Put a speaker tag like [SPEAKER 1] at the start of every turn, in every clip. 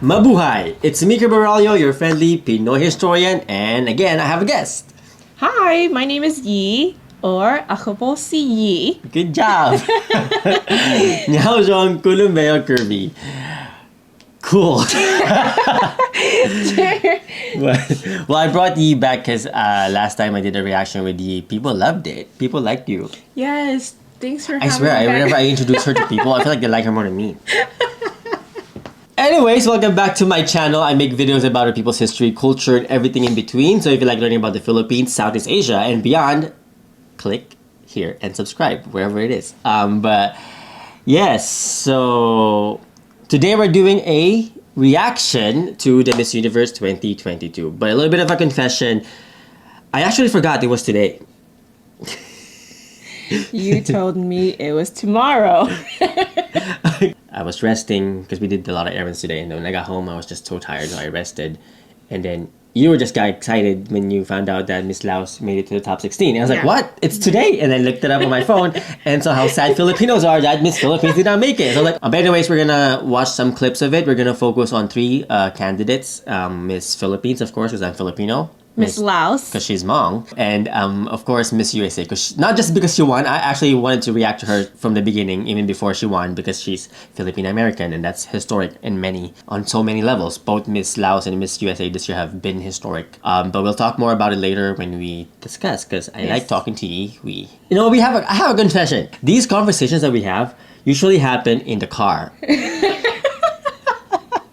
[SPEAKER 1] Mabuhay! It's me, Kirby, Araullo, your friendly Pinoy historian, and again, I have a guest.
[SPEAKER 2] Hi, my name is Yi, or ako po si Yi.
[SPEAKER 1] Good job! Niao Zhong Kulumbeo Kirby. Cool. Well, I brought Yi back because last time I did a reaction with Yi, people loved it. People liked you.
[SPEAKER 2] Yes, thanks for
[SPEAKER 1] I
[SPEAKER 2] having
[SPEAKER 1] swear,
[SPEAKER 2] me back.
[SPEAKER 1] whenever I introduce her to people, I feel like they like her more than me. Anyways, welcome back to my channel. I make videos about other people's history, culture, and everything in between. So if you like learning about the Philippines, Southeast Asia, and beyond, click here and subscribe wherever it is. But yes, so today we're doing a reaction to the Miss Universe 2022. But a little bit of a confession, I actually forgot it was today.
[SPEAKER 2] You told me it was tomorrow.
[SPEAKER 1] I was resting because we did a lot of errands today, and then when I got home I was just so tired, so I rested. And then you were just got excited when you found out that Miss Laos made it to the top 16. I was like, what? It's today? And I looked it up on my phone and saw how sad Filipinos are that Miss Philippines did not make it. So I was like, but anyways, we're gonna watch some clips of it. We're gonna focus on three candidates. Miss Philippines, of course, because I'm Filipino.
[SPEAKER 2] Miss Laos.
[SPEAKER 1] Because she's Hmong. And of course, Miss USA. Not just because she won. I actually wanted to react to her from the beginning, even before she won, because she's Filipino American, and that's historic on so many levels. Both Miss Laos and Miss USA this year have been historic. But we'll talk more about it later when we discuss, because I like talking to you. I have a confession. These conversations that we have usually happen in the car.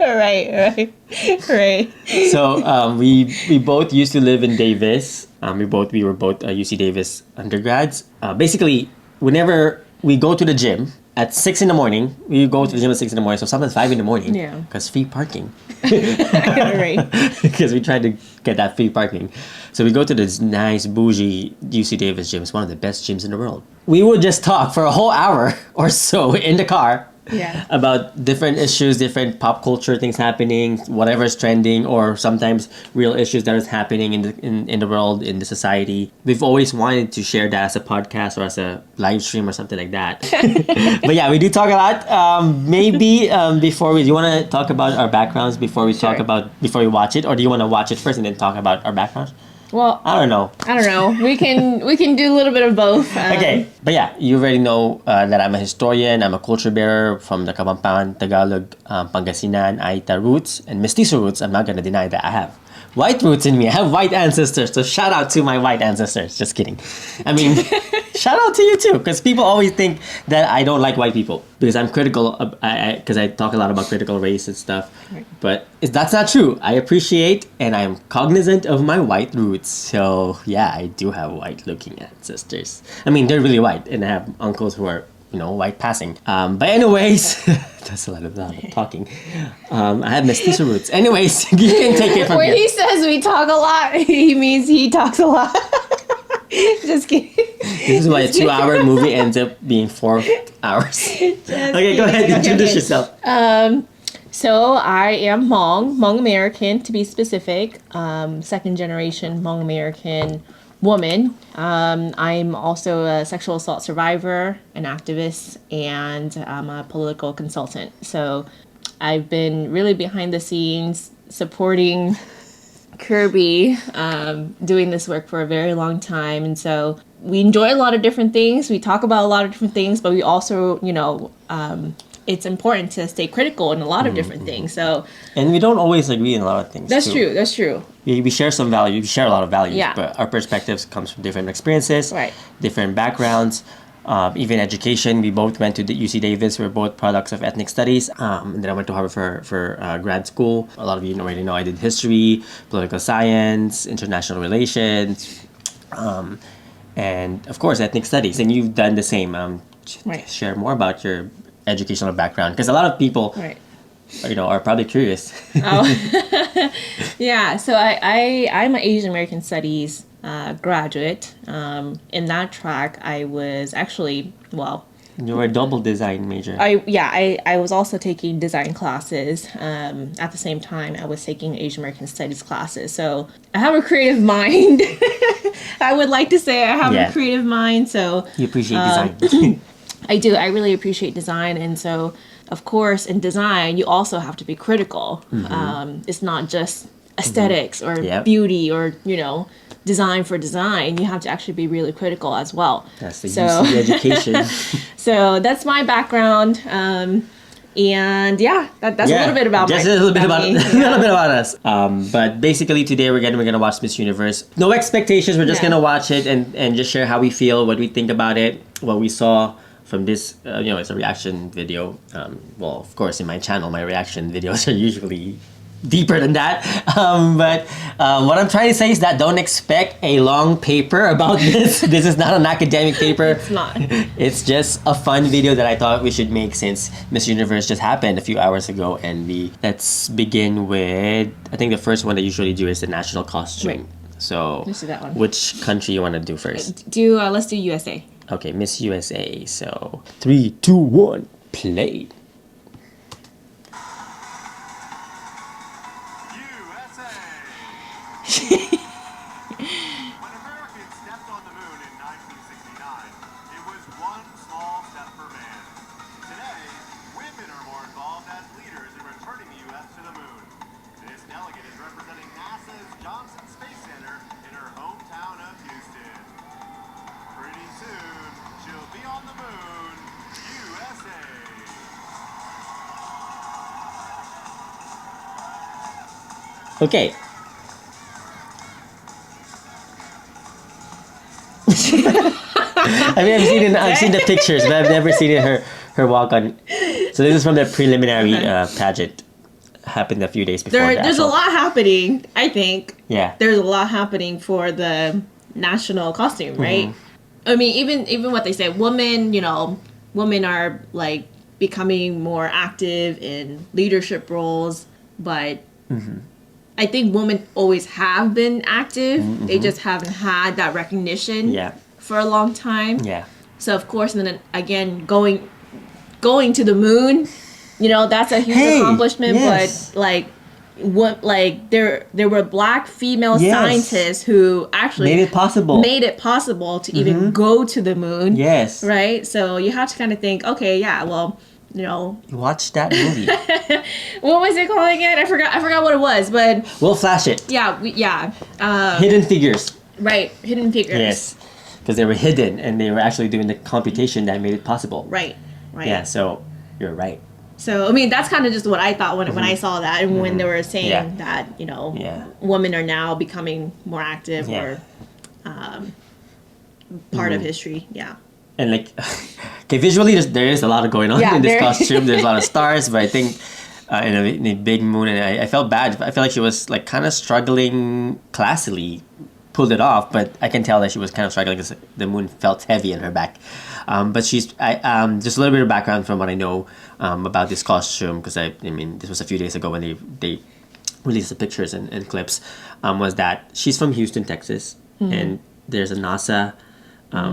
[SPEAKER 2] Right.
[SPEAKER 1] So we both used to live in Davis. We were both UC Davis undergrads. Basically, whenever we go to the gym at 6 in the morning, we go to the gym at 6 in the morning. So sometimes 5 in the morning.
[SPEAKER 2] Yeah.
[SPEAKER 1] Because free parking.
[SPEAKER 2] Right.
[SPEAKER 1] Because we tried to get that free parking. So we go to this nice bougie UC Davis gym. It's one of the best gyms in the world. We would just talk for a whole hour or so in the car.
[SPEAKER 2] Yeah.
[SPEAKER 1] About different issues, different pop culture things happening, whatever's trending, or sometimes real issues that is happening in the world, in the society. We've always wanted to share that as a podcast or as a live stream or something like that. But yeah, we do talk a lot. Maybe before do you want to talk about our backgrounds before we before we watch it, or do you want to watch it first and then talk about our backgrounds?
[SPEAKER 2] Well,
[SPEAKER 1] I don't know.
[SPEAKER 2] We can do a little bit of both.
[SPEAKER 1] Okay, but yeah, you already know that I'm a historian. I'm a culture bearer from the Kapampangan, Tagalog, Pangasinan, Aita roots, and Mestizo roots. I'm not gonna deny that I have white roots in me. I have white ancestors, so shout out to my white ancestors. Just kidding. I mean, shout out to you too, because people always think that I don't like white people because I'm critical. Because I talk a lot about critical race and stuff, right. But that's not true. I appreciate and I'm cognizant of my white roots. So yeah, I do have white-looking ancestors. I mean, they're really white, and I have uncles who are white passing. But anyways, that's a lot of talking. I have mestizo roots. Anyways, you can take it from
[SPEAKER 2] when
[SPEAKER 1] here.
[SPEAKER 2] he says we talk a lot, he means he talks a lot. Just kidding.
[SPEAKER 1] This is why a 2-hour movie ends up being 4 hours. Okay, go ahead. Introduce yourself.
[SPEAKER 2] So I am Hmong American to be specific. Second generation Hmong American woman. I'm also a sexual assault survivor, an activist, and I'm a political consultant. So I've been really behind the scenes supporting Kirby, doing this work for a very long time. And so we enjoy a lot of different things. We talk about a lot of different things, but we also, it's important to stay critical in a lot of different things. So,
[SPEAKER 1] and we don't always agree in a lot of things.
[SPEAKER 2] That's true.
[SPEAKER 1] We share some value. We share a lot of values,
[SPEAKER 2] yeah.
[SPEAKER 1] But our perspectives comes from different experiences,
[SPEAKER 2] right.
[SPEAKER 1] Different backgrounds, even education. We both went to the UC Davis. We're both products of ethnic studies. And then I went to Harvard for grad school. A lot of you already know I did history, political science, international relations, and of course ethnic studies. And you've done the same.
[SPEAKER 2] Right.
[SPEAKER 1] Share more about your educational background, because a lot of people are probably curious.
[SPEAKER 2] Yeah, so I'm an Asian American Studies graduate. In that track I was actually
[SPEAKER 1] you were a double design major.
[SPEAKER 2] I was also taking design classes. At the same time I was taking Asian American Studies classes, so I have a creative mind. I would like to say I have a creative mind. So
[SPEAKER 1] you appreciate design.
[SPEAKER 2] I do. I really appreciate design, and so of course in design you also have to be critical. It's not just aesthetics or
[SPEAKER 1] Yep.
[SPEAKER 2] beauty or design for design. You have to actually be really critical as well.
[SPEAKER 1] That's the
[SPEAKER 2] So-
[SPEAKER 1] UC education.
[SPEAKER 2] So that's my background. And yeah, that's a little bit about
[SPEAKER 1] just
[SPEAKER 2] my,
[SPEAKER 1] a little bit about
[SPEAKER 2] me.
[SPEAKER 1] a little bit about us. But basically today we're gonna watch Miss Universe. No expectations. We're just
[SPEAKER 2] Yeah.
[SPEAKER 1] gonna watch it and just share how we feel, what we think about it, what we saw from this. It's a reaction video. Well, of course, in my channel, my reaction videos are usually deeper than that. But what I'm trying to say is that don't expect a long paper about this. This is not an academic paper.
[SPEAKER 2] It's not.
[SPEAKER 1] It's just a fun video that I thought we should make since Miss Universe just happened a few hours ago. And let's begin with, I think the first one that you usually do is the national costume.
[SPEAKER 2] Right.
[SPEAKER 1] So
[SPEAKER 2] Let's do that one.
[SPEAKER 1] which country you want to do first?
[SPEAKER 2] Let's do USA.
[SPEAKER 1] Okay, Miss USA. So 3, 2, 1, play.
[SPEAKER 3] When Americans stepped on the moon in 1969, it was one small step for man. Today, women are more involved as leaders in returning the U.S. to the moon. This delegate is representing NASA's Johnson Space Center in her hometown of Houston. Pretty soon, she'll be on the moon, USA.
[SPEAKER 1] Okay. I mean, I've seen the pictures, but I've never seen her walk on. So this is from the preliminary pageant. Happened a few days before.
[SPEAKER 2] There's a
[SPEAKER 1] actual-
[SPEAKER 2] lot happening, I think.
[SPEAKER 1] Yeah.
[SPEAKER 2] There's a lot happening for the national costume, right? I mean, even what they say, women are like becoming more active in leadership roles, but I think women always have been active. They just haven't had that recognition
[SPEAKER 1] Yeah.
[SPEAKER 2] for a long time.
[SPEAKER 1] Yeah.
[SPEAKER 2] So of course, and then again, going to the moon, that's a huge
[SPEAKER 1] Hey,
[SPEAKER 2] accomplishment.
[SPEAKER 1] yes.
[SPEAKER 2] But there were black female
[SPEAKER 1] Yes.
[SPEAKER 2] scientists who actually
[SPEAKER 1] Made it possible.
[SPEAKER 2] to even go to the moon.
[SPEAKER 1] Yes.
[SPEAKER 2] Right. So you have to kind of think, okay, yeah, well,
[SPEAKER 1] Watch that movie.
[SPEAKER 2] what was it called again? I forgot what it was, but
[SPEAKER 1] We'll flash it.
[SPEAKER 2] yeah.
[SPEAKER 1] Hidden Figures.
[SPEAKER 2] Right. Hidden Figures.
[SPEAKER 1] Yes. Because they were hidden and they were actually doing the computation that made it possible.
[SPEAKER 2] Right.
[SPEAKER 1] Yeah. So you're right.
[SPEAKER 2] So I mean, that's kind of just what I thought when I saw that, and when they were saying
[SPEAKER 1] Yeah.
[SPEAKER 2] that
[SPEAKER 1] Yeah.
[SPEAKER 2] women are now becoming more active
[SPEAKER 1] Yeah.
[SPEAKER 2] or part of history. Yeah.
[SPEAKER 1] And okay, visually there is a lot of going on
[SPEAKER 2] Yeah,
[SPEAKER 1] in this
[SPEAKER 2] there-
[SPEAKER 1] costume. There's a lot of stars, but I think in a big moon, and I felt bad. I felt like she was kind of struggling classily, pulled it off, but I can tell that she was kind of struggling because the moon felt heavy in her back. But just a little bit of background from what I know about this costume, because I mean this was a few days ago when they released the pictures and clips. Was that she's from Houston, Texas, and there's a NASA. I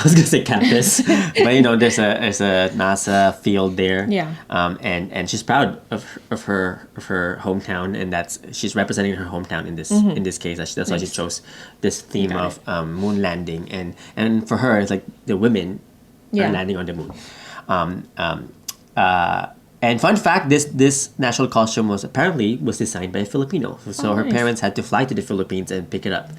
[SPEAKER 1] was gonna say campus, but there's a NASA field there.
[SPEAKER 2] Yeah.
[SPEAKER 1] And she's proud of her hometown, and she's representing her hometown in this case. That's why she chose this theme
[SPEAKER 2] Got
[SPEAKER 1] of moon landing, and for her it's like the women
[SPEAKER 2] Yeah.
[SPEAKER 1] are landing on the moon. And fun fact, this national costume was designed by a Filipino. So her
[SPEAKER 2] nice.
[SPEAKER 1] parents had to fly to the Philippines and pick it up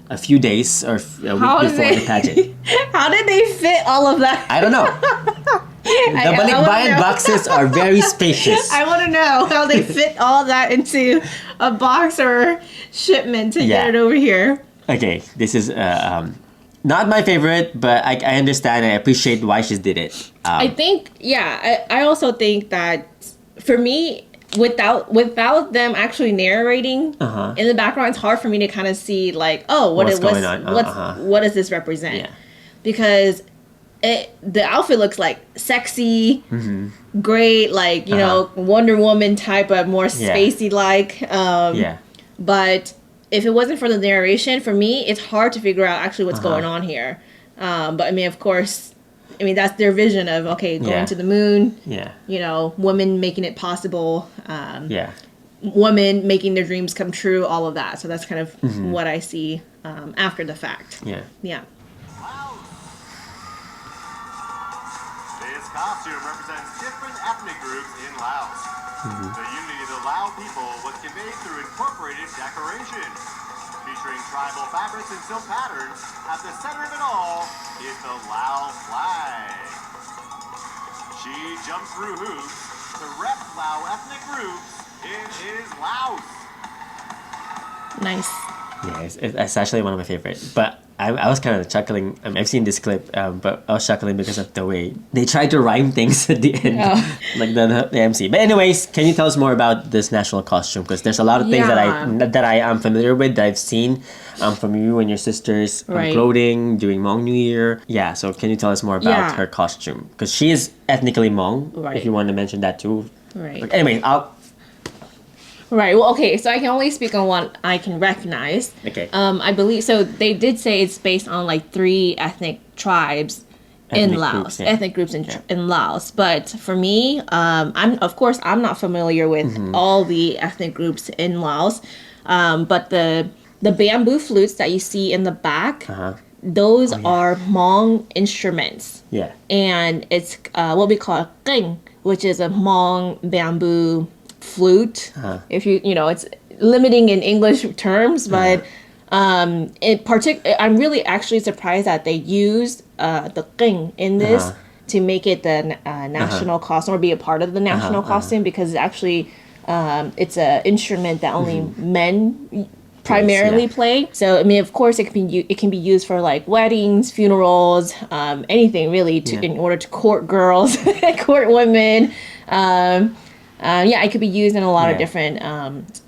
[SPEAKER 1] a few days or a week
[SPEAKER 2] How
[SPEAKER 1] before the pageant.
[SPEAKER 2] How did they fit all of that?
[SPEAKER 1] I don't know. The
[SPEAKER 2] I wanna
[SPEAKER 1] balikbayan
[SPEAKER 2] know.
[SPEAKER 1] boxes are very spacious.
[SPEAKER 2] I want to know how they fit all that into a box or shipment to
[SPEAKER 1] Yeah.
[SPEAKER 2] get it over here.
[SPEAKER 1] Okay, this is not my favorite, but I understand and I appreciate why she did it.
[SPEAKER 2] I think, I also think that for me, without them actually narrating in the background, it's hard for me to kind of see
[SPEAKER 1] What's going on?
[SPEAKER 2] what does this represent?
[SPEAKER 1] Yeah.
[SPEAKER 2] Because the outfit looks like sexy, great, Wonder Woman type of more
[SPEAKER 1] Yeah.
[SPEAKER 2] spacey
[SPEAKER 1] Yeah.
[SPEAKER 2] But if it wasn't for the narration, for me, it's hard to figure out actually what's going on here. But I mean, of course, that's their vision of going
[SPEAKER 1] Yeah.
[SPEAKER 2] to the moon.
[SPEAKER 1] Yeah.
[SPEAKER 2] Women making it possible.
[SPEAKER 1] Yeah.
[SPEAKER 2] Women making their dreams come true. All of that. So that's kind of what I see after the fact.
[SPEAKER 1] Yeah.
[SPEAKER 2] Yeah.
[SPEAKER 3] costume represents different ethnic groups in Laos. The unity of the Lao people was conveyed through incorporated decoration. Featuring tribal fabrics and silk patterns, at the center of it all is the Lao flag. She jumped through hoops to rep Lao ethnic groups in his Laos.
[SPEAKER 2] Nice.
[SPEAKER 1] Yeah, it's actually one of my favorite. But I was kind of chuckling. I've seen this clip, but I was chuckling because of the way they tried to rhyme things at the end, like the MC. But anyways, can you tell us more about this national costume? Because there's a lot of things that I am familiar with, that I've seen from you and your sisters clothing during Hmong New Year. Yeah, so can you tell us more about her costume? Because she is ethnically Hmong. If you want to mention that too.
[SPEAKER 2] Right.
[SPEAKER 1] Anyway,
[SPEAKER 2] Right. Well, okay. So I can only speak on what I can recognize.
[SPEAKER 1] Okay.
[SPEAKER 2] I believe so. They did say it's based on like 3 ethnic tribes in Laos, ethnic groups in Laos. But for me, I'm not familiar with all the ethnic groups in Laos. But the bamboo flutes that you see in the back, those are Hmong instruments.
[SPEAKER 1] Yeah.
[SPEAKER 2] And it's what we call a qing, which is a Hmong bamboo flute. If it's limiting in English terms, but I'm really actually surprised that they used the qing in this to make it the national costume, or be a part of the national costume, because actually it's an instrument that only men primarily play. So I mean, of course, it can be used for like weddings, funerals, anything really, in order to court girls, court women. It could be used in a lot of different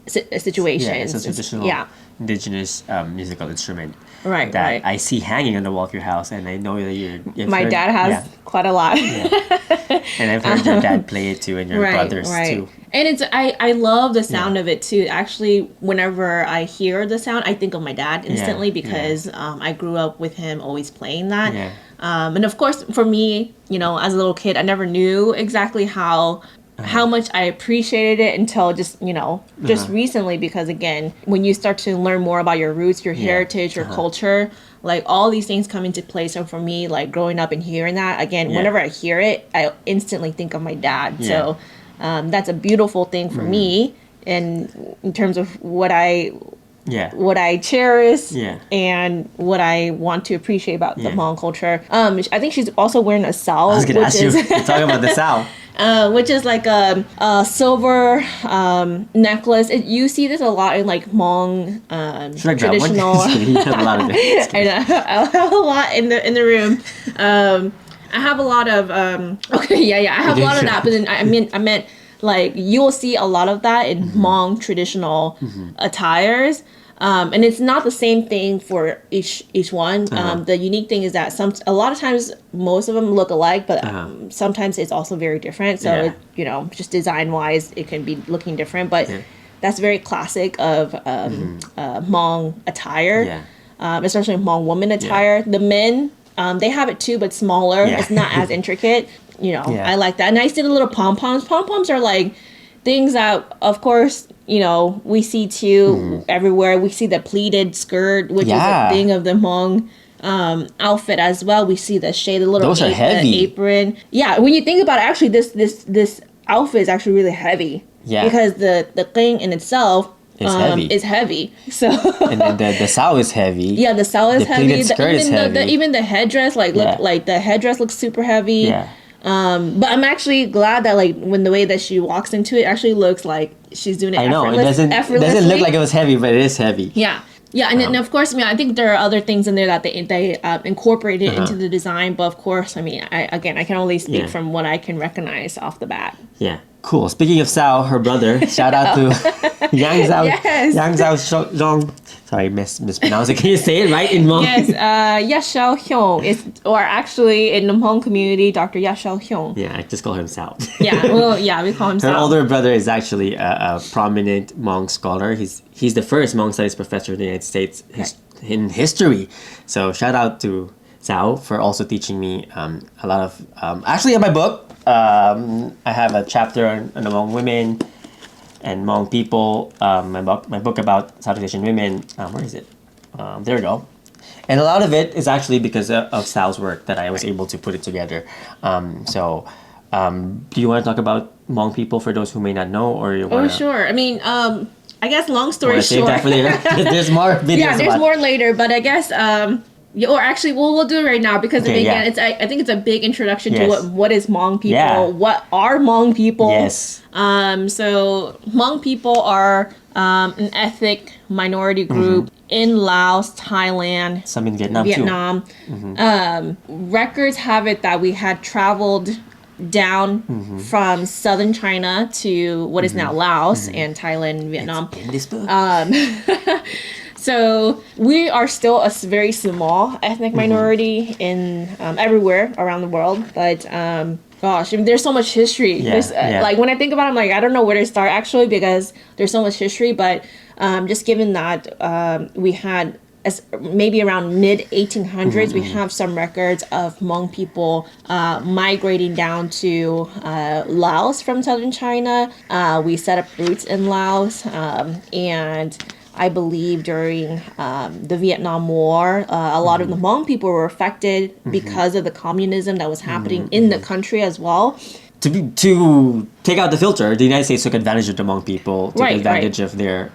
[SPEAKER 2] situations.
[SPEAKER 1] Yeah, it's a traditional indigenous musical instrument.
[SPEAKER 2] Right,
[SPEAKER 1] that I see hanging on the wall of your house, and I know that you've
[SPEAKER 2] my
[SPEAKER 1] heard,
[SPEAKER 2] dad has quite a lot.
[SPEAKER 1] And I've heard your dad play it too, and your brothers too.
[SPEAKER 2] And I love the sound of it too. Actually, whenever I hear the sound, I think of my dad instantly, because I grew up with him always playing that.
[SPEAKER 1] Yeah.
[SPEAKER 2] And of course, for me, as a little kid, I never knew exactly how much I appreciated it until just recently, because again, when you start to learn more about your roots, your heritage, your culture, like all these things come into play. So for me, like growing up and hearing that, again, whenever I hear it, I instantly think of my dad. So that's a beautiful thing for me, and in terms of what I cherish and what I want to appreciate about the Hmong culture. I think she's also wearing a sao.
[SPEAKER 1] I was going to ask you, talking about the sao.
[SPEAKER 2] Which is like a silver necklace. You see this a lot in like Hmong traditional.
[SPEAKER 1] You have a lot of it.
[SPEAKER 2] I know. I have a lot in the room. I have a lot of I have a lot of that. But then I meant like you will see a lot of that in Hmong traditional attires. And it's not the same thing for each one. The unique thing is that a lot of times most of them look alike, but sometimes it's also very different. So just design wise, it can be looking different. But that's very classic of Hmong attire, especially Hmong woman attire. The men, they have it too, but smaller. It's not as intricate. I like that. And I see the little pom poms. Pom poms are like things that, of course, we see too everywhere. We see the pleated skirt, which is a thing of the Hmong outfit as well. We see the shaded little
[SPEAKER 1] Those are heavy.
[SPEAKER 2] apron. Yeah, when you think about it, actually, this outfit is actually really heavy. Yeah, because the thing in itself is heavy. So
[SPEAKER 1] and then the sao is heavy.
[SPEAKER 2] Yeah, the sao is heavy.
[SPEAKER 1] Pleated skirt is heavy.
[SPEAKER 2] Even the headdress, like the headdress looks super heavy. Yeah. But I'm actually glad that when the way that she walks into it actually looks like she's doing it.
[SPEAKER 1] I know it doesn't look like it was heavy, but it is heavy.
[SPEAKER 2] Yeah, and then of course, I think there are other things in there that they incorporated into the design. But of course, I can only speak from what I can recognize off the bat. Yeah.
[SPEAKER 1] Cool. Speaking of Sao, her brother, shout out to Yang Zhao.
[SPEAKER 2] Yes.
[SPEAKER 1] Yang Zhao Zhong. Sorry, mispronounced it. Can you say it right in Hmong?
[SPEAKER 2] Yes, Yashao Hyung. Or actually, in the Hmong community, Dr. Yashao Hyung.
[SPEAKER 1] Yeah, I just call him Sao.
[SPEAKER 2] We call him Sao.
[SPEAKER 1] Her older brother is actually a prominent Hmong scholar. He's the first Hmong studies professor in the United States in history. So shout out to Sao for also teaching me a lot of... actually, in my book, I have a chapter on Hmong women and Hmong people. My book about Southeast Asian women. Where is it? There we go. And a lot of it is actually because of Sal's work that I was able to put it together. Do you want to talk about Hmong people for those who may not know, or you
[SPEAKER 2] Oh,
[SPEAKER 1] want
[SPEAKER 2] sure. I mean, I guess long story
[SPEAKER 1] to save
[SPEAKER 2] short.
[SPEAKER 1] that for later? There's more videos.
[SPEAKER 2] Yeah, there's
[SPEAKER 1] about
[SPEAKER 2] more later, but I guess yeah, or actually we'll do it right now because
[SPEAKER 1] Okay,
[SPEAKER 2] again
[SPEAKER 1] yeah.
[SPEAKER 2] it's I think it's a big introduction to
[SPEAKER 1] Yes.
[SPEAKER 2] what is Hmong people,
[SPEAKER 1] Yeah.
[SPEAKER 2] what are Hmong people.
[SPEAKER 1] Yes.
[SPEAKER 2] So Hmong people are an ethnic minority group in Laos, Thailand,
[SPEAKER 1] Some in Vietnam,
[SPEAKER 2] Vietnam. Records have it that we had traveled down from southern China to what is now Laos and Thailand and Vietnam.
[SPEAKER 1] too. In this book.
[SPEAKER 2] So we are still a very small ethnic minority in everywhere around the world, but gosh, I mean, there's so much history.
[SPEAKER 1] Yeah,
[SPEAKER 2] There's,
[SPEAKER 1] yeah.
[SPEAKER 2] Like when I think about it, I'm like, I don't know where to start actually because there's so much history. But just given that we had as maybe around mid 1800s, we have some records of Hmong people migrating down to Laos from southern China. We set up roots in Laos, and I believe during the Vietnam War, a lot of the Hmong people were affected because of the communism that was happening in the country as well.
[SPEAKER 1] To take out the filter, the United States took advantage of the Hmong people, took
[SPEAKER 2] Right,
[SPEAKER 1] advantage of their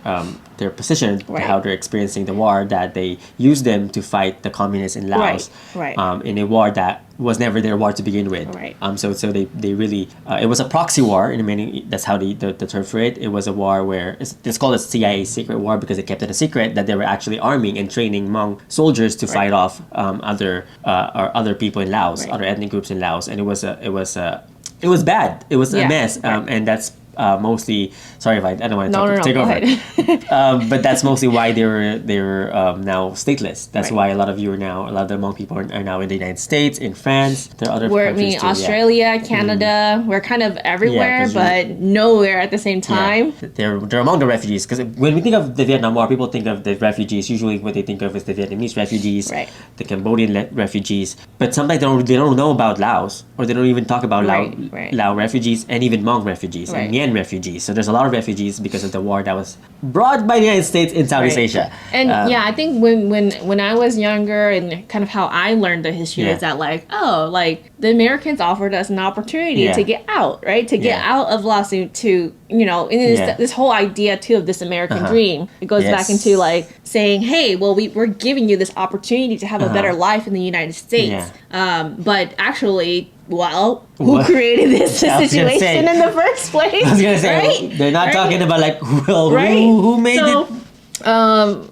[SPEAKER 1] position,
[SPEAKER 2] Right.
[SPEAKER 1] how they're experiencing the war, that they used them to fight the communists in Laos,
[SPEAKER 2] right.
[SPEAKER 1] In a war that was never their war to begin with.
[SPEAKER 2] Right.
[SPEAKER 1] So they really it was a proxy war in many. That's how the term for it. It was a war where it's called a CIA secret war because they kept it a secret that they were actually arming and training Hmong soldiers to fight off other people in Laos,
[SPEAKER 2] Right.
[SPEAKER 1] other ethnic groups in Laos, and it was bad. It was a
[SPEAKER 2] Yeah,
[SPEAKER 1] mess,
[SPEAKER 2] right.
[SPEAKER 1] and that's mostly. Sorry if I don't want to
[SPEAKER 2] No,
[SPEAKER 1] take
[SPEAKER 2] go
[SPEAKER 1] over.
[SPEAKER 2] ahead.
[SPEAKER 1] But that's mostly why they were now stateless. That's
[SPEAKER 2] Right.
[SPEAKER 1] why a lot of the Hmong people are now in the United States, in France. There are other
[SPEAKER 2] We're, I
[SPEAKER 1] countries
[SPEAKER 2] mean,
[SPEAKER 1] too, yeah.
[SPEAKER 2] Australia, Canada, we're kind of everywhere,
[SPEAKER 1] 'cause
[SPEAKER 2] but nowhere at the same time.
[SPEAKER 1] Yeah. They're among the refugees because when we think of the Vietnam War, people think of the refugees. Usually, what they think of is the Vietnamese refugees,
[SPEAKER 2] Right.
[SPEAKER 1] the Cambodian refugees. But sometimes they don't know about Laos, or they don't even talk about
[SPEAKER 2] Right.
[SPEAKER 1] Lao refugees and even Hmong refugees
[SPEAKER 2] Right.
[SPEAKER 1] and Mien refugees. So there's a lot of refugees because of the war that was brought by the United States in Southeast
[SPEAKER 2] Right.
[SPEAKER 1] Asia.
[SPEAKER 2] And yeah, I think when I was younger and kind of how I learned the history
[SPEAKER 1] Yeah.
[SPEAKER 2] is that like, oh, like the Americans offered us an opportunity
[SPEAKER 1] Yeah.
[SPEAKER 2] to get out, right? To get
[SPEAKER 1] Yeah.
[SPEAKER 2] out of Laos to you know, and it's
[SPEAKER 1] Yeah.
[SPEAKER 2] this whole idea too of this American
[SPEAKER 1] Uh-huh.
[SPEAKER 2] dream. It goes back
[SPEAKER 1] Yes.
[SPEAKER 2] into like saying, hey, well, we're giving you this opportunity to have a better life in the United States. But actually, well, who
[SPEAKER 1] What?
[SPEAKER 2] created this
[SPEAKER 1] I was gonna say.
[SPEAKER 2] situation in the first place?
[SPEAKER 1] I was gonna say
[SPEAKER 2] right?
[SPEAKER 1] they're not
[SPEAKER 2] Right?
[SPEAKER 1] talking about like well
[SPEAKER 2] Right?
[SPEAKER 1] who made
[SPEAKER 2] so,
[SPEAKER 1] it.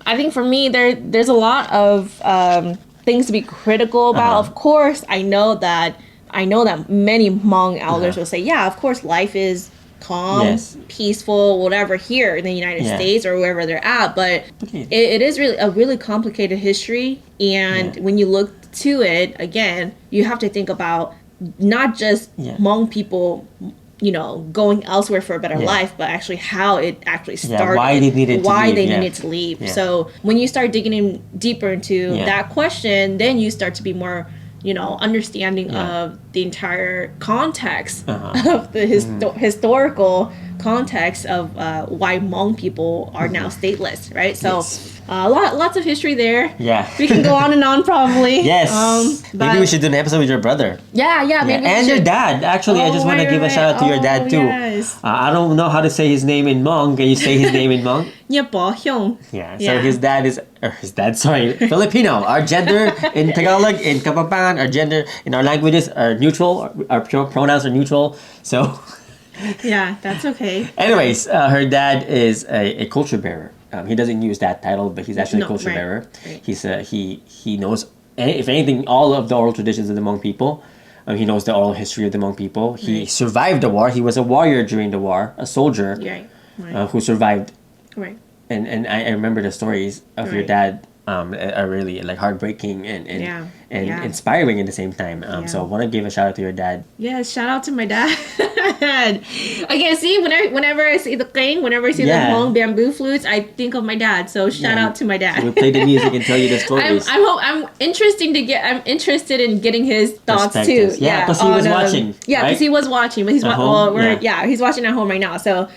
[SPEAKER 2] I think for me, there's a lot of things to be critical about. Of course, I know that many Hmong elders will say, yeah, of course, life is calm,
[SPEAKER 1] Yes.
[SPEAKER 2] peaceful, whatever here in the United
[SPEAKER 1] Yeah.
[SPEAKER 2] States or wherever they're at. But
[SPEAKER 1] Okay.
[SPEAKER 2] it is really a really complicated history, and
[SPEAKER 1] Yeah.
[SPEAKER 2] when you look to it again, you have to think about not just
[SPEAKER 1] Yeah.
[SPEAKER 2] Hmong people, you know, going elsewhere for a better
[SPEAKER 1] Yeah.
[SPEAKER 2] life, but actually how it actually
[SPEAKER 1] Yeah,
[SPEAKER 2] started,
[SPEAKER 1] why they needed to
[SPEAKER 2] why
[SPEAKER 1] leave,
[SPEAKER 2] they
[SPEAKER 1] yeah.
[SPEAKER 2] needed to leave.
[SPEAKER 1] Yeah.
[SPEAKER 2] So when you start digging in deeper into
[SPEAKER 1] Yeah.
[SPEAKER 2] that question, then you start to be more, you know, understanding
[SPEAKER 1] Yeah.
[SPEAKER 2] of the entire context
[SPEAKER 1] Uh-huh.
[SPEAKER 2] of the historical context of why Hmong people are now stateless, right? So
[SPEAKER 1] Yes.
[SPEAKER 2] lots of history there.
[SPEAKER 1] Yeah.
[SPEAKER 2] We can go on and on probably.
[SPEAKER 1] Yes.
[SPEAKER 2] But
[SPEAKER 1] Maybe we should do an episode with your brother.
[SPEAKER 2] Yeah,
[SPEAKER 1] Yeah.
[SPEAKER 2] maybe we
[SPEAKER 1] And your
[SPEAKER 2] should.
[SPEAKER 1] dad. Actually, I
[SPEAKER 2] Oh,
[SPEAKER 1] just want to
[SPEAKER 2] right,
[SPEAKER 1] give a
[SPEAKER 2] right,
[SPEAKER 1] shout out to your dad
[SPEAKER 2] oh,
[SPEAKER 1] too.
[SPEAKER 2] yes.
[SPEAKER 1] I don't know how to say his name in Hmong. Can you say his name in Hmong?
[SPEAKER 2] Yeah, Bo Hyung.
[SPEAKER 1] Yeah. So his dad, sorry, Filipino. Our gender in Tagalog, in Kapampangan, our gender in our languages are neutral. Our pronouns are neutral. So,
[SPEAKER 2] Yeah, that's okay.
[SPEAKER 1] anyways, her dad is a culture bearer. He doesn't use that title, but he's actually a
[SPEAKER 2] No,
[SPEAKER 1] culture
[SPEAKER 2] right,
[SPEAKER 1] bearer.
[SPEAKER 2] right.
[SPEAKER 1] He's he knows, if anything, all of the oral traditions of the Hmong people. He knows the oral history of the Hmong people. He
[SPEAKER 2] Right.
[SPEAKER 1] survived the war. He was a warrior during the war, a soldier
[SPEAKER 2] Right.
[SPEAKER 1] who survived.
[SPEAKER 2] Right.
[SPEAKER 1] And I remember the stories of your
[SPEAKER 2] Right.
[SPEAKER 1] dad are really like heartbreaking and
[SPEAKER 2] Yeah, yeah.
[SPEAKER 1] inspiring at the same time. So I
[SPEAKER 2] Yeah.
[SPEAKER 1] want to give a shout out to your dad.
[SPEAKER 2] Yeah, shout out to my dad. Again, see, whenever I see the thing, whenever I see
[SPEAKER 1] Yeah.
[SPEAKER 2] the Hmong bamboo flutes, I think of my dad. So shout
[SPEAKER 1] Yeah.
[SPEAKER 2] out to my dad.
[SPEAKER 1] We'll play the music and tell you the stories.
[SPEAKER 2] I'm interested in getting his thoughts too.
[SPEAKER 1] Perspectives. Yeah, 'cause he was watching,
[SPEAKER 2] Yeah, because
[SPEAKER 1] right?
[SPEAKER 2] he was watching, but he's
[SPEAKER 1] At home? Yeah.
[SPEAKER 2] he's watching at home right now. So,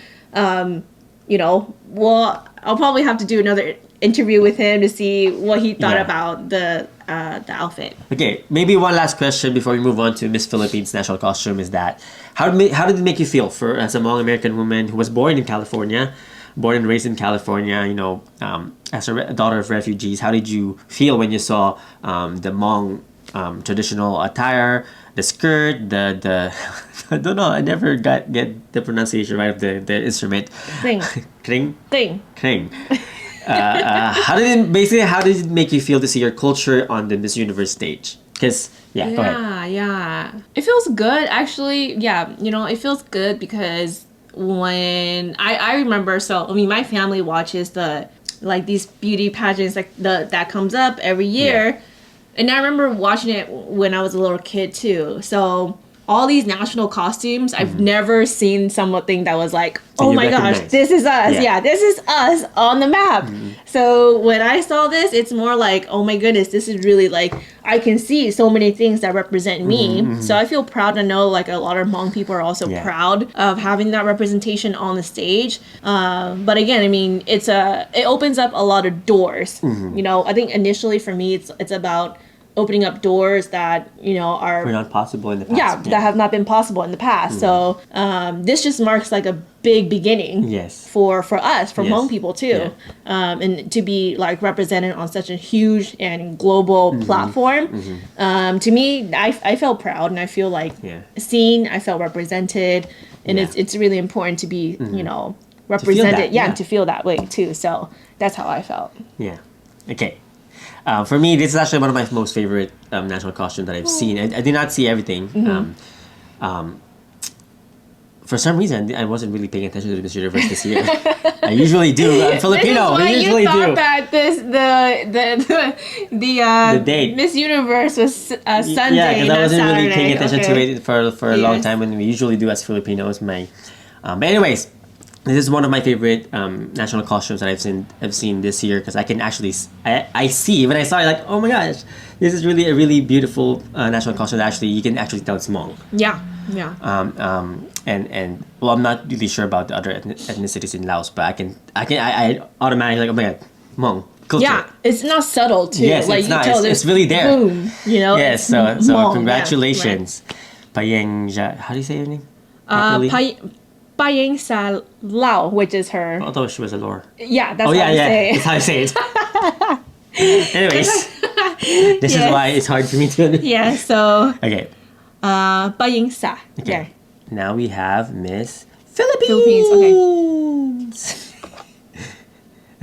[SPEAKER 2] you know, well, I'll probably have to do another interview with him to see what he thought
[SPEAKER 1] Yeah.
[SPEAKER 2] about the outfit.
[SPEAKER 1] Okay, maybe one last question before we move on to Miss Philippines national costume is that how did it make you feel for as a Hmong American woman who was born in California, born and raised in California, as a daughter of refugees? How did you feel when you saw the Hmong traditional attire, the skirt, the I don't know, I never get the pronunciation right of the instrument.
[SPEAKER 2] Thing.
[SPEAKER 1] Kring?
[SPEAKER 2] Thing.
[SPEAKER 1] Kring. How did it make you feel to see your culture on the Miss Universe stage? Because go ahead.
[SPEAKER 2] Yeah. It feels good, actually. Yeah, it feels good because when I remember, my family watches these beauty pageants that comes up every year.
[SPEAKER 1] Yeah.
[SPEAKER 2] And I remember watching it when I was a little kid too. So all these national costumes, I've never seen something that was like, oh
[SPEAKER 1] you
[SPEAKER 2] my gosh,
[SPEAKER 1] recognize.
[SPEAKER 2] this is us.
[SPEAKER 1] Yeah.
[SPEAKER 2] Yeah, this is us on the map. So when I saw this, it's more like, oh my goodness, this is really like, I can see so many things that represent me. So I feel proud to know like a lot of Hmong people are also
[SPEAKER 1] Yeah.
[SPEAKER 2] proud of having that representation on the stage. But again, I mean, it opens up a lot of doors. I think initially for me, it's about opening up doors that are
[SPEAKER 1] Were not possible in the past.
[SPEAKER 2] that have not been possible in the past. So this just marks like a big beginning.
[SPEAKER 1] Yes.
[SPEAKER 2] For us, for
[SPEAKER 1] Yes.
[SPEAKER 2] Hmong people too, and to be like represented on such a huge and global platform. To me, I felt proud and I feel like seen. I felt represented, and
[SPEAKER 1] Yeah.
[SPEAKER 2] it's really important to be represented.
[SPEAKER 1] that, yeah.
[SPEAKER 2] And to feel that way too. So that's how I felt.
[SPEAKER 1] Yeah. Okay. For me, this is actually one of my most favorite national costumes that I've seen. I did not see everything. For some reason, I wasn't really paying attention to Miss Universe this year. I usually do. I'm Filipino.
[SPEAKER 2] This is why
[SPEAKER 1] We usually
[SPEAKER 2] you thought
[SPEAKER 1] do.
[SPEAKER 2] that
[SPEAKER 1] The date.
[SPEAKER 2] Miss Universe was Sunday.
[SPEAKER 1] Yeah, because I wasn't really paying attention to
[SPEAKER 2] Okay.
[SPEAKER 1] it for a long
[SPEAKER 2] Yes.
[SPEAKER 1] time, when we usually do as Filipinos. But anyways, this is one of my favorite national costumes that I've seen this year, because I can actually I see when I saw it, like, oh my gosh, this is really a really beautiful national costume. Actually, you can actually tell it's Hmong.
[SPEAKER 2] Yeah.
[SPEAKER 1] And well, I'm not really sure about the other ethnicities in Laos, but I automatically, like, oh my god, Hmong culture.
[SPEAKER 2] Yeah, it's not subtle too.
[SPEAKER 1] Yes,
[SPEAKER 2] like
[SPEAKER 1] it's
[SPEAKER 2] you
[SPEAKER 1] not.
[SPEAKER 2] tell
[SPEAKER 1] It's
[SPEAKER 2] there's
[SPEAKER 1] really there.
[SPEAKER 2] Boom,
[SPEAKER 1] Yes,
[SPEAKER 2] it's
[SPEAKER 1] so
[SPEAKER 2] Hmong, yeah,
[SPEAKER 1] congratulations, Payeng Ja. How do you say her name?
[SPEAKER 2] right.
[SPEAKER 1] properly?
[SPEAKER 2] Payeng Sa Lao, which is her.
[SPEAKER 1] Although she was a lore.
[SPEAKER 2] Yeah, that's
[SPEAKER 1] Oh
[SPEAKER 2] how
[SPEAKER 1] yeah,
[SPEAKER 2] I
[SPEAKER 1] yeah.
[SPEAKER 2] say
[SPEAKER 1] That's
[SPEAKER 2] it.
[SPEAKER 1] how I say it. Anyways, this is
[SPEAKER 2] Yes.
[SPEAKER 1] why it's hard for me to understand.
[SPEAKER 2] Yeah, so
[SPEAKER 1] Okay,
[SPEAKER 2] Payeng Sa.
[SPEAKER 1] okay.
[SPEAKER 2] Yeah.
[SPEAKER 1] Now we have Miss Philippines.
[SPEAKER 2] Philippines,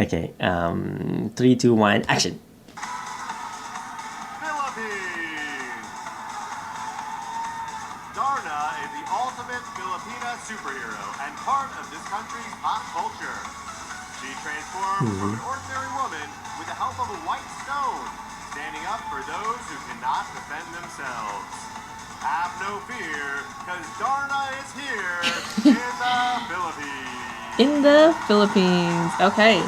[SPEAKER 1] Okay. 3, 2, 1, action.
[SPEAKER 3] Philippines. Darna is the ultimate Filipina superhero and part of this country's pop culture. She transforms from an ordinary woman with the help of a white stone, standing up for those who cannot defend themselves. Have no fear, because Darna is here in the Philippines.
[SPEAKER 2] In the Philippines. Okay.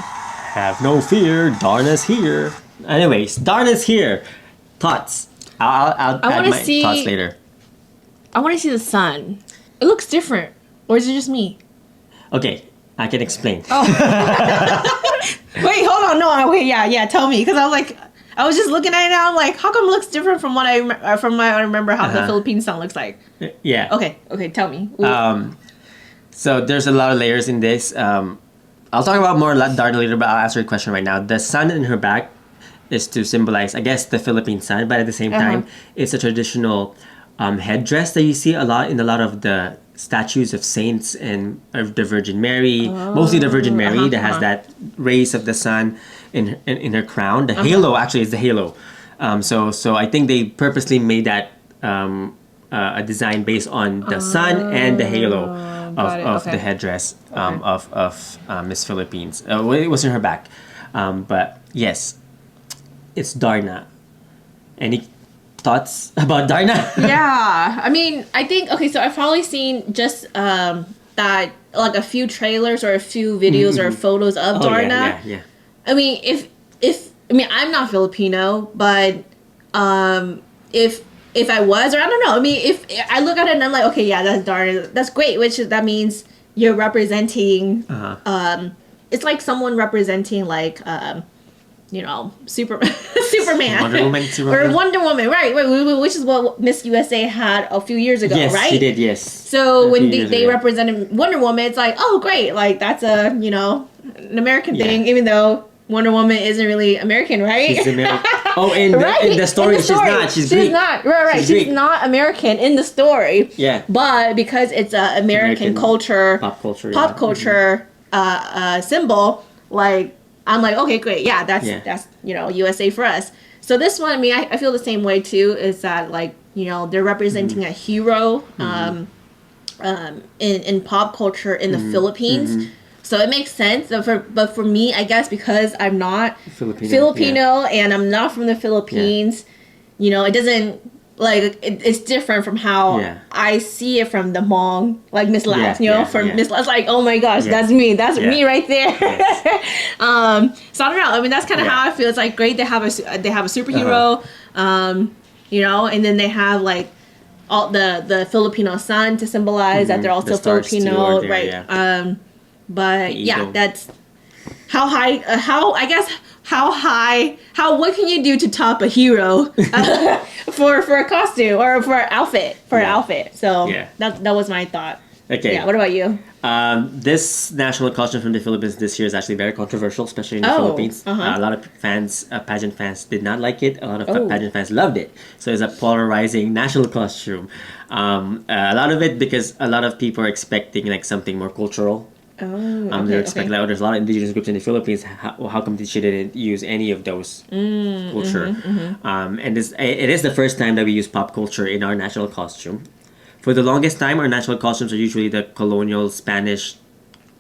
[SPEAKER 1] Have no fear, Darna's here. Anyways, Darna's here. Thoughts? I'll
[SPEAKER 2] I
[SPEAKER 1] add
[SPEAKER 2] wanna
[SPEAKER 1] my
[SPEAKER 2] see-
[SPEAKER 1] thoughts later.
[SPEAKER 2] I want to see the sun. It looks different. Or is it just me?
[SPEAKER 1] Okay, I can explain.
[SPEAKER 2] Oh. Wait, hold on. No, wait. Yeah. Tell me, because I was like, I was just looking at it now. I'm like, how come it looks different from what I remember how the
[SPEAKER 1] Uh-huh.
[SPEAKER 2] Philippine sun looks like?
[SPEAKER 1] Yeah.
[SPEAKER 2] Okay. Tell me.
[SPEAKER 1] So there's a lot of layers in this. I'll talk about more Darna later, but I'll answer your question right now. The sun in her back is to symbolize, I guess, the Philippine sun, but at the same time, it's a traditional headdress that you see a lot in a lot of the statues of saints and of the Virgin Mary, mostly the Virgin Mary, that has that rays of the sun in her crown. The halo actually is the halo. So I think they purposely made that a design based on the sun and the halo
[SPEAKER 2] got it,
[SPEAKER 1] of
[SPEAKER 2] okay.
[SPEAKER 1] the headdress of Miss Philippines. It was in her back, but yes, it's Darna. Any thoughts about Darna?
[SPEAKER 2] Yeah. I mean, I think, okay, so I've probably seen just that, like a few trailers or a few videos or photos of
[SPEAKER 1] Oh,
[SPEAKER 2] Darna.
[SPEAKER 1] yeah.
[SPEAKER 2] I mean, if I'm not Filipino, but if I was, or I don't know, I mean, if I look at it and I'm like, okay, yeah, that's Darna, that's great, that means you're representing, it's like someone representing like Superman
[SPEAKER 1] Wonder Woman,
[SPEAKER 2] or
[SPEAKER 1] Superman.
[SPEAKER 2] Wonder Woman, right? Which is what Miss USA had a few years ago,
[SPEAKER 1] Yes,
[SPEAKER 2] right?
[SPEAKER 1] she did. Yes.
[SPEAKER 2] So
[SPEAKER 1] A
[SPEAKER 2] when
[SPEAKER 1] few
[SPEAKER 2] they,
[SPEAKER 1] years
[SPEAKER 2] they
[SPEAKER 1] ago.
[SPEAKER 2] represented Wonder Woman, it's like, oh, great, like that's an American
[SPEAKER 1] Yeah.
[SPEAKER 2] thing, even though Wonder Woman isn't really American, right?
[SPEAKER 1] She's American. Oh, in
[SPEAKER 2] Right?
[SPEAKER 1] the story, she's not. She's Greek.
[SPEAKER 2] not. Right.
[SPEAKER 1] She's
[SPEAKER 2] She's
[SPEAKER 1] Greek.
[SPEAKER 2] not American in the story.
[SPEAKER 1] Yeah.
[SPEAKER 2] But because it's a American culture,
[SPEAKER 1] pop culture, yeah.
[SPEAKER 2] symbol, like I'm like, okay, great, yeah, that's USA for us. So this one, I mean, I feel the same way too. Is that like they're representing a hero, in pop culture in the Philippines. So it makes sense. But for me, I guess because I'm not Filipino and I'm not from the Philippines, it doesn't it's different from how I see it from the Hmong, like Miss Laos, Miss Laos, like, oh my gosh, that's me. That's me right there.
[SPEAKER 1] Yes.
[SPEAKER 2] So I don't know. I mean, that's kind of how I feel. It's like great they have a superhero, and then they have like all the Filipino sun to symbolize that they're also
[SPEAKER 1] The stars too
[SPEAKER 2] Filipino,
[SPEAKER 1] are there,
[SPEAKER 2] right?
[SPEAKER 1] yeah.
[SPEAKER 2] But yeah,
[SPEAKER 1] eagle.
[SPEAKER 2] that's how high. How what can you do to top a hero for a costume or for an outfit? So that was my thought.
[SPEAKER 1] Okay.
[SPEAKER 2] Yeah. What about you?
[SPEAKER 1] This national costume from the Philippines this year is actually very controversial, especially in the Philippines. A lot of fans, pageant fans, did not like it. A lot of pageant fans loved it. So it's a polarizing national costume. A lot of it because a lot of people are expecting like something more cultural. They're expecting like, there's a lot of indigenous groups in the Philippines. How come she didn't use any of those culture? And it is the first time that we use pop culture in our national costume. For the longest time, our national costumes are usually the colonial Spanish.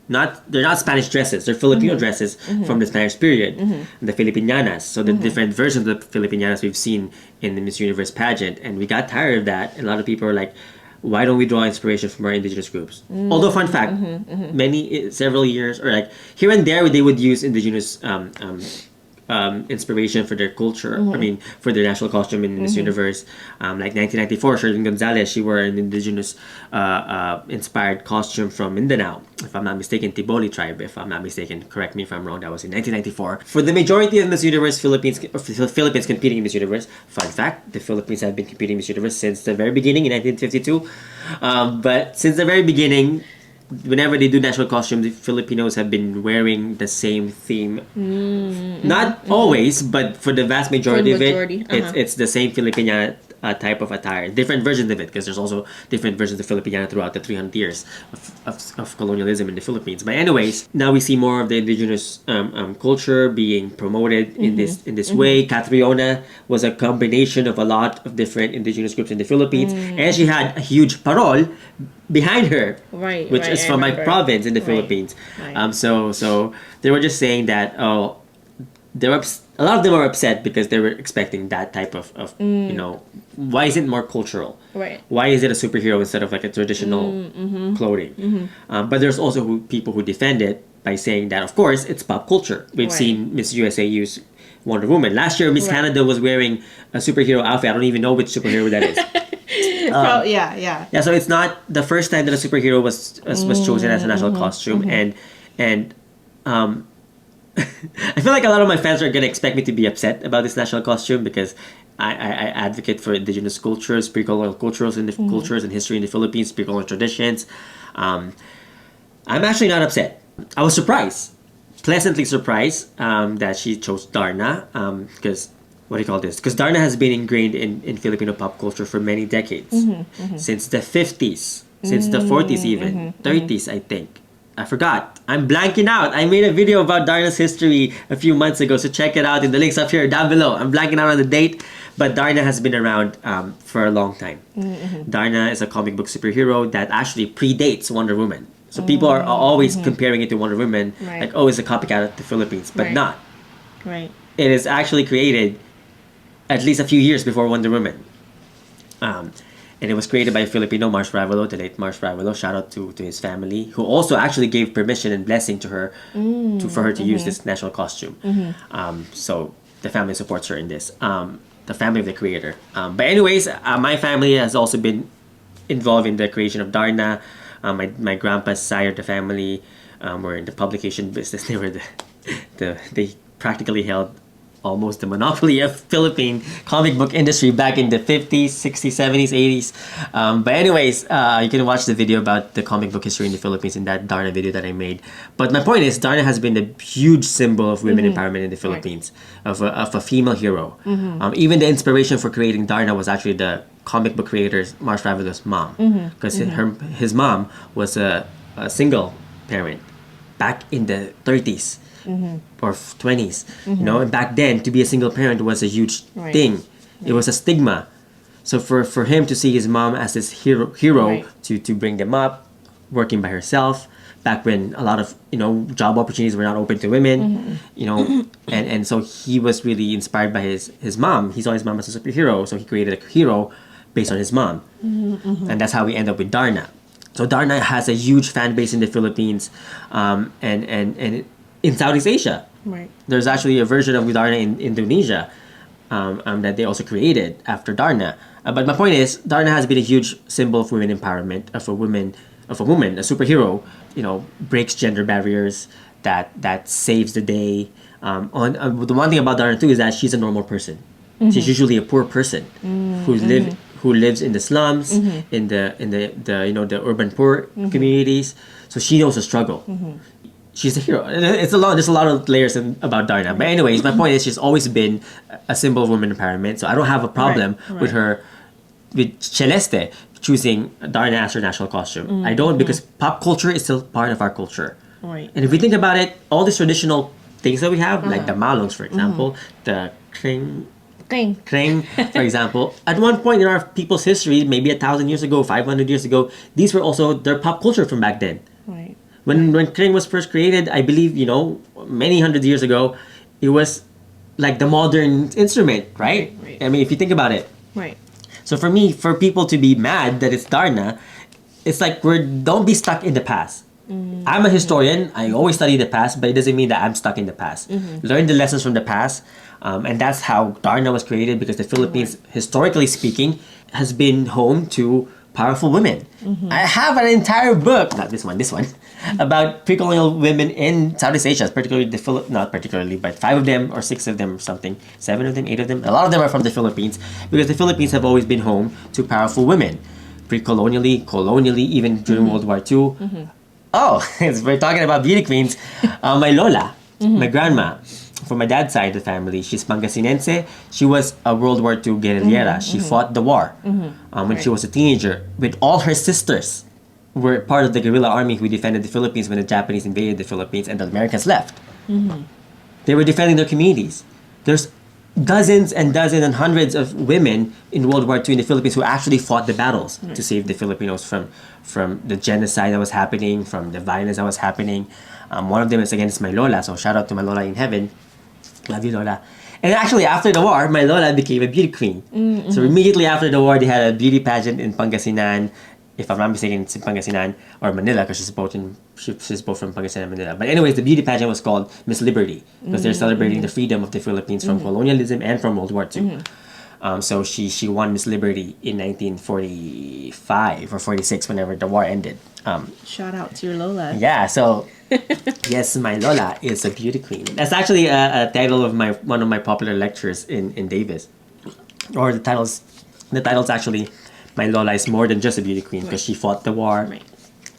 [SPEAKER 1] They're not Spanish dresses. They're Filipino dresses from the Spanish period, the Filipinanas. So the different versions of the Filipinanas we've seen in the Miss Universe pageant, and we got tired of that. And a lot of people are like, why don't we draw inspiration from our indigenous groups? Although, fun fact, several years, or like here and there, they would use indigenous inspiration for their culture. I mean, for their national costume in Miss Universe. Like 1994, Sherlyn Gonzalez, she wore an indigenous inspired costume from Mindanao. If I'm not mistaken, Tiboli tribe. If I'm not mistaken, correct me if I'm wrong. That was in 1994. For the majority of Miss Universe Philippines competing in Miss Universe. Fun fact: the Philippines have been competing in Miss Universe since the very beginning in 1952. But since the very beginning, whenever they do national costume, the Filipinos have been wearing the same theme. Not always, but for the vast majority of it, it's the same Filipina type of attire. Different versions of it, because there's also different versions of Filipina throughout the 300 years of colonialism in the Philippines. But anyways, now we see more of the indigenous culture being promoted in this way. Catriona was a combination of a lot of different indigenous groups in the Philippines, and she had a huge parol behind her, which is from my province in the Philippines. So they were just saying that a lot of them are upset because they were expecting that type of why is it more cultural? Why is it a superhero instead of like a traditional clothing? But there's also people who defend it by saying that of course it's pop culture. We've seen Miss USA use Wonder Woman. Last year Miss Canada was wearing a superhero outfit. I don't even know which superhero that is. Yeah, so it's not the first time that a superhero was chosen as a national costume, and I feel like a lot of my fans are gonna expect me to be upset about this national costume because I advocate for indigenous cultures, pre-colonial cultures and cultures and history in the Philippines, pre-colonial traditions. I'm actually not upset. I was pleasantly surprised that she chose Darna because. What do you call this? Because Darna has been ingrained in Filipino pop culture for many decades. Since the 50s, since the 40s even, 30s I think. I forgot. I'm blanking out. I made a video about Darna's history a few months ago, so check it out in the links up here down below. I'm blanking out on the date, but Darna has been around for a long time. Darna is a comic book superhero that actually predates Wonder Woman. So people are always comparing it to Wonder Woman, like, oh, it's a copycat of the Philippines, but not. It is actually created at least a few years before Wonder Woman. And it was created by Filipino, Mars Ravello, the late Mars Ravello. Shout out to his family, who also actually gave permission and blessing to her for her to use this national costume. So the family supports her in this. The family of the creator. But anyways, my family has also been involved in the creation of Darna. My grandpa's side of the family were in the publication business. They were they practically held almost the monopoly of Philippine comic book industry back in the 50s, 60s, 70s, 80s. But anyways, you can watch the video about the comic book history in the Philippines in that Darna video that I made. But my point is, Darna has been a huge symbol of women empowerment in the Philippines, of a female hero. Even the inspiration for creating Darna was actually the comic book creator's Mars Ravelo's mom, because his mom was a single parent back in the 30s or 20s. You know, and back then to be a single parent was a huge thing. It was a stigma. So for him to see his mom as this hero to bring them up, working by herself, back when a lot of job opportunities were not open to women, and so he was really inspired by his mom. He saw his mom as a superhero, so he created a hero based on his mom, and that's how we end up with Darna. So Darna has a huge fan base in the Philippines, and in Southeast Asia.
[SPEAKER 2] Right.
[SPEAKER 1] There's actually a version of Darna in Indonesia that they also created after Darna. But my point is, Darna has been a huge symbol of women empowerment, of a woman, a superhero. Breaks gender barriers, that saves the day. The one thing about Darna too is that she's a normal person. She's usually a poor person who lives in the slums, in the urban poor communities. So she knows the struggle. She's a hero. There's a lot of layers about Darna. But anyways, my point is she's always been a symbol of women empowerment. So I don't have a problem with her, with Celeste choosing Darna as her national costume. I don't, because pop culture is still part of our culture.
[SPEAKER 2] Right.
[SPEAKER 1] And if we think about it, all these traditional things that we have, like the malongs, for example, the kring, for example, at one point in our people's history, maybe 1,000 years ago, 500 years ago, these were also their pop culture from back then.
[SPEAKER 2] Right.
[SPEAKER 1] When kring was first created, I believe, many hundred years ago, it was like the modern instrument, right?
[SPEAKER 2] Right.
[SPEAKER 1] I mean, if you think about it.
[SPEAKER 2] Right.
[SPEAKER 1] So for me, for people to be mad that it's Darna, it's like don't be stuck in the past. I'm a historian. I always study the past, but it doesn't mean that I'm stuck in the past. Learn the lessons from the past, and that's how Darna was created, because the Philippines, historically speaking, has been home to powerful women. I have an entire book, not this one, about pre-colonial women in Southeast Asia, particularly not particularly, but 5 of them or 6 of them or something, 7 of them, 8 of them. A lot of them are from the Philippines, because the Philippines have always been home to powerful women, pre-colonially, colonially, even during World War II. Oh, we're talking about beauty queens. My Lola, my grandma, from my dad's side of the family, she's Pangasinense. She was a World War II guerrillera. She fought the war when she was a teenager. With all her sisters, were part of the guerrilla army who defended the Philippines when the Japanese invaded the Philippines and the Americans left. They were defending their communities. There's dozens and hundreds of women in World War II in the Philippines who actually fought the battles to save the Filipinos from the genocide that was happening, from the violence that was happening. One of them is my Lola, so shout out to my Lola in heaven. Love you, Lola. And actually, after the war, my Lola became a beauty queen. So immediately after the war, they had a beauty pageant in Pangasinan. If I'm not mistaken, it's in Pangasinan or Manila, because she's both from Pangasinan and Manila. But anyways, the beauty pageant was called Miss Liberty, because they're celebrating the freedom of the Philippines from colonialism and from World War II. So she won Miss Liberty in 1945 or 46, whenever the war ended.
[SPEAKER 2] Shout out to your Lola.
[SPEAKER 1] Yeah, so yes, my Lola is a beauty queen. That's actually a title of one of my popular lectures in Davis. Or the title's actually, my Lola is more than just a beauty queen, because she fought the war.
[SPEAKER 2] Right.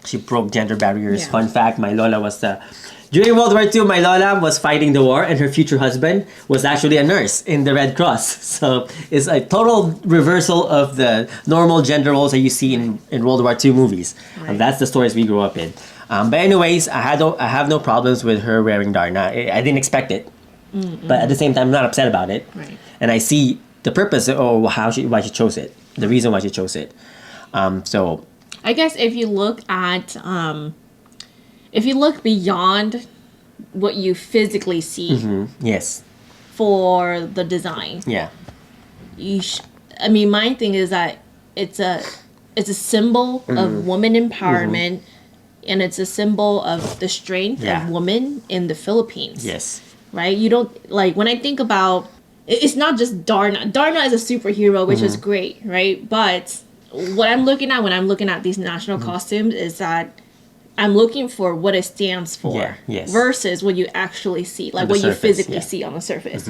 [SPEAKER 1] She broke gender barriers.
[SPEAKER 2] Yeah.
[SPEAKER 1] Fun fact, my Lola was during World War II, my Lola was fighting the war, and her future husband was actually a nurse in the Red Cross. So it's a total reversal of the normal gender roles that you see in World War II movies.
[SPEAKER 2] Right.
[SPEAKER 1] And that's the stories we grew up in. But anyways, I have no problems with her wearing Darna. I didn't expect it, but at the same time, I'm not upset about it.
[SPEAKER 2] Right.
[SPEAKER 1] And I see the purpose of why she chose it, the reason why she chose it. So
[SPEAKER 2] I guess if you look at if you look beyond what you physically see
[SPEAKER 1] yes,
[SPEAKER 2] for the design,
[SPEAKER 1] yeah,
[SPEAKER 2] I mean, my thing is that it's a symbol of woman empowerment, and it's a symbol of the strength of women in the Philippines.
[SPEAKER 1] yes,
[SPEAKER 2] Right? You don't, like, when I think about, it's not just Darna. Darna is a superhero, which is great, right? But what I'm looking at when I'm looking at these national costumes is that I'm looking for what it stands for
[SPEAKER 1] Yeah, yes.
[SPEAKER 2] versus what you actually see, like
[SPEAKER 1] On the
[SPEAKER 2] what you
[SPEAKER 1] surface,
[SPEAKER 2] physically
[SPEAKER 1] yeah.
[SPEAKER 2] see on the surface.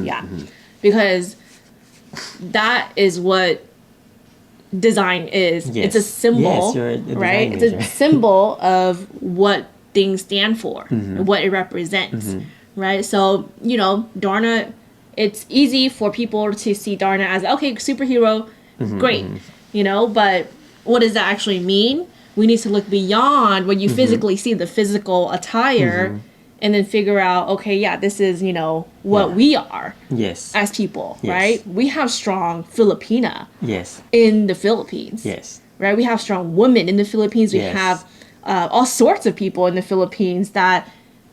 [SPEAKER 2] Because that is what design is.
[SPEAKER 1] Yes.
[SPEAKER 2] It's a symbol,
[SPEAKER 1] Yes, you're a design
[SPEAKER 2] right?
[SPEAKER 1] major.
[SPEAKER 2] It's a symbol of what things stand for, what it represents, right? So, Darna, it's easy for people to see Darna as, okay, superhero, great, but what does that actually mean? We need to look beyond what you physically see, the physical attire, and then figure out, okay, yeah, this is, what we are
[SPEAKER 1] Yes.
[SPEAKER 2] as people,
[SPEAKER 1] Yes.
[SPEAKER 2] right? We have strong Filipina
[SPEAKER 1] Yes.
[SPEAKER 2] in the Philippines,
[SPEAKER 1] Yes.
[SPEAKER 2] right? We have strong women in the Philippines. We
[SPEAKER 1] Yes.
[SPEAKER 2] have all sorts of people in the Philippines that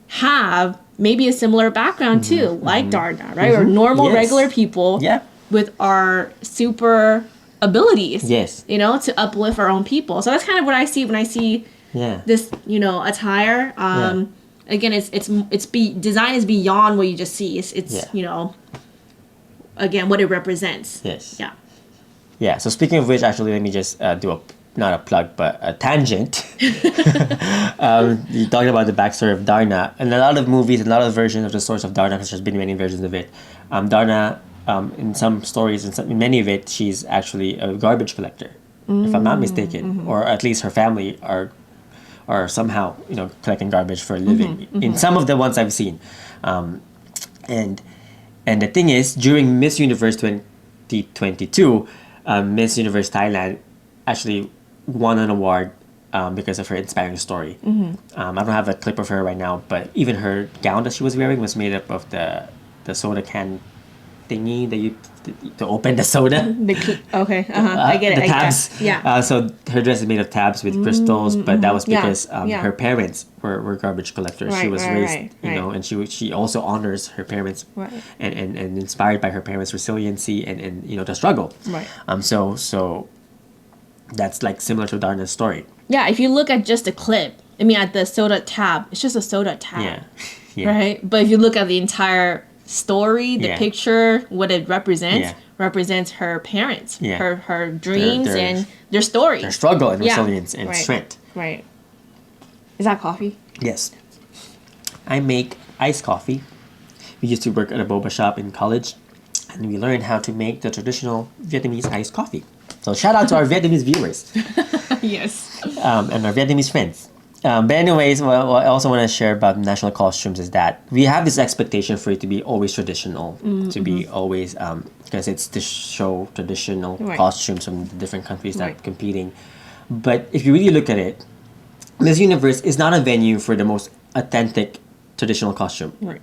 [SPEAKER 2] have maybe a similar background too, like Darna, right? Or normal,
[SPEAKER 1] Yes.
[SPEAKER 2] regular people
[SPEAKER 1] Yeah.
[SPEAKER 2] with our super abilities,
[SPEAKER 1] Yes.
[SPEAKER 2] to uplift our own people. So that's kind of what I see when I see
[SPEAKER 1] Yeah.
[SPEAKER 2] this, attire. Again, design is beyond what you just see. It's
[SPEAKER 1] Yeah.
[SPEAKER 2] Again, what it represents.
[SPEAKER 1] Yes.
[SPEAKER 2] Yeah.
[SPEAKER 1] Yeah. So speaking of which, actually, let me just do not a plug, but a tangent. You talked about the backstory of Darna, and a lot of movies, and a lot of versions of the source of Darna, because there's been many versions of it. Darna, in some stories, in many of it, she's actually a garbage collector, if I'm not mistaken, or at least her family are somehow collecting garbage for a living. In some of the ones I've seen, and the thing is, during Miss Universe 2022, Miss Universe Thailand actually won an award because of her inspiring story. I don't have a clip of her right now, but even her gown that she was wearing was made up of the soda can thingy that you to open the soda.
[SPEAKER 2] Okay, I get it.
[SPEAKER 1] The
[SPEAKER 2] I
[SPEAKER 1] tabs.
[SPEAKER 2] guess. Yeah.
[SPEAKER 1] So her dress is made of tabs with crystals, but that was
[SPEAKER 2] Yeah,
[SPEAKER 1] because
[SPEAKER 2] yeah.
[SPEAKER 1] her parents were garbage collectors. She
[SPEAKER 2] Right,
[SPEAKER 1] was
[SPEAKER 2] right,
[SPEAKER 1] raised,
[SPEAKER 2] right.
[SPEAKER 1] and she also honors her parents,
[SPEAKER 2] Right.
[SPEAKER 1] and inspired by her parents' resiliency and the struggle.
[SPEAKER 2] Right.
[SPEAKER 1] So that's like similar to Darna's story.
[SPEAKER 2] Yeah, if you look at just a clip, at the soda tab, it's just a soda tab.
[SPEAKER 1] Yeah. Yeah.
[SPEAKER 2] Right? But if you look at the entire story, the
[SPEAKER 1] Yeah.
[SPEAKER 2] picture, what it represents,
[SPEAKER 1] Yeah.
[SPEAKER 2] represents her parents,
[SPEAKER 1] Yeah.
[SPEAKER 2] her dreams,
[SPEAKER 1] Their-
[SPEAKER 2] and their story.
[SPEAKER 1] Their struggle and
[SPEAKER 2] Yeah.
[SPEAKER 1] resilience and
[SPEAKER 2] Right.
[SPEAKER 1] strength.
[SPEAKER 2] Right. Is that coffee?
[SPEAKER 1] Yes. I make iced coffee. We used to work at a boba shop in college, and we learned how to make the traditional Vietnamese iced coffee. So shout out to our Vietnamese viewers
[SPEAKER 2] Yes.
[SPEAKER 1] and our Vietnamese friends. But anyways, what I also want to share about national costumes is that we have this expectation for it to be always traditional, to be always, because it's to show traditional
[SPEAKER 2] Right.
[SPEAKER 1] costumes from the different countries that
[SPEAKER 2] Right.
[SPEAKER 1] are competing. But if you really look at it, Miss Universe is not a venue for the most authentic traditional costume.
[SPEAKER 2] Right.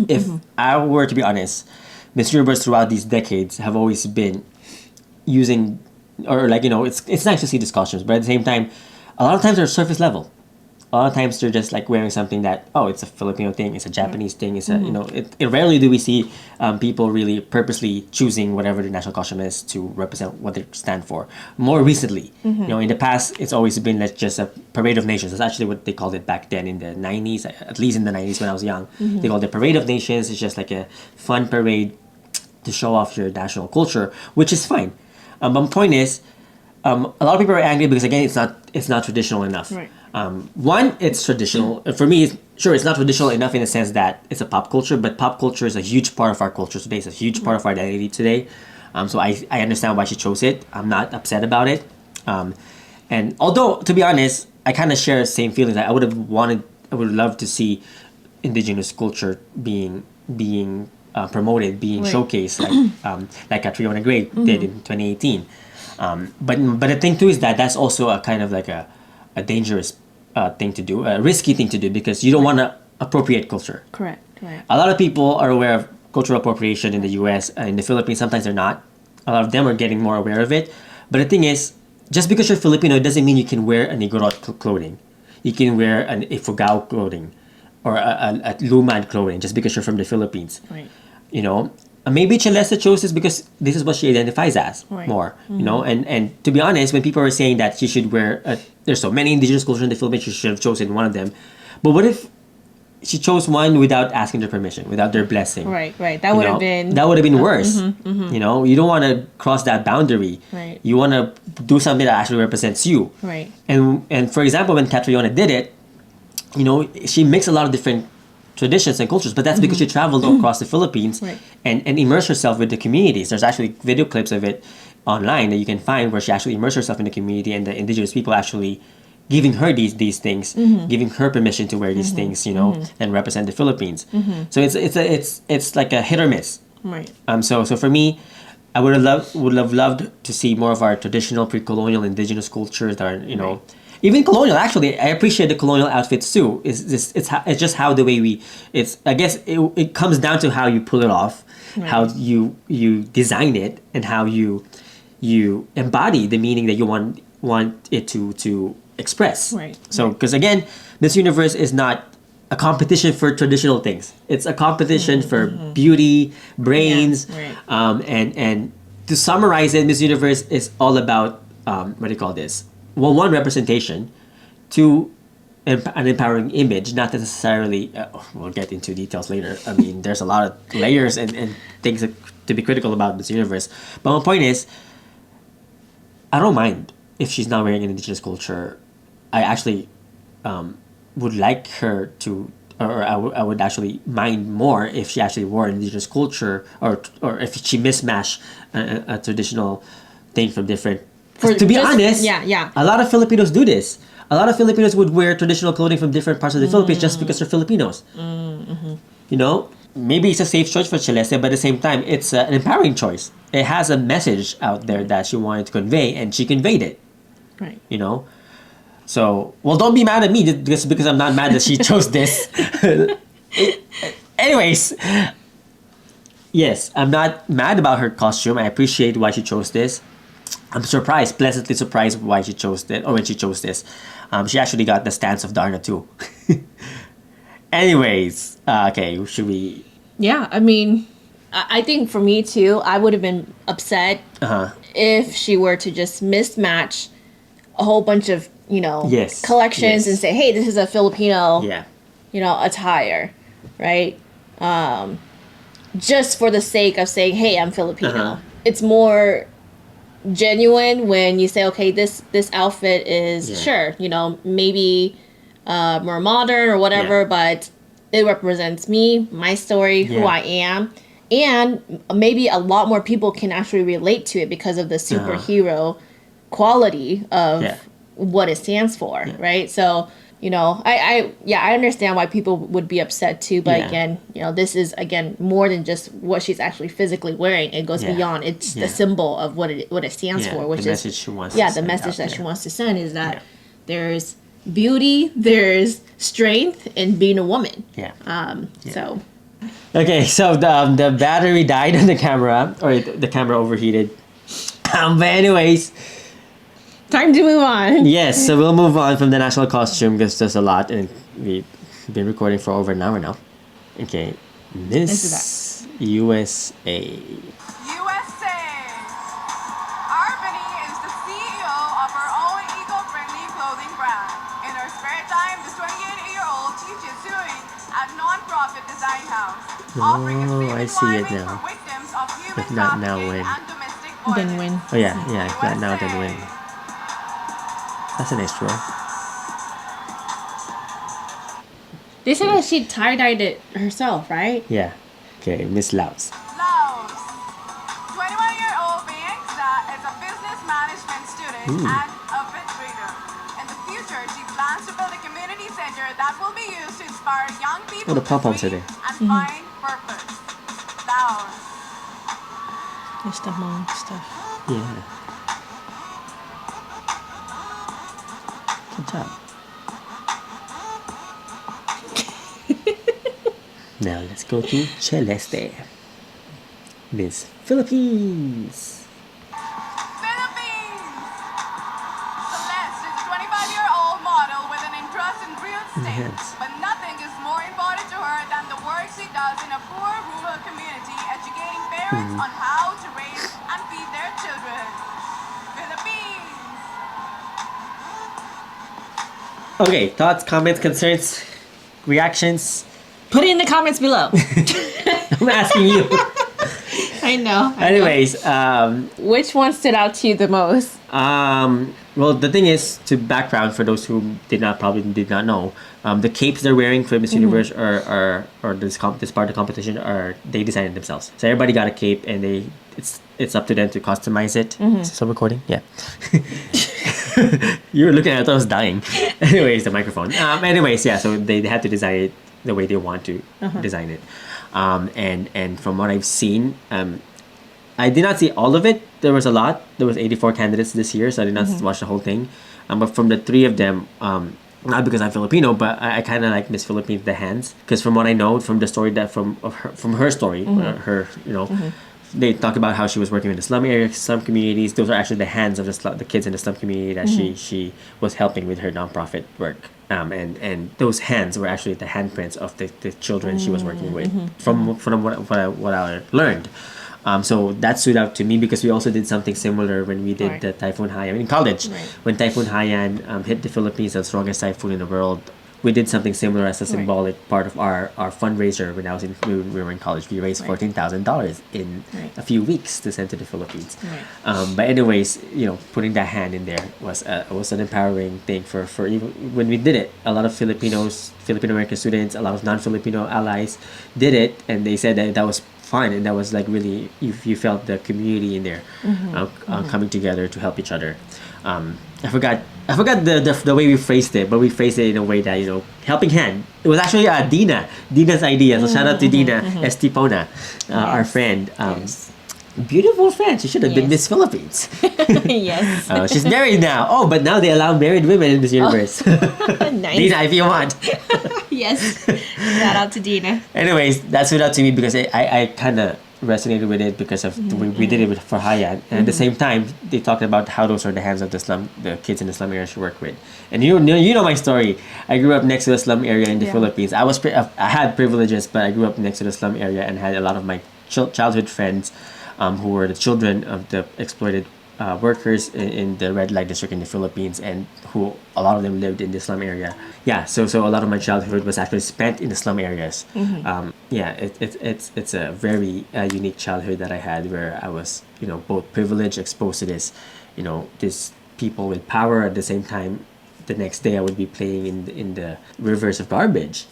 [SPEAKER 1] If I were to be honest, Miss Universe throughout these decades have always been using, or it's nice to see these costumes, but at the same time, a lot of times they're surface level. A lot of times they're just like wearing something that, it's a Filipino thing, it's a Japanese thing, it's a it rarely do we see people really purposely choosing whatever the national costume is to represent what they stand for. More recently, in the past, it's always been like just a parade of nations. That's actually what they called it back then in the 90s, at least in the 90s when I was young. They called it parade of nations. It's just like a fun parade to show off your national culture, which is fine. But my point is, a lot of people are angry because again, it's not traditional enough.
[SPEAKER 2] Right.
[SPEAKER 1] One, it's traditional. For me, it's not traditional enough in the sense that it's a pop culture, but pop culture is a huge part of our culture today. It's a huge part of our identity today. So I understand why she chose it. I'm not upset about it. And although, to be honest, I kind of share the same feelings. I would love to see indigenous culture being promoted, being
[SPEAKER 2] Right.
[SPEAKER 1] showcased, like Catriona Gray did in 2018. But the thing too is that that's also a kind of like a dangerous thing to do, a risky thing to do, because you don't want to appropriate culture.
[SPEAKER 2] Correct. Right.
[SPEAKER 1] A lot of people are aware of cultural appropriation in the U.S. In the Philippines. Sometimes they're not. A lot of them are getting more aware of it. But the thing is, just because you're Filipino, it doesn't mean you can wear a Negorot clothing. You can wear an Ifugao clothing or a Lumad clothing just because you're from the Philippines.
[SPEAKER 2] Right.
[SPEAKER 1] Maybe Celeste chose this because this is what she identifies as
[SPEAKER 2] Right.
[SPEAKER 1] more, and to be honest, when people are saying that she should wear, there's so many indigenous cultures in the Philippines, she should have chosen one of them. But what if she chose one without asking their permission, without their blessing?
[SPEAKER 2] Right. That would have been.
[SPEAKER 1] That would have been worse. You don't want to cross that boundary.
[SPEAKER 2] Right.
[SPEAKER 1] You want to do something that actually represents you.
[SPEAKER 2] Right.
[SPEAKER 1] And for example, when Catriona did it, she mixed a lot of different traditions and cultures, but that's because she traveled across the Philippines
[SPEAKER 2] Right.
[SPEAKER 1] and immersed herself with the communities. There's actually video clips of it online that you can find where she actually immersed herself in the community and the indigenous people actually giving her these things, giving her permission to wear these things, and represent the Philippines. So it's like a hit or miss.
[SPEAKER 2] Right.
[SPEAKER 1] So for me, I would have loved to see more of our traditional pre-colonial indigenous cultures that are, even colonial. Actually, I appreciate the colonial outfits too. It's just how the way I guess it comes down to how you pull it off, how you design it, and how you embody the meaning that you want it to express.
[SPEAKER 2] Right.
[SPEAKER 1] So because again, Miss Universe is not a competition for traditional things. It's a competition for beauty, brains,
[SPEAKER 2] Yeah,
[SPEAKER 1] and to summarize it, Miss Universe is all about what do you call this? Well, one, representation, two, an empowering image. Not necessarily. We'll get into details later. I mean, there's a lot of layers and things to be critical about Miss Universe. But my point is, I don't mind if she's not wearing an indigenous culture. I actually would like her to, or I would actually mind more if she actually wore an indigenous culture, or if she mismatched a traditional thing from different. To be honest,
[SPEAKER 2] yeah.
[SPEAKER 1] a lot of Filipinos do this. A lot of Filipinos would wear traditional clothing from different parts of the Philippines just because they're Filipinos. Maybe it's a safe choice for Celeste, but at the same time, it's an empowering choice. It has a message out there that she wanted to convey, and she conveyed it.
[SPEAKER 2] Right.
[SPEAKER 1] So, well, don't be mad at me just because I'm not mad that she chose this. Anyways, yes, I'm not mad about her costume. I appreciate why she chose this. I'm pleasantly surprised why she chose it, or when she chose this. She actually got the stance of Darna too. Anyways, okay, should we?
[SPEAKER 2] Yeah, I mean, I think for me too, I would have been upset if she were to just mismatch a whole bunch of collections and say, hey, this is a Filipino attire, right? Just for the sake of saying, hey, I'm Filipino. It's more genuine when you say, okay, this outfit is maybe more modern or whatever, but it represents me, my story, who I am, and maybe a lot more people can actually relate to it because of the superhero quality of what it stands for, right? So I understand why people would be upset too, but again, this is more than just what she's actually physically wearing. It goes beyond. It's the symbol of what it stands for, which
[SPEAKER 1] the
[SPEAKER 2] is
[SPEAKER 1] message she wants.
[SPEAKER 2] the message that she wants to send is that there's beauty, there's strength in being a woman. So.
[SPEAKER 1] Okay, so the battery died on the camera, or the camera overheated. But anyways.
[SPEAKER 2] Time to move on.
[SPEAKER 1] Yes, so we'll move on from the national costume because there's a lot, and we've been recording for over an hour now. Okay, Miss USA.
[SPEAKER 4] USA! Arbany is the CEO of her own eco-friendly clothing brand. In her spare time, the 28-year-old teaches sewing at non-profit design house, offering a
[SPEAKER 1] I see it now.
[SPEAKER 4] for victims of human
[SPEAKER 1] If not now,
[SPEAKER 4] trafficking
[SPEAKER 1] when?
[SPEAKER 4] and domestic
[SPEAKER 2] Then
[SPEAKER 4] violence.
[SPEAKER 2] when?
[SPEAKER 1] Oh yeah, if not now, then when? That's a nice draw.
[SPEAKER 2] They said that she tie-dyed it herself, right?
[SPEAKER 1] Yeah. Okay, Miss Laos.
[SPEAKER 4] Laos. 21-year-old Bianca is a business management student and a fifth grader. In the future, she plans to build a community center that will be used to inspire young people
[SPEAKER 1] Oh, the pom-poms
[SPEAKER 4] to
[SPEAKER 1] are
[SPEAKER 4] dream
[SPEAKER 1] there.
[SPEAKER 4] and find purpose. Laos.
[SPEAKER 2] It's the Hmong stuff.
[SPEAKER 1] Yeah. Good job. Now let's go to Celeste. Miss Philippines.
[SPEAKER 4] Philippines! Celeste is a 25-year-old model with an interest in real estate.
[SPEAKER 1] Yes.
[SPEAKER 4] But nothing is more important to her than the work she does in a poor rural community, educating parents on how to raise and feed their children. Philippines!
[SPEAKER 1] Okay, thoughts, comments, concerns, reactions?
[SPEAKER 2] Put it in the comments below.
[SPEAKER 1] I'm asking you.
[SPEAKER 2] I know.
[SPEAKER 1] Anyways,
[SPEAKER 2] Which one stood out to you the most?
[SPEAKER 1] Well, the thing is, to background for those who probably did not know, the capes they're wearing for Miss Universe or this part of the competition they designed it themselves. So everybody got a cape, and it's up to them to customize it. Is this still recording? Yeah. You were looking at it, I was dying. Anyways, the microphone. Anyways, yeah. So they had to design it the way they want to design it, and from what I've seen, I did not see all of it. There was a lot. There was 84 candidates this year, so I did not watch the whole thing. But from the three of them, not because I'm Filipino, but I kind of like Miss Philippines the hands, because from what I know from the story from her story, they talked about how she was working in the slum area, slum communities. Those are actually the hands of the kids in the slum community that she was helping with her nonprofit work. And those hands were actually the handprints of the children she was working with. From what I learned. So that stood out to me because we also did something similar when we did the Typhoon Haiyan in college. Right. When Typhoon Haiyan hit the Philippines, the strongest typhoon in the world, we did something similar as a symbolic part of our fundraiser when we were in college. We raised $14,000 in a few weeks to send to the Philippines. Right. But anyways, putting that hand in there was an empowering thing for even when we did it. A lot of Filipino American students, a lot of non-Filipino allies did it, and they said that was fun, and that was like really you felt the community in there coming together to help each other. I forgot the way we phrased it, but we phrased it in a way that helping hand. It was actually Dina's idea. So shout out to Dina Estipona, our friend. Beautiful friend. She should have been Miss Philippines.
[SPEAKER 2] Yes.
[SPEAKER 1] She's married now. Oh, but now they allow married women in this universe.
[SPEAKER 2] Nice.
[SPEAKER 1] Dina, if you want.
[SPEAKER 2] Yes. Shout out to Dina.
[SPEAKER 1] Anyways, that stood out to me because I kind of resonated with it because of we did it for Haiyan, and at the same time they talked about how those are the hands of the kids in the slum area she worked with. And you know my story. I grew up next to the slum area in the Philippines. I had privileges, but I grew up next to the slum area and had a lot of my childhood friends who were the children of the exploited workers in the red light district in the Philippines, and who a lot of them lived in the slum area. Yeah, so a lot of my childhood was actually spent in the slum areas. It's a very unique childhood that I had, where I was both privileged, exposed to this people with power. At the same time, the next day I would be playing in the rivers of garbage,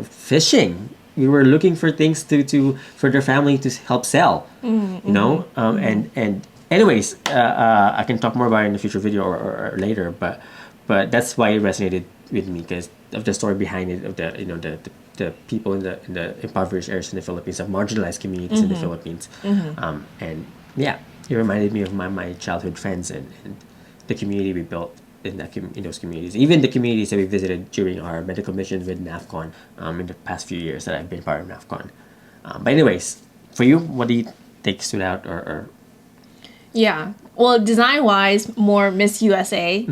[SPEAKER 1] fishing. We were looking for things for their family to help sell, and anyways, I can talk more about it in a future video or later, but that's why it resonated with me, because of the story behind it, of the people in the impoverished areas in the Philippines, of marginalized communities in the Philippines, and yeah, it reminded me of my childhood friends and the community we built in those communities, even the communities that we visited during our medical missions with NAFCON in the past few years that I've been part of NAFCON. But anyways, for you, what do you think stood out or
[SPEAKER 2] Yeah. Well, design-wise, more Miss USA.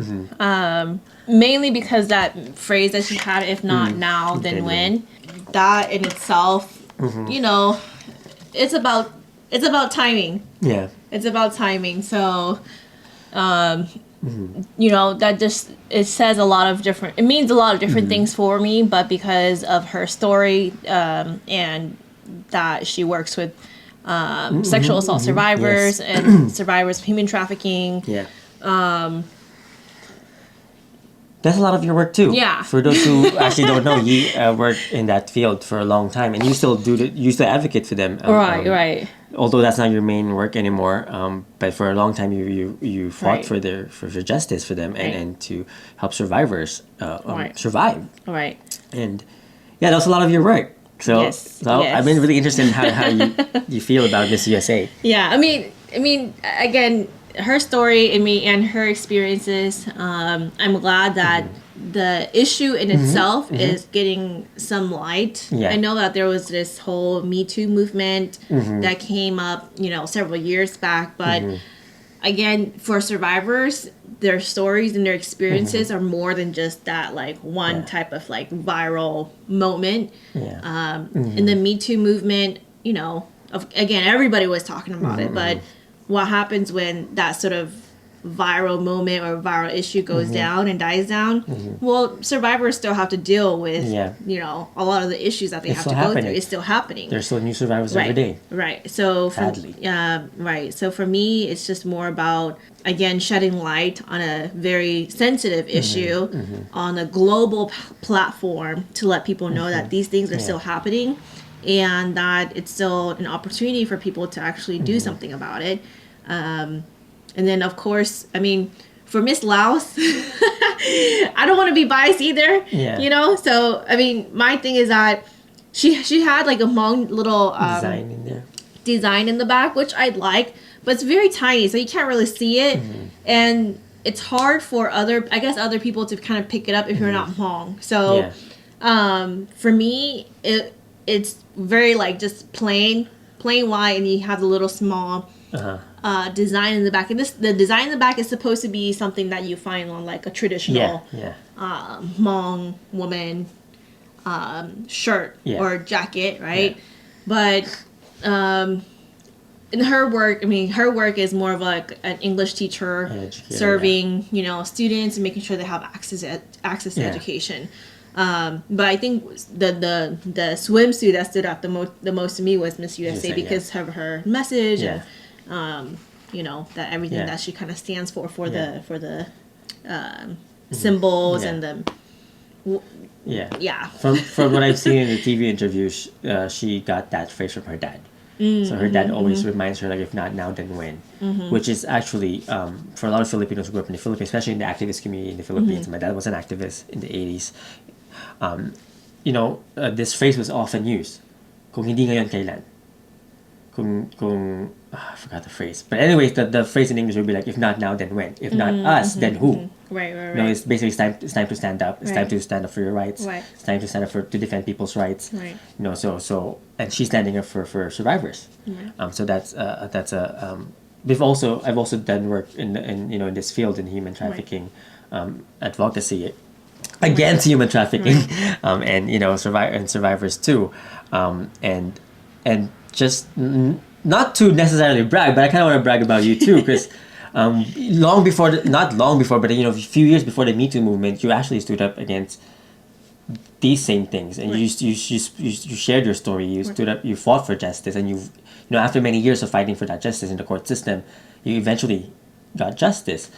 [SPEAKER 2] Mainly because that phrase that she had, if not now, then when. That in itself, it's about timing.
[SPEAKER 1] Yeah.
[SPEAKER 2] It's about timing. So, that just, it says a lot of different, it means a lot of different things for me, but because of her story, and that she works with sexual assault survivors and survivors of human trafficking.
[SPEAKER 1] Yeah. That's a lot of your work too.
[SPEAKER 2] Yeah.
[SPEAKER 1] For those who actually don't know, you worked in that field for a long time, and you still advocate for them.
[SPEAKER 2] Right.
[SPEAKER 1] Although that's not your main work anymore, but for a long time you fought for justice for them and to help survivors survive.
[SPEAKER 2] Right.
[SPEAKER 1] And yeah, that's a lot of your work. So, I've been really interested in how you feel about Miss USA.
[SPEAKER 2] Yeah, I mean, again, her story and her experiences. I'm glad that the issue in itself is getting some light. Yeah. I know that there was this whole Me Too movement that came up, several years back, but again, for survivors, their stories and their experiences are more than just that, like, one type of, like, viral moment. Yeah. In the Me Too movement, again, everybody was talking about it, but what happens when that sort of viral moment or viral issue goes down and dies down, well, survivors still have to deal with, you know, a lot of the issues that they have to go through. It's still happening.
[SPEAKER 1] There's still new survivors every day.
[SPEAKER 2] Right. So,
[SPEAKER 1] Sadly.
[SPEAKER 2] right. So for me, it's just more about, again, shedding light on a very sensitive issue on a global platform to let people know that these things are still happening and that it's still an opportunity for people to actually do something about it. And then, of course, I mean, for Miss Laos, I don't want to be biased either, you know? So, I mean, my thing is that she had like a Hmong little design in the back, which I'd like, but it's very tiny, so you can't really see it. And it's hard for other people to kind of pick it up if you're not Hmong. So, for me, it's very like just plain white, and you have the little small design in the back. And the design in the back is supposed to be something that you find on like a traditional Hmong woman shirt or jacket, right? But in her work, I mean, her work is more of like an English teacher serving, you know, students and making sure they have access to education. But I think the swimsuit that stood out the most to me was Miss USA because of her message and you know, that everything that she kind of stands for the symbols and the
[SPEAKER 1] From what I've seen in the TV interviews, she got that phrase from her dad. So her dad always reminds her, like, if not now, then when? Which is actually, for a lot of Filipinos who grew up in the Philippines, especially in the activist community in the Philippines, my dad was an activist in the 80s, you know, this phrase was often used. Kung hindi ngayon, kailan? I forgot the phrase. But anyways, the phrase in English would be like, if not now, then when? If not us, then who?
[SPEAKER 2] Right.
[SPEAKER 1] You know, it's basically it's time to stand up. It's time to stand up for your rights. It's time to stand up to defend people's rights. You know, so and she's standing up for survivors. So I've also done work in you know, in this field in human trafficking, advocacy against human trafficking, and you know, survivors too, and just not to necessarily brag, but I kind of want to brag about you too, because not long before, but you know, a few years before the Me Too movement, you actually stood up against these same things, and you shared your story. You stood up, you fought for justice, and you know, after many years of fighting for that justice in the court system, you eventually got justice,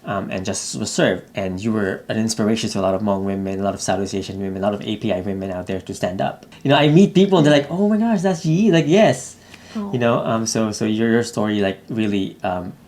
[SPEAKER 1] and justice was served, and you were an inspiration to a lot of Hmong women, a lot of Southeast Asian women, a lot of API women out there to stand up. You know, I meet people and they're like, "Oh my gosh, that's Yi!" Like, yes. You know, so your story, like, really,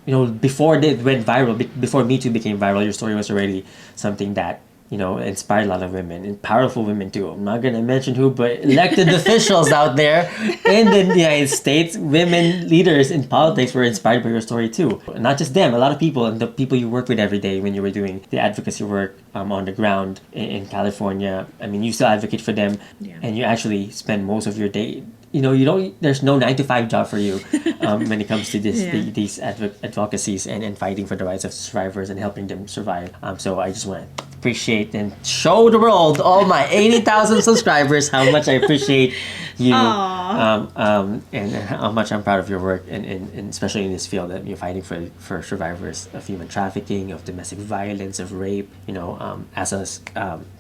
[SPEAKER 1] you know, before it went viral, before Me Too became viral, your story was already something that, you know, inspired a lot of women, and powerful women too. I'm not gonna mention who, but elected officials out there in the United States, women leaders in politics were inspired by your story too. And not just them, a lot of people, and the people you work with every day when you were doing the advocacy work on the ground in California. I mean, you still advocate for them, and you actually spend most of your day. You know, there's no 9-to-5 job for you when it comes to these advocacies and fighting for the rights of survivors and helping them survive. So I just want to appreciate and show the world, all my 80,000 subscribers, how much I appreciate you, and how much I'm proud of your work, and especially in this field that you're fighting for survivors of human trafficking, of domestic violence, of rape. You know, as a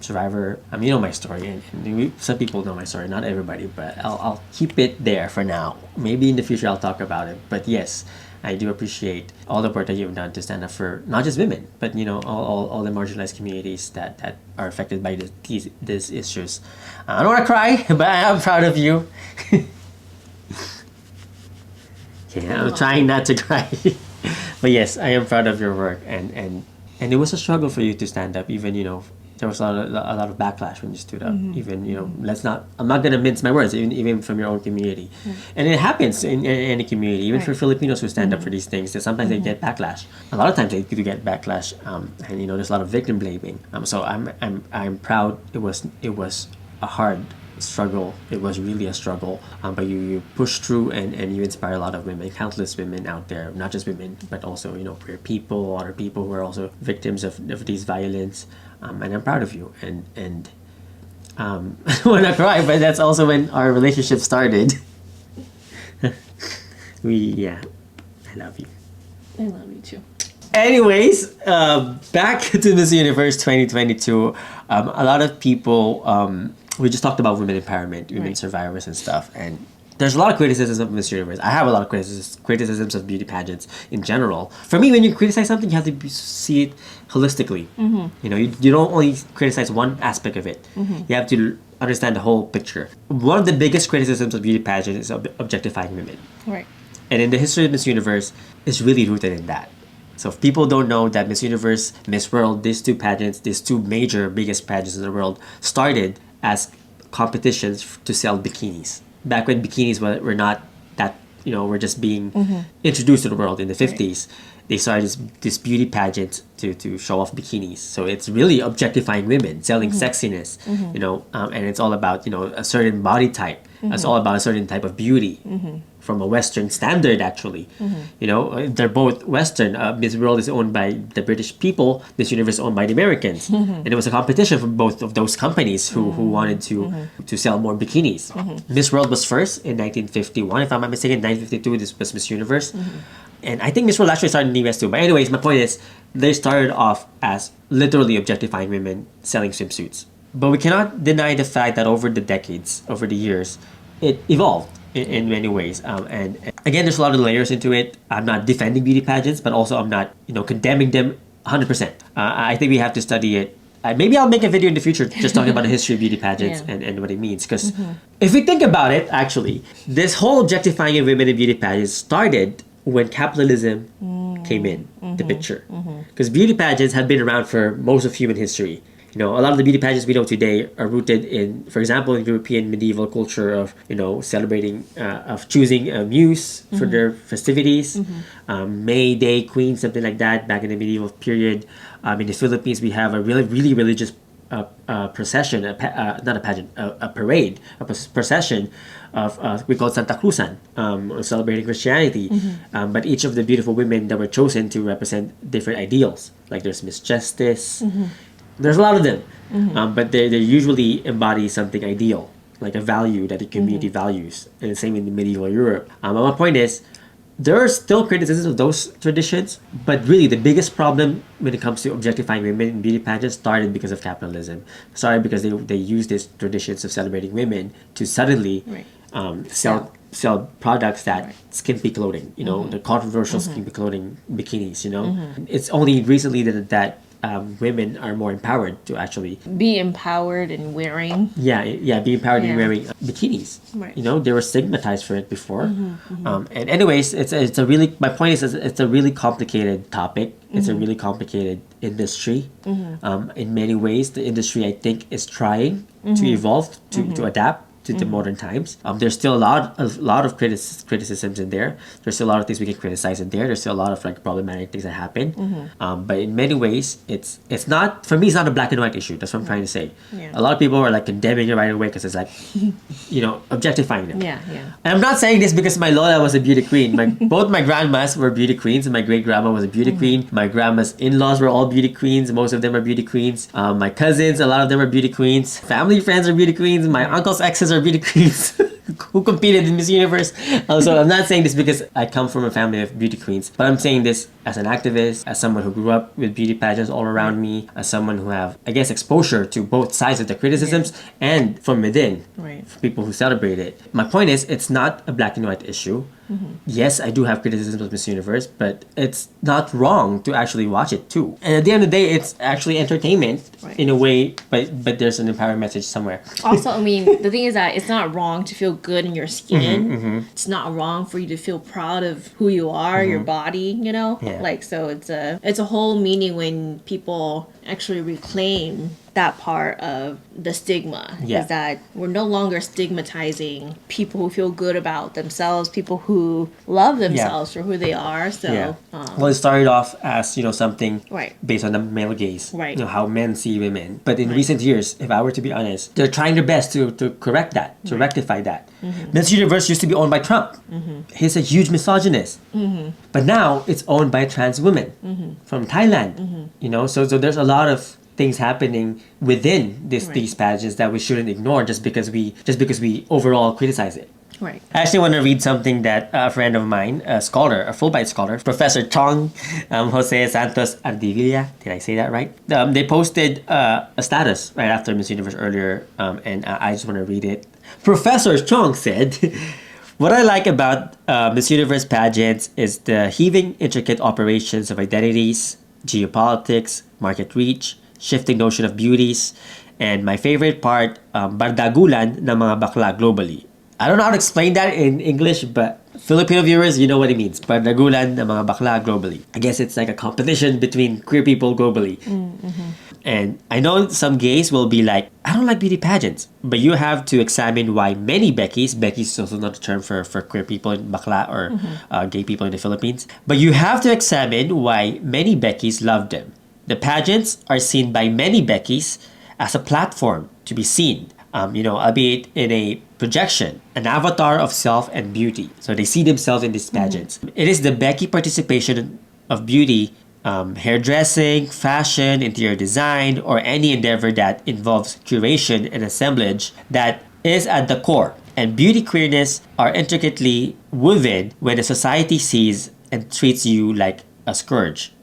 [SPEAKER 1] survivor, you know my story, and some people know my story, not everybody, but I'll keep it there for now. Maybe in the future I'll talk about it. But yes, I do appreciate all the work that you've done to stand up for not just women, but you know, all the marginalized communities that are affected by these issues. I don't want to cry, but I am proud of you. Okay, I'm trying not to cry. But yes, I am proud of your work, and it was a struggle for you to stand up. Even, you know, there was a lot of backlash when you stood up. Even, you know, I'm not gonna mince my words. Even from your own community, and it happens in any community. Even for Filipinos who stand up for these things, that sometimes they get backlash. A lot of times they do get backlash, and you know, there's a lot of victim blaming. So I'm proud. It was a hard struggle. It was really a struggle, but you pushed through, and you inspire a lot of women, countless women out there, not just women, but also, you know, queer people, other people who are also victims of these violence. And I'm proud of you, and I want to cry, but that's also when our relationship started. I love you.
[SPEAKER 2] I love you too.
[SPEAKER 1] Anyways, back to Miss Universe 2022. A lot of people, we just talked about women empowerment, women
[SPEAKER 2] Right.
[SPEAKER 1] survivors and stuff, and there's a lot of criticisms of Miss Universe. I have a lot of criticisms of beauty pageants in general. For me, when you criticize something, you have to see it holistically. You know, you don't only criticize one aspect of it. You have to understand the whole picture. One of the biggest criticisms of beauty pageants is objectifying women.
[SPEAKER 2] Right.
[SPEAKER 1] And in the history of Miss Universe, is really rooted in that. So if people don't know that Miss Universe, Miss World, these two pageants, these two major, biggest pageants in the world, started as competitions to sell bikinis. Back when bikinis were not that, were just being introduced to the world in the 50s. They started this beauty pageant to show off bikinis. So it's really objectifying women, selling sexiness, and it's all about, a certain body type. It's all about a certain type of beauty from a Western standard, actually. They're both Western. Miss World is owned by the British people. Miss Universe is owned by the Americans. And it was a competition for both of those companies who wanted to sell more bikinis. Miss World was first in 1951. If I'm not mistaken, 1952, this was Miss Universe. And I think Miss World actually started in the US too. But anyways, my point is, they started off as literally objectifying women selling swimsuits. But we cannot deny the fact that over the decades, over the years, it evolved in many ways. And again, there's a lot of layers into it. I'm not defending beauty pageants, but also I'm not, condemning them 100%. I think we have to study it. Maybe I'll make a video in the future just talking about the history of beauty pageants and what it means. Because if we think about it, actually, this whole objectifying of women in beauty pageants started when capitalism came in the picture. Because beauty pageants have been around for most of human history. A lot of the beauty pageants we know today are rooted in, for example, in European medieval culture of, celebrating, of choosing a muse for their festivities, May Day Queen, something like that, back in the medieval period. In the Philippines, we have a really religious procession, not a pageant, a parade, a procession of, we call it Santa Cruzan, celebrating Christianity. But each of the beautiful women that were chosen to represent different ideals, like there's Miss Justice. There's a lot of them, but they usually embody something ideal, like a value that the community values, and the same in the medieval Europe. My point is, there are still criticisms of those traditions, but really the biggest problem when it comes to objectifying women in beauty pageants started because of capitalism. Started because they used these traditions of celebrating women to suddenly sell products that skimpy clothing, the controversial skimpy clothing bikinis, It's only recently that women are more empowered to actually
[SPEAKER 2] be empowered in wearing.
[SPEAKER 1] Be empowered in wearing bikinis.
[SPEAKER 2] Right.
[SPEAKER 1] They were stigmatized for it before. And anyways, it's a really, my point is it's a really complicated topic. It's a really complicated industry. In many ways, the industry, I think, is trying to evolve, to adapt to the modern times. There's still a lot of criticisms in there. There's still a lot of things we can criticize in there. There's still a lot of problematic things that happen. But in many ways, it's not, for me, it's not a black and white issue. That's what I'm trying to say. A lot of people are condemning it right away because it's objectifying them. And I'm not saying this because my Lola was a beauty queen. Both my grandmas were beauty queens, and my great grandma was a beauty queen. My grandma's in-laws were all beauty queens. Most of them are beauty queens. My cousins, a lot of them are beauty queens. Family friends are beauty queens. My uncle's exes are beauty queens who competed in Miss Universe. So I'm not saying this because I come from a family of beauty queens, but I'm saying this as an activist, as someone who grew up with beauty pageants all around me, as someone who have, I guess, exposure to both sides of the criticisms and from within, for people who celebrate it. My point is, it's not a black and white issue. Yes, I do have criticisms of Miss Universe, but it's not wrong to actually watch it too. And at the end of the day, it's actually entertainment in a way, but there's an empowering message somewhere.
[SPEAKER 2] Also, I mean, the thing is that it's not wrong to feel good in your skin. It's not wrong for you to feel proud of who you are, your body, so it's a whole meaning when people actually reclaim that part of the stigma is that we're no longer stigmatizing people who feel good about themselves, people who love themselves for who they are. So
[SPEAKER 1] well, it started off as something
[SPEAKER 2] Right.
[SPEAKER 1] based on the male gaze,
[SPEAKER 2] Right.
[SPEAKER 1] How men see women. But in recent years, if I were to be honest, they're trying their best to correct that, to rectify that. Miss Universe used to be owned by Trump. He's a huge misogynist, but now it's owned by a trans woman from Thailand. So there's a lot of things happening within these pageants that we shouldn't ignore just because we overall criticize it.
[SPEAKER 2] Right.
[SPEAKER 1] I actually want to read something that a friend of mine, a scholar, a Fulbright scholar, Professor Chong Jose Santos Ardivilla, did I say that right? They posted a status right after Miss Universe earlier, and I just want to read it. Professor Chong said, "What I like about Miss Universe pageants is the heaving, intricate operations of identities, geopolitics, market reach, shifting notion of beauties, and my favorite part, bardagulan ng mga bakla globally." I don't know how to explain that in English, but Filipino viewers, you know what it means. Bardagulan ng mga bakla globally. I guess it's like a competition between queer people globally. And I know some gays will be like, I don't like beauty pageants. But you have to examine why many Beckys is also not a term for queer people in bakla or gay people in the Philippines. But you have to examine why many Beckys love them. The pageants are seen by many Beckys as a platform to be seen. Albeit in a projection, an avatar of self and beauty. So they see themselves in these pageants. It is the Becky participation of beauty, hairdressing, fashion, interior design, or any endeavor that involves curation and assemblage that is at the core. And beauty queerness are intricately woven when the society sees and treats you like a scourge.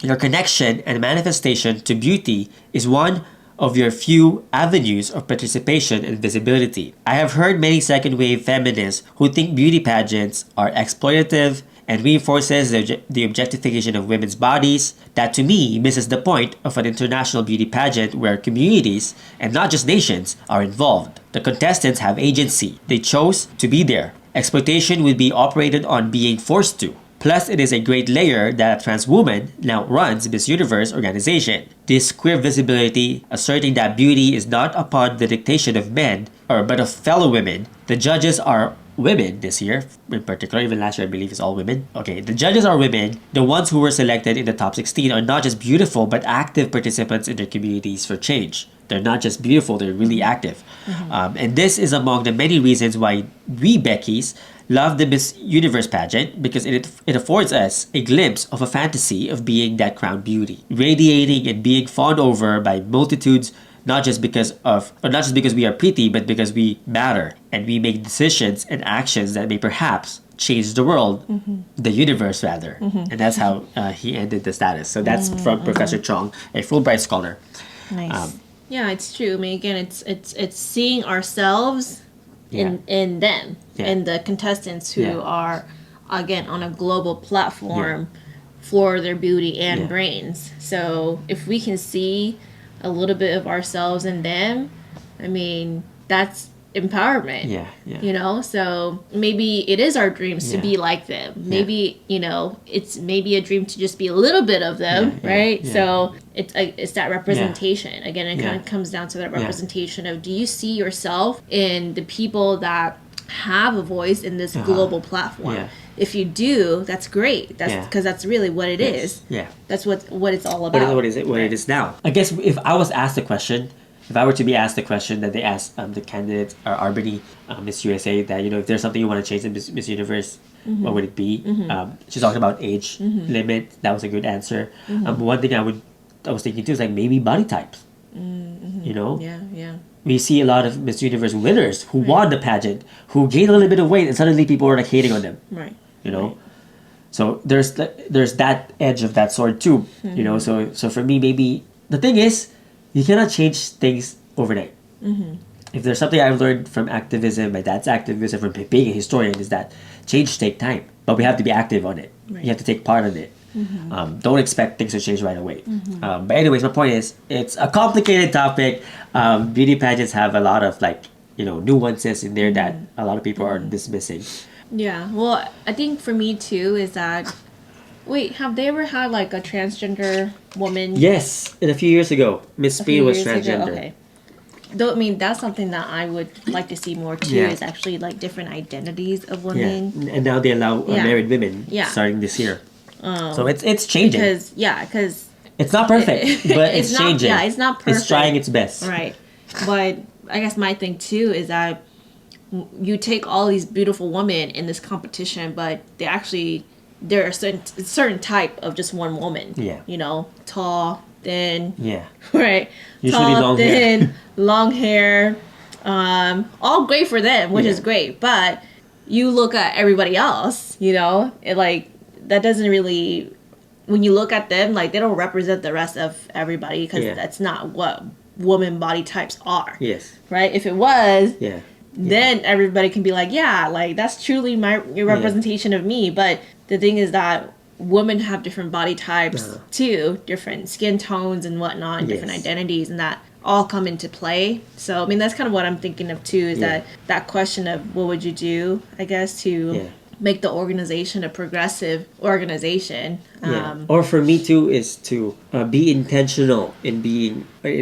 [SPEAKER 1] Your connection and manifestation to beauty is one of your few avenues of participation and visibility. I have heard many second wave feminists who think beauty pageants are exploitative and reinforces the objectification of women's bodies. That to me misses the point of an international beauty pageant where communities, and not just nations, are involved. The contestants have agency. They chose to be there. Exploitation would be operated on being forced to. Plus, it is a great layer that a trans woman now runs Miss Universe organization. This queer visibility, asserting that beauty is not upon the dictation of men, but of fellow women. The judges are women this year, in particular, even last year I believe it's all women. Okay, the judges are women. The ones who were selected in the top 16 are not just beautiful, but active participants in their communities for change. They're not just beautiful, they're really active. And this is among the many reasons why we Beckys love the Miss Universe pageant, because it affords us a glimpse of a fantasy of being that crowned beauty, radiating and being fawned over by multitudes, not just because we are pretty, but because we matter and we make decisions and actions that may perhaps change the world, the universe rather. And that's how he ended the status. So that's from Professor Chong, a Fulbright scholar.
[SPEAKER 2] Nice. Yeah, it's true. I mean, again, it's seeing ourselves in them, and the contestants who are, again, on a global platform for their beauty and brains. So if we can see a little bit of ourselves in them, I mean, that's empowerment. So maybe it is our dreams to be like them. Maybe it's maybe a dream to just be a little bit of them, right? So it's that representation again. It kind of comes down to that representation of, do you see yourself in the people that have a voice in this global platform? If you do, that's great. That's because that's really what it is. That's what it's all about.
[SPEAKER 1] What it is now. I guess if I was asked the question, if I were to be asked the question that they asked the candidates or Arbany, Miss USA, that if there's something you want to change in Miss Universe, what would it be? She talked about age limit. That was a good answer. One thing I was thinking too is like maybe body types. We see a lot of Miss Universe winners who won the pageant, who gained a little bit of weight, and suddenly people are like hating on them.
[SPEAKER 2] Right.
[SPEAKER 1] So there's that edge of that sword too. So for me, maybe the thing is, you cannot change things overnight. If there's something I've learned from activism, my dad's activism, from being a historian, is that change takes time, but we have to be active on it. You have to take part in it. Don't expect things to change right away. But anyways, my point is, it's a complicated topic. Beauty pageants have a lot of nuances in there that a lot of people are dismissing.
[SPEAKER 2] Yeah, well, I think for me too is that, wait, have they ever had like a transgender woman?
[SPEAKER 1] Yes, a few years ago, Miss Speed was transgender.
[SPEAKER 2] Okay. Though, I mean, that's something that I would like to see more too, is actually like different identities of women.
[SPEAKER 1] And now they allow married women starting this year. So it's changing.
[SPEAKER 2] Because
[SPEAKER 1] it's not perfect, but it's changing.
[SPEAKER 2] It's not perfect.
[SPEAKER 1] It's trying its best.
[SPEAKER 2] Right. But I guess my thing too is that you take all these beautiful women in this competition, but there are a certain type of just one woman. Tall, thin. Right.
[SPEAKER 1] Usually
[SPEAKER 2] tall,
[SPEAKER 1] long
[SPEAKER 2] thin,
[SPEAKER 1] hair.
[SPEAKER 2] long hair. All great for them, which is great. But you look at everybody else, you know, it like that doesn't really. When you look at them, like they don't represent the rest of everybody because
[SPEAKER 1] Yeah.
[SPEAKER 2] that's not what woman body types are.
[SPEAKER 1] Yes.
[SPEAKER 2] Right? If it was,
[SPEAKER 1] Yeah.
[SPEAKER 2] then everybody can be like, yeah, like that's truly my representation of me. But the thing is that women have different body types too, different skin tones and whatnot, and different
[SPEAKER 1] Yes.
[SPEAKER 2] identities, and that all come into play. So I mean, that's kind of what I'm thinking of too. Is that question of what would you do? I guess to make the organization a progressive organization.
[SPEAKER 1] Or for me too is to be intentional in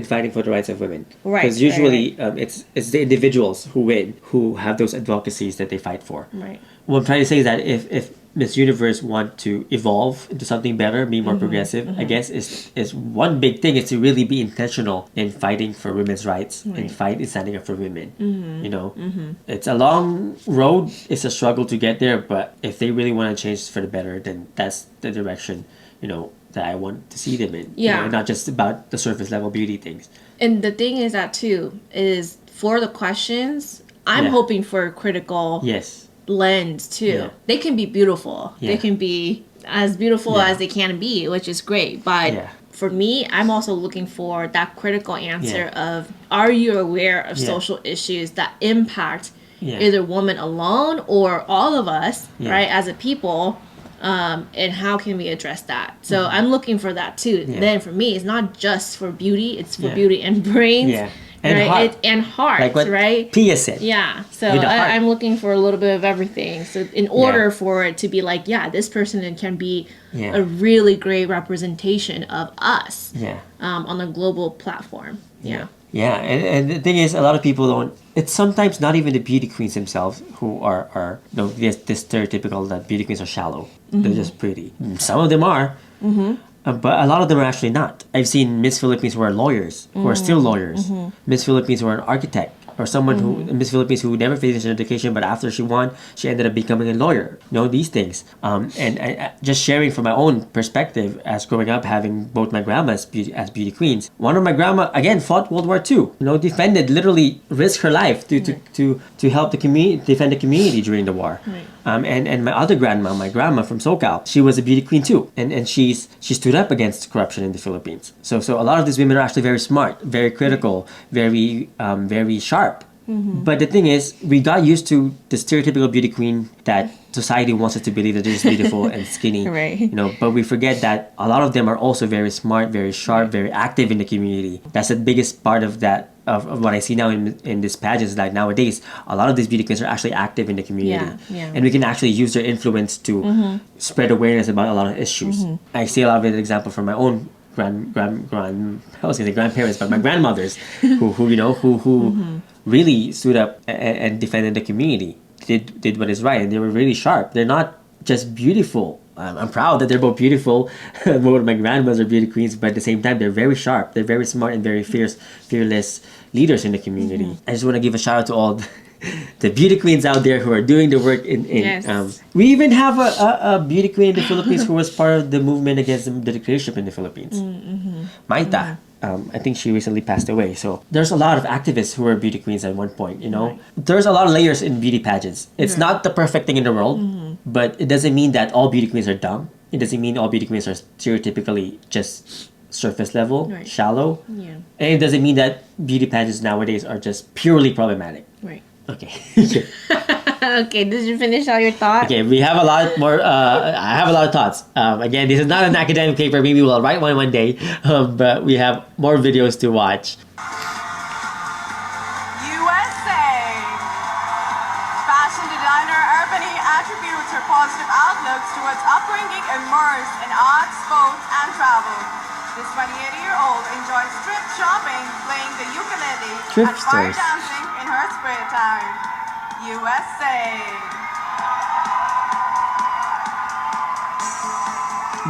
[SPEAKER 1] fighting for the rights of women.
[SPEAKER 2] Right,
[SPEAKER 1] Because usually it's the individuals who win, who have those advocacies that they fight for.
[SPEAKER 2] Right.
[SPEAKER 1] What I'm trying to say is that if Miss Universe want to evolve into something better, be more progressive, I guess is one big thing is to really be intentional in fighting for women's rights and standing up for women. You know, it's a long road. It's a struggle to get there, but if they really want to change for the better, then that's the direction, you know, that I want to see them in. You
[SPEAKER 2] Yeah.
[SPEAKER 1] know, not just about the surface level beauty things.
[SPEAKER 2] And the thing is that too is for the questions, I'm
[SPEAKER 1] Yeah.
[SPEAKER 2] hoping for a critical
[SPEAKER 1] Yes.
[SPEAKER 2] lens too.
[SPEAKER 1] Yeah.
[SPEAKER 2] They can be beautiful.
[SPEAKER 1] Yeah.
[SPEAKER 2] They can be as beautiful
[SPEAKER 1] Yeah.
[SPEAKER 2] as they can be, which is great. But
[SPEAKER 1] Yeah.
[SPEAKER 2] for me, I'm also looking for that critical answer of are you aware of social issues that impact either women alone or all of us, right, as a people? And how can we address that? So I'm looking for that too. Then for me, it's not just for beauty; it's for beauty and brains,
[SPEAKER 1] Yeah. And
[SPEAKER 2] right?
[SPEAKER 1] heart.
[SPEAKER 2] And heart,
[SPEAKER 1] Like what
[SPEAKER 2] right?
[SPEAKER 1] Pia said.
[SPEAKER 2] Yeah. So
[SPEAKER 1] With the heart.
[SPEAKER 2] I'm looking for a little bit of everything. So in order for it to be like, yeah, this person can be a really great representation of us
[SPEAKER 1] Yeah.
[SPEAKER 2] on a global platform. Yeah.
[SPEAKER 1] Yeah, and the thing is, a lot of people don't. It's sometimes not even the beauty queens themselves who are you know, this stereotypical that beauty queens are shallow. They're just pretty. Some of them are, but a lot of them are actually not. I've seen Miss Philippines who are lawyers, who are still lawyers. Miss Philippines who are an architect, or someone who Miss Philippines who never finished her education, but after she won, she ended up becoming a lawyer. You know, these things. And I just sharing from my own perspective as growing up, having both my grandmas as beauty queens. One of my grandma again fought World War II. You know, defended, literally risked her life to help the community, defend the community during the war.
[SPEAKER 2] Right.
[SPEAKER 1] And my other grandma, my grandma from SoCal, she was a beauty queen too, and she stood up against corruption in the Philippines. So a lot of these women are actually very smart, very critical, very sharp. But the thing is, we got used to the stereotypical beauty queen that society wants us to believe that they're just beautiful and skinny.
[SPEAKER 2] Right.
[SPEAKER 1] You know, but we forget that a lot of them are also very smart, very sharp, very active in the community. That's the biggest part of that of what I see now in this pageants. Like nowadays, a lot of these beauty queens are actually active in the community,
[SPEAKER 2] Yeah.
[SPEAKER 1] and we can actually use their influence to spread awareness about a lot of issues. I see a lot of it example from my own I was gonna say grandparents, but my grandmothers who really stood up and defended the community, did what is right, and they were really sharp. They're not just beautiful. I'm proud that they're both beautiful. Both of my grandmas are beauty queens, but at the same time, they're very sharp. They're very smart and very fearless leaders in the community. I just want to give a shout out to all the beauty queens out there who are doing the work
[SPEAKER 2] Yes.
[SPEAKER 1] we even have a beauty queen in the Philippines who was part of the movement against the dictatorship in the Philippines. Maita. I think she recently passed away. So there's a lot of activists who were beauty queens at one point, you know. There's a lot of layers in beauty pageants. It's not the perfect thing in the world, but it doesn't mean that all beauty queens are dumb. It doesn't mean all beauty queens are stereotypically just surface level,
[SPEAKER 2] Right.
[SPEAKER 1] shallow.
[SPEAKER 2] Yeah.
[SPEAKER 1] And it doesn't mean that beauty pageants nowadays are just purely problematic.
[SPEAKER 2] Right.
[SPEAKER 1] Okay.
[SPEAKER 2] Okay, did you finish all your thoughts?
[SPEAKER 1] Okay, we have a lot more. I have a lot of thoughts. Again, this is not an academic paper. Maybe we'll write one day. But we have more videos to watch.
[SPEAKER 4] USA. Fashion designer Urbany attributes her positive outlooks towards upbringing immersed in arts, sports, and travel. This 28-year-old enjoys thrift shopping, playing the ukulele,
[SPEAKER 1] Thrift
[SPEAKER 4] and fire
[SPEAKER 1] stores.
[SPEAKER 4] dancing in her spare time. USA.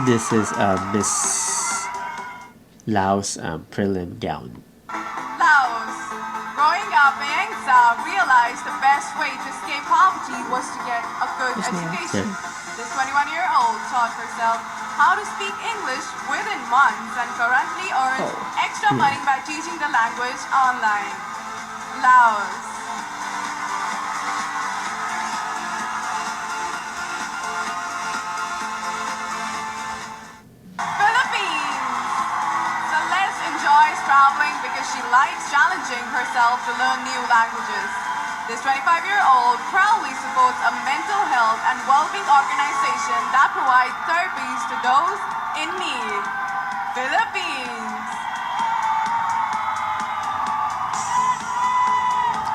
[SPEAKER 1] This is Miss Laos prelim gown.
[SPEAKER 4] Laos. Growing up in Angsa realized the best way to escape poverty was to get a good education. This 21-year-old taught herself how to speak English within months and currently earns extra money by teaching the language online. Laos. besides challenging herself to learn new languages. This 25-year-old proudly supports a mental health and well-being organization that provides therapies to those in need. Philippines!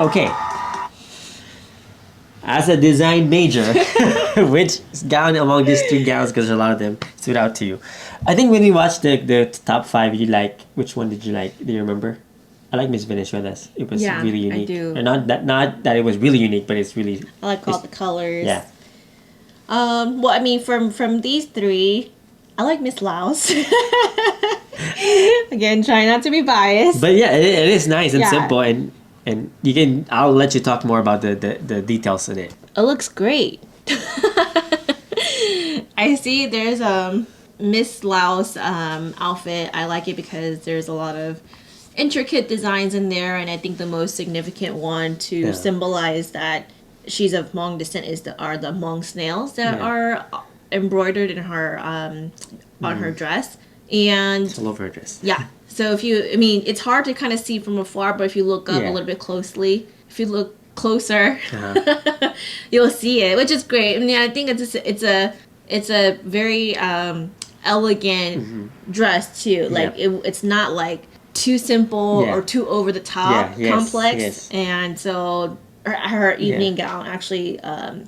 [SPEAKER 1] Okay. As a design major, which gown among these two gowns, because a lot of them stood out to you? I think when we watched the top 5, you like, which one did you like? Do you remember? I like Miss Venezuela's. It was
[SPEAKER 2] Yeah,
[SPEAKER 1] really
[SPEAKER 2] I
[SPEAKER 1] unique.
[SPEAKER 2] do.
[SPEAKER 1] Or not that it was really unique, but it's really.
[SPEAKER 2] I like all the colors.
[SPEAKER 1] Yeah.
[SPEAKER 2] Well, I mean, from these three, I like Miss Laos. Again, trying not to be biased.
[SPEAKER 1] But yeah, it is nice and
[SPEAKER 2] Yeah.
[SPEAKER 1] simple, and you can. I'll let you talk more about the details in it.
[SPEAKER 2] It looks great. I see there's Miss Laos outfit. I like it because there's a lot of intricate designs in there, and I think the most significant one to symbolize that she's of Hmong descent are the Hmong snails that are embroidered in her on her dress. And
[SPEAKER 1] It's all over her dress.
[SPEAKER 2] yeah, so it's hard to kind of see from afar, but if you look up a little bit closely, if you look closer, you'll see it, which is great. I mean, I think it's a very elegant dress too. Like it's not like too simple or too over the top complex, and so her evening gown actually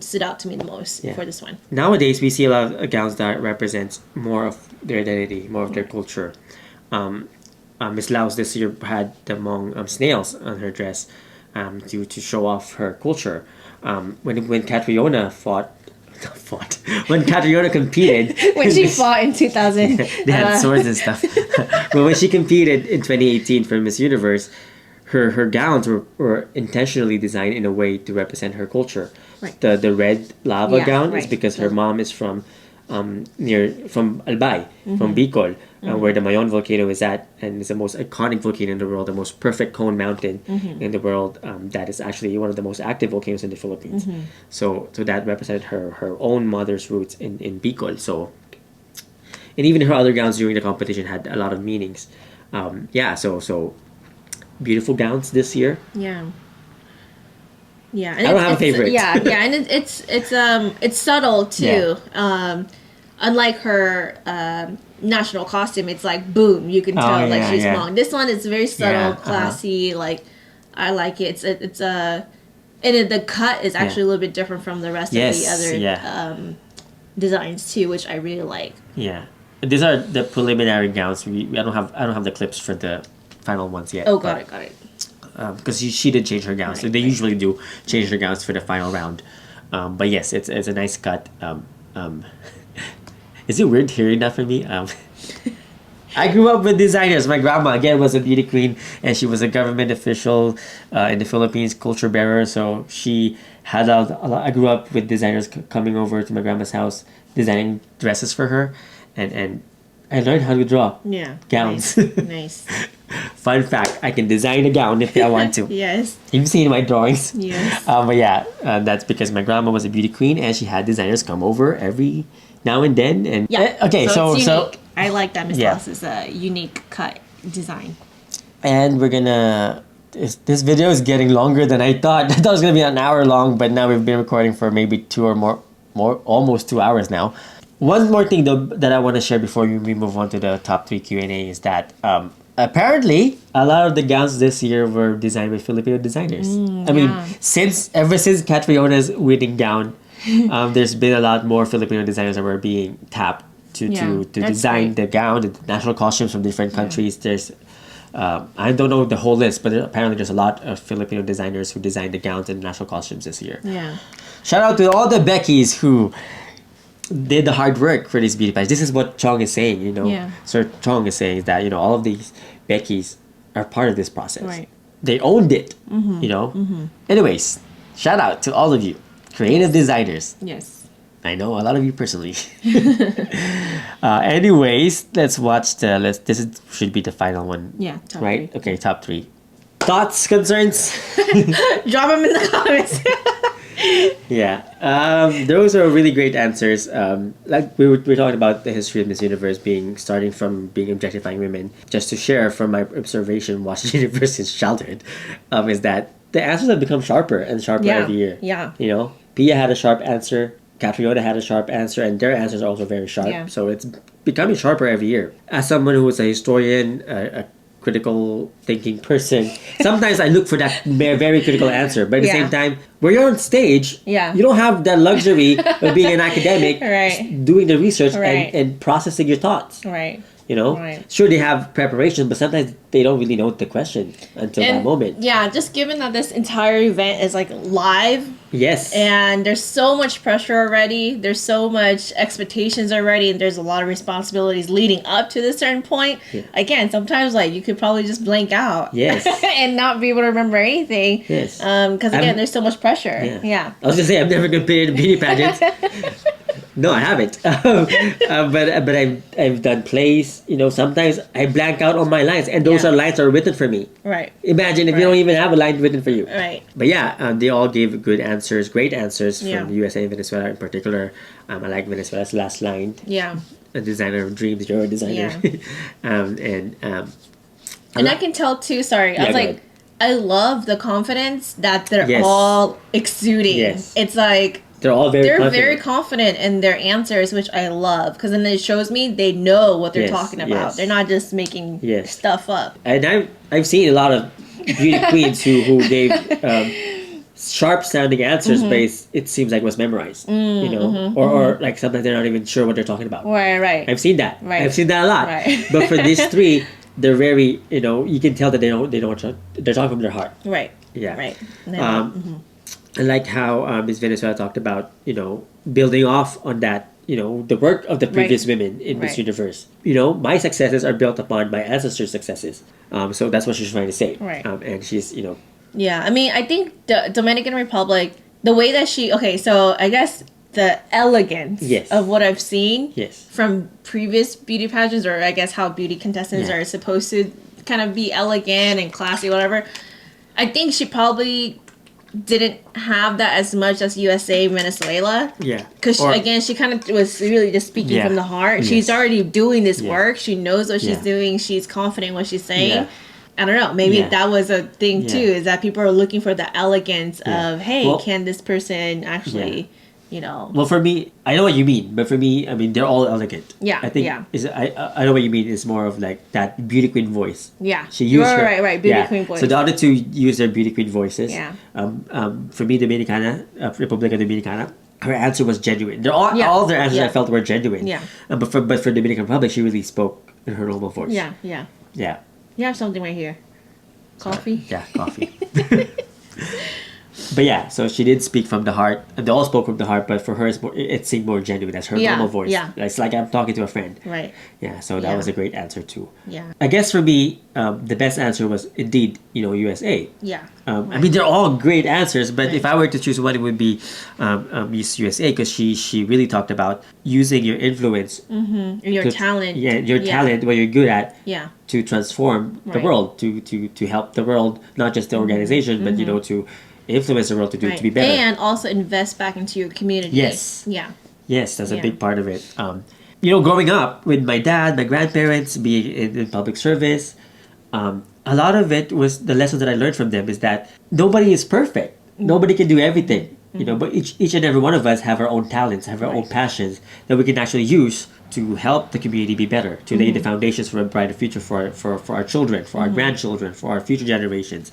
[SPEAKER 2] stood out to me the most for this one.
[SPEAKER 1] Nowadays, we see a lot of gowns that represent more of their identity, more of their culture. Miss Laos this year had the Hmong snails on her dress to show off her culture. When Catriona when Catriona competed,
[SPEAKER 2] When she fought in 2000,
[SPEAKER 1] they had swords and stuff. But when she competed in 2018 for Miss Universe, her gowns were intentionally designed in a way to represent her culture.
[SPEAKER 2] Right.
[SPEAKER 1] The red lava gown is
[SPEAKER 2] right.
[SPEAKER 1] because her mom is from Albay, from Bicol, where the Mayon volcano is at, and it's the most iconic volcano in the world, the most perfect cone mountain in the world. That is actually one of the most active volcanoes in the Philippines. So that represented her own mother's roots in Bicol. So, and even her other gowns during the competition had a lot of meanings. So beautiful gowns this year.
[SPEAKER 2] Yeah. Yeah,
[SPEAKER 1] I don't have a favorite.
[SPEAKER 2] Yeah, and it's subtle too. Unlike her national costume, it's like boom, you can tell she's Hmong. This one is very subtle, classy. Like I like it. The cut is actually a little bit different from the rest of the other designs too, which I really like.
[SPEAKER 1] Yeah, these are the preliminary gowns. I don't have the clips for the final ones yet.
[SPEAKER 2] Oh, got it.
[SPEAKER 1] Because she did change her gowns. So they usually do change their gowns for the final round. But yes, it's a nice cut. Is it weird hearing that from me? I grew up with designers. My grandma, again, was a beauty queen, and she was a government official in the Philippines, culture bearer. So she had a lot. I grew up with designers coming over to my grandma's house, designing dresses for her, and I learned how to draw gowns.
[SPEAKER 2] Nice.
[SPEAKER 1] Fun fact, I can design a gown if I want to.
[SPEAKER 2] Yes.
[SPEAKER 1] You've seen my drawings.
[SPEAKER 2] Yes.
[SPEAKER 1] But yeah, that's because my grandma was a beauty queen, and she had designers come over every now and then. And okay,
[SPEAKER 2] so it's
[SPEAKER 1] so
[SPEAKER 2] unique. I like that Miss Laos is a unique cut design.
[SPEAKER 1] and we're gonna. This video is getting longer than I thought. I thought it was gonna be an hour long, but now we've been recording for maybe 2 or more, almost 2 hours now. One more thing though that I want to share before we move on to the top 3 Q&A is that apparently a lot of the gowns this year were designed by Filipino designers. I mean, ever since Catriona's winning gown, there's been a lot more Filipino designers that were being tapped to design the gown, the national costumes from different countries. There's I don't know the whole list, but apparently there's a lot of Filipino designers who designed the gowns and national costumes this year.
[SPEAKER 2] Yeah.
[SPEAKER 1] Shout out to all the Beckys who did the hard work for these beauty pageants. This is what Chong is saying, you know.
[SPEAKER 2] Yeah.
[SPEAKER 1] Sir Chong is saying that, you know, all of these Beckys are part of this process.
[SPEAKER 2] Right.
[SPEAKER 1] They owned it, you know. Anyways, shout out to all of you, creative designers.
[SPEAKER 2] Yes.
[SPEAKER 1] I know a lot of you personally. Anyways, let's watch should be the final one.
[SPEAKER 2] Yeah. Top
[SPEAKER 1] Right?
[SPEAKER 2] 3.
[SPEAKER 1] Okay, top 3. Thoughts, concerns?
[SPEAKER 2] Drop them in the comments.
[SPEAKER 1] Yeah, those are really great answers. Like we were talking about the history of Miss Universe being starting from being objectifying women. Just to share from my observation watching Universe since childhood, is that the answers have become sharper and sharper
[SPEAKER 2] Yeah,
[SPEAKER 1] every year.
[SPEAKER 2] yeah.
[SPEAKER 1] You know, Pia had a sharp answer. Catriona had a sharp answer, and their answers are also very sharp.
[SPEAKER 2] Yeah.
[SPEAKER 1] So it's becoming sharper every year. As someone who is a historian, a critical thinking person, sometimes I look for that very critical answer. But at the
[SPEAKER 2] Yeah.
[SPEAKER 1] same time, where you're on stage,
[SPEAKER 2] Yeah.
[SPEAKER 1] you don't have the luxury of being an academic,
[SPEAKER 2] Right.
[SPEAKER 1] doing the research
[SPEAKER 2] Right.
[SPEAKER 1] and processing your thoughts.
[SPEAKER 2] Right.
[SPEAKER 1] You know,
[SPEAKER 2] Right.
[SPEAKER 1] sure they have preparation, but sometimes they don't really know the question until that moment.
[SPEAKER 2] Yeah, just given that this entire event is like live
[SPEAKER 1] Yes.
[SPEAKER 2] and there's so much pressure already, there's so much expectations already, and there's a lot of responsibilities leading up to this certain point.
[SPEAKER 1] Yeah.
[SPEAKER 2] Again, sometimes like you could probably just blank out.
[SPEAKER 1] Yes.
[SPEAKER 2] And not be able to remember anything.
[SPEAKER 1] Yes.
[SPEAKER 2] Because again,
[SPEAKER 1] I'm-
[SPEAKER 2] there's so much pressure. Yeah.
[SPEAKER 1] I was gonna say I've never competed in beauty pageants. No, I haven't. But I've done plays. You know, sometimes I blank out on my lines, and those
[SPEAKER 2] Yeah.
[SPEAKER 1] are lines that are written for me.
[SPEAKER 2] Right.
[SPEAKER 1] Imagine if you
[SPEAKER 2] Right.
[SPEAKER 1] don't even have a line written for you.
[SPEAKER 2] Right.
[SPEAKER 1] But yeah, they all gave good answers, great answers
[SPEAKER 2] Yeah.
[SPEAKER 1] from USA and Venezuela in particular. I like Venezuela's last line.
[SPEAKER 2] Yeah.
[SPEAKER 1] A designer of dreams, you're a designer.
[SPEAKER 2] And I can tell too, sorry, I
[SPEAKER 1] Yeah,
[SPEAKER 2] was
[SPEAKER 1] go
[SPEAKER 2] like,
[SPEAKER 1] ahead.
[SPEAKER 2] I love the confidence that they're
[SPEAKER 1] Yes.
[SPEAKER 2] all exuding.
[SPEAKER 1] Yes.
[SPEAKER 2] It's like,
[SPEAKER 1] they're all very
[SPEAKER 2] they're
[SPEAKER 1] confident.
[SPEAKER 2] very confident in their answers, which I love, because then it shows me they know what they're
[SPEAKER 1] Yes,
[SPEAKER 2] talking about.
[SPEAKER 1] yes.
[SPEAKER 2] They're not just making
[SPEAKER 1] Yes.
[SPEAKER 2] stuff up.
[SPEAKER 1] And I've seen a lot of beauty queens who gave sharp sounding answers, but it seems like was memorized. You know, or like sometimes they're not even sure what they're talking about.
[SPEAKER 2] Right, right.
[SPEAKER 1] I've seen that.
[SPEAKER 2] Right.
[SPEAKER 1] I've seen that a lot.
[SPEAKER 2] Right.
[SPEAKER 1] But for these three, they're very, you know, you can tell that they don't they're talking from their heart.
[SPEAKER 2] Right.
[SPEAKER 1] Yeah.
[SPEAKER 2] Right.
[SPEAKER 1] I like how Miss Venezuela talked about, you know, building off on that, you know, the work of the previous
[SPEAKER 2] Right.
[SPEAKER 1] women in Miss
[SPEAKER 2] Right.
[SPEAKER 1] Universe. You know, my successes are built upon my ancestors' successes. So that's what she's trying to say.
[SPEAKER 2] Right.
[SPEAKER 1] And she's, you know,
[SPEAKER 2] Yeah, I mean, I think the Dominican Republic, the way that so I guess the elegance
[SPEAKER 1] Yes.
[SPEAKER 2] of what I've seen
[SPEAKER 1] yes.
[SPEAKER 2] from previous beauty pageants, or I guess how beauty contestants
[SPEAKER 1] Yeah.
[SPEAKER 2] are supposed to kind of be elegant and classy, whatever. I think she probably didn't have that as much as USA Venezuela.
[SPEAKER 1] Yeah.
[SPEAKER 2] Because
[SPEAKER 1] Or-
[SPEAKER 2] again, she kind of was really just speaking
[SPEAKER 1] Yeah.
[SPEAKER 2] from the heart.
[SPEAKER 1] Yes.
[SPEAKER 2] She's already doing this
[SPEAKER 1] Yeah.
[SPEAKER 2] work. She knows what she's
[SPEAKER 1] Yeah.
[SPEAKER 2] doing. She's confident in what she's saying.
[SPEAKER 1] Yeah.
[SPEAKER 2] I don't know. Maybe
[SPEAKER 1] Yeah.
[SPEAKER 2] that was a thing
[SPEAKER 1] Yeah.
[SPEAKER 2] too. Is that people are looking for the elegance
[SPEAKER 1] Yeah.
[SPEAKER 2] of, hey,
[SPEAKER 1] Well-
[SPEAKER 2] can this person actually, you know?
[SPEAKER 1] Well, for me, I know what you mean, but for me, I mean, they're all elegant.
[SPEAKER 2] Yeah,
[SPEAKER 1] I think
[SPEAKER 2] yeah.
[SPEAKER 1] I know what you mean. It's more of like that beauty queen voice.
[SPEAKER 2] Yeah.
[SPEAKER 1] She used her
[SPEAKER 2] right. Beauty queen voice.
[SPEAKER 1] So the other two use their beauty queen voices.
[SPEAKER 2] Yeah.
[SPEAKER 1] For me, Dominicana, Republica Dominicana, her answer was genuine. They're
[SPEAKER 2] Yeah.
[SPEAKER 1] all their answers
[SPEAKER 2] Yeah.
[SPEAKER 1] I felt were genuine.
[SPEAKER 2] Yeah.
[SPEAKER 1] But for Dominican Republic, she really spoke in her normal voice.
[SPEAKER 2] Yeah. Yeah.
[SPEAKER 1] Yeah.
[SPEAKER 2] You have something right here. Coffee.
[SPEAKER 1] Yeah. Coffee. But yeah, so she did speak from the heart, and they all spoke from the heart. But for her, it seemed more genuine. That's her
[SPEAKER 2] Yeah,
[SPEAKER 1] normal voice.
[SPEAKER 2] yeah.
[SPEAKER 1] It's like I'm talking to a friend.
[SPEAKER 2] Right.
[SPEAKER 1] Yeah, so that
[SPEAKER 2] Yeah.
[SPEAKER 1] was a great answer too.
[SPEAKER 2] Yeah.
[SPEAKER 1] I guess for me, the best answer was indeed, you know, USA.
[SPEAKER 2] Yeah.
[SPEAKER 1] I mean, they're all great answers, but if I were to choose one, it would be Miss USA, because she really talked about using your influence,
[SPEAKER 2] Your
[SPEAKER 1] to-
[SPEAKER 2] talent.
[SPEAKER 1] yeah, your talent, what you're good at,
[SPEAKER 2] Yeah.
[SPEAKER 1] to transform the
[SPEAKER 2] Right.
[SPEAKER 1] world, to help the world, not just the organization, but you know, to influence the world to do
[SPEAKER 2] Right.
[SPEAKER 1] to be better.
[SPEAKER 2] And also invest back into your community.
[SPEAKER 1] Yes.
[SPEAKER 2] Yeah.
[SPEAKER 1] Yes, that's a
[SPEAKER 2] Yeah.
[SPEAKER 1] big part of it. You know, growing up with my dad, my grandparents, being in public service, a lot of it was the lesson that I learned from them is that nobody is perfect. Nobody can do everything. You know, but each and every one of us have our own talents, have our own passions that we can actually use to help the community be better, to lay the foundations for a brighter future for our children, for our grandchildren, for our future generations.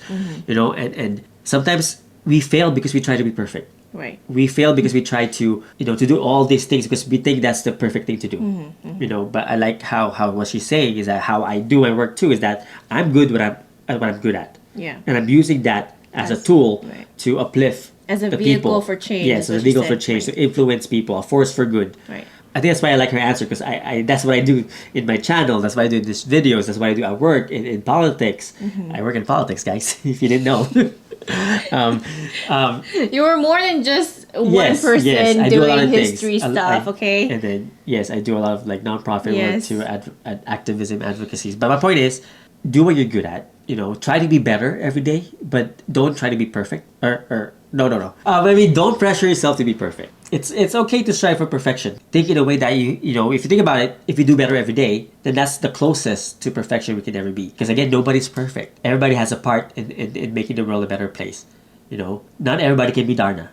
[SPEAKER 1] You know, and sometimes we fail because we try to be perfect.
[SPEAKER 2] Right.
[SPEAKER 1] We fail because we try to, you know, to do all these things because we think that's the perfect thing to do. You know, but I like how what she's saying is that how I do my work too is that I'm good at what I'm good at.
[SPEAKER 2] Yeah.
[SPEAKER 1] And I'm using that as a
[SPEAKER 2] As-
[SPEAKER 1] tool
[SPEAKER 2] right.
[SPEAKER 1] to uplift
[SPEAKER 2] As a
[SPEAKER 1] the
[SPEAKER 2] vehicle
[SPEAKER 1] people.
[SPEAKER 2] for change,
[SPEAKER 1] Yes,
[SPEAKER 2] is
[SPEAKER 1] as a
[SPEAKER 2] what she
[SPEAKER 1] vehicle for
[SPEAKER 2] said.
[SPEAKER 1] change,
[SPEAKER 2] Right.
[SPEAKER 1] to influence people, a force for good.
[SPEAKER 2] Right.
[SPEAKER 1] I think that's why I like her answer, because I that's what I do in my channel. That's why I do in these videos. That's what I do at work in politics. I work in politics, guys. If you didn't know.
[SPEAKER 2] You were more than just one
[SPEAKER 1] Yes,
[SPEAKER 2] person
[SPEAKER 1] yes, I do a lot
[SPEAKER 2] doing
[SPEAKER 1] of things.
[SPEAKER 2] history
[SPEAKER 1] I-
[SPEAKER 2] stuff, okay?
[SPEAKER 1] And then yes, I do a lot of like nonprofit
[SPEAKER 2] Yes.
[SPEAKER 1] work to activism, advocacies. But my point is, do what you're good at. You know, try to be better every day, but don't try to be perfect. Or No. I mean, don't pressure yourself to be perfect. It's okay to strive for perfection. Think in a way that you know, if you think about it, if you do better every day, then that's the closest to perfection we can ever be. Because again, nobody's perfect. Everybody has a part in making the world a better place. You know, not everybody can be Darna.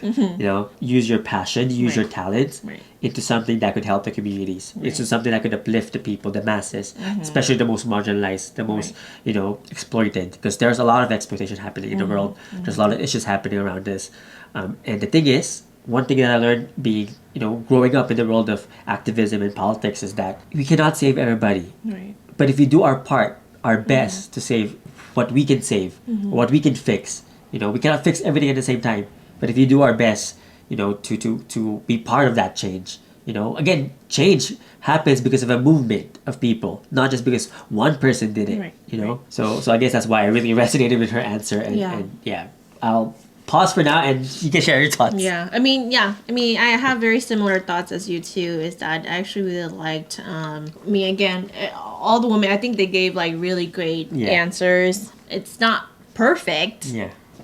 [SPEAKER 1] You know, use your passion, use your talents into something that could help the communities. Into something that could uplift the people, the masses, especially the most marginalized, the most you know exploited. Because there's a lot of exploitation happening in the world. There's a lot of issues happening around this, and the thing is, one thing that I learned being you know growing up in the world of activism and politics is that we cannot save everybody. But if we do our part, our best to save what we can save, what we can fix. You know, we cannot fix everything at the same time. But if you do our best, you know, to be part of that change, you know, again, change happens because of a movement of people, not just because one person did it. You know, so I guess that's why I really resonated with her answer. And yeah, I'll pause for now, and you can share your thoughts.
[SPEAKER 2] I mean, I have very similar thoughts as you too. Is that I actually really liked. Again, all the women. I think they gave like really great answers. It's not perfect.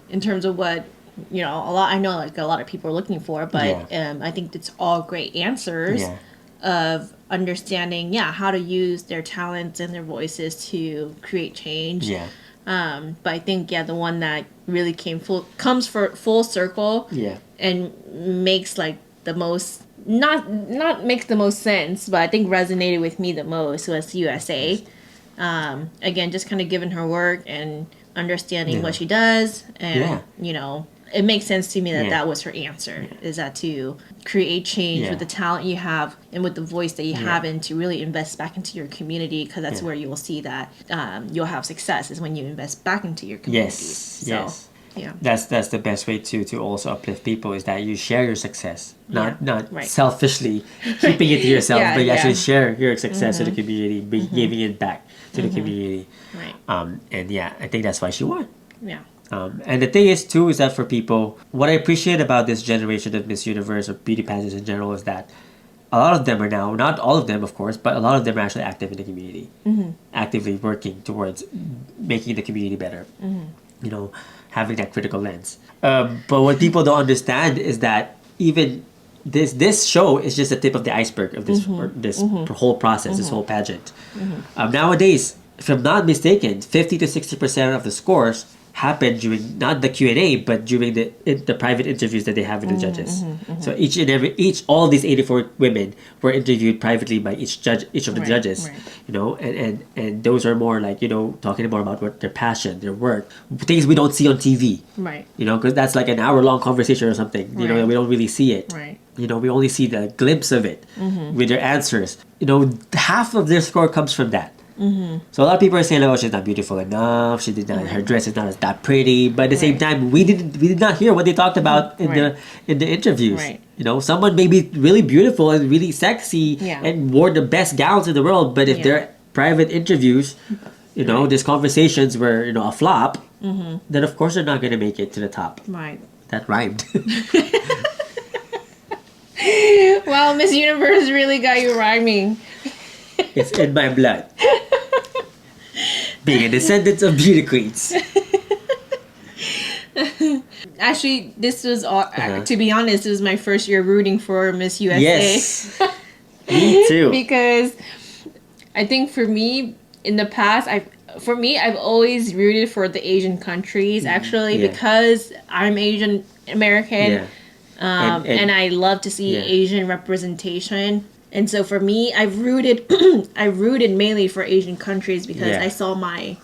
[SPEAKER 2] In terms of what you know, I know like a lot of people are looking for, but I think it's all great answers of understanding how to use their talents and their voices to create change. But I think the one that really comes for full circle and makes like the most not makes the most sense, but I think resonated with me the most was USA. Again, just kind of given her work and understanding what she does, and you know, it makes sense to me that that was her answer, is that to create change with the talent you have and with the voice that you have, and to really invest back into your community, because that's where you will see that you'll have success, is when you invest back into your community. That's the best way to also uplift people, is that you share your success, not selfishly keeping it to yourself, but you actually share your success to the community, giving it back to the community. And I think that's why she won. And the thing is too, is that for people, what I appreciate about this generation of Miss Universe or beauty pageants in general is that a lot of them are now, not all of them of course, but a lot of them are actually active in the community, actively working towards making the community better. You know, having that critical lens. But what people don't understand is that even this show is just the tip of the iceberg of this whole process, this whole pageant. Nowadays, if I'm not mistaken, 50 to 60% of the scores happen during not the Q&A, but during the private interviews that they have with the judges. So all these 84 women were interviewed privately by each of the judges. You know, and those are more like, you know, talking more about what their passion, their work, things we don't see on TV. You know, because that's like an hour-long conversation or something. You know, we don't really see it. You know, we only see the glimpse of it with their answers. You know, half of their score comes from that. So a lot of people are saying, "Oh, she's not beautiful enough. She did not. Her dress is not as that pretty." But at the same time, we did not hear what they talked about in the interviews. You know, someone may be really beautiful and really sexy and wore the best gowns in the world, but if their private interviews, you know, these conversations were, you know, a flop, then of course they're not going to make it to the top. That rhymed. Wow, Miss Universe really got you rhyming.
[SPEAKER 1] It's in my blood. Being a descendant of beauty queens.
[SPEAKER 2] Actually, this was to be honest, it was my first year rooting for Miss USA.
[SPEAKER 1] Yes, me too.
[SPEAKER 2] Because I think for me in the past, I've always rooted for the Asian countries. Actually, because I'm Asian American, and I love to see Asian representation. And so for me, I rooted mainly for Asian countries because I saw me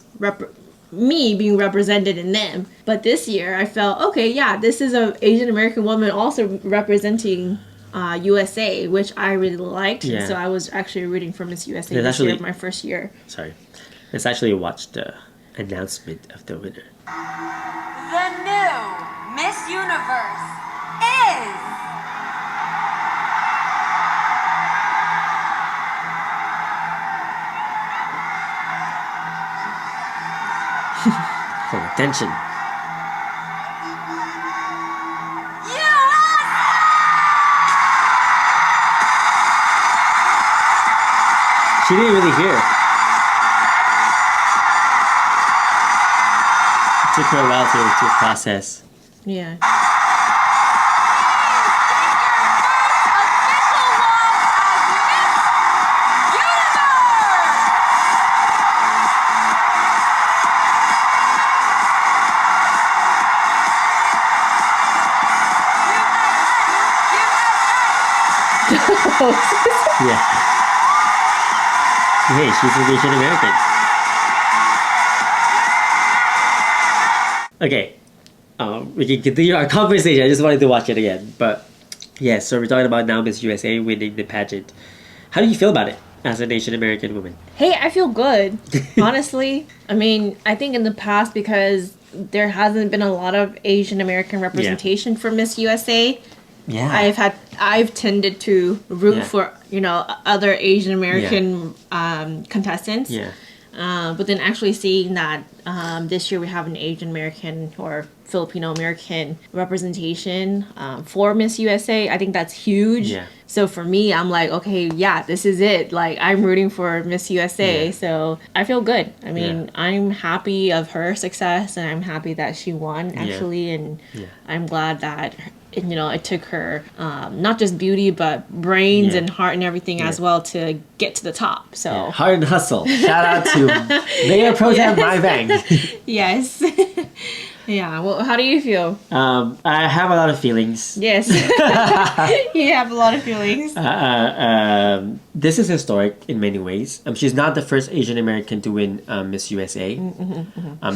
[SPEAKER 2] being represented in them. But this year, I felt, okay, this is an Asian American woman also representing USA, which I really liked. And so I was actually rooting for Miss USA this year, my first year.
[SPEAKER 1] Sorry. Let's actually watch the announcement of the winner.
[SPEAKER 4] The new Miss Universe is...
[SPEAKER 1] For attention. She didn't really hear. Took her a while to process.
[SPEAKER 2] Yeah.
[SPEAKER 1] Yeah. Hey, she's an Asian American. Okay. We can continue our conversation. I just wanted to watch it again. But yeah, so we're talking about now Miss USA winning the pageant. How do you feel about it as an Asian American woman?
[SPEAKER 2] Hey, I feel good. Honestly, I mean, I think in the past, because there hasn't been a lot of Asian American representation for Miss USA,
[SPEAKER 1] Yeah.
[SPEAKER 2] I've tended to root
[SPEAKER 1] Yeah.
[SPEAKER 2] for other Asian American contestants.
[SPEAKER 1] Yeah.
[SPEAKER 2] But then actually seeing that this year we have an Asian American or Filipino American representation for Miss USA, I think that's huge.
[SPEAKER 1] Yeah.
[SPEAKER 2] So for me, I'm like, okay, yeah, this is it. Like, I'm rooting for Miss USA.
[SPEAKER 1] Yeah.
[SPEAKER 2] So I feel good. I mean,
[SPEAKER 1] Yeah.
[SPEAKER 2] I'm happy of her success, and I'm happy that she won, actually. And I'm glad that, it took her not just beauty, but brains
[SPEAKER 1] Yeah.
[SPEAKER 2] and heart and everything as well to get to the top. So,
[SPEAKER 1] Hard and hustle. Shout out to Mayor Pro Tem Mai Bang.
[SPEAKER 2] yes. Yeah. Well, how do you feel?
[SPEAKER 1] I have a lot of feelings.
[SPEAKER 2] Yes. You have a lot of feelings.
[SPEAKER 1] This is historic in many ways. She's not the first Asian American to win Miss USA.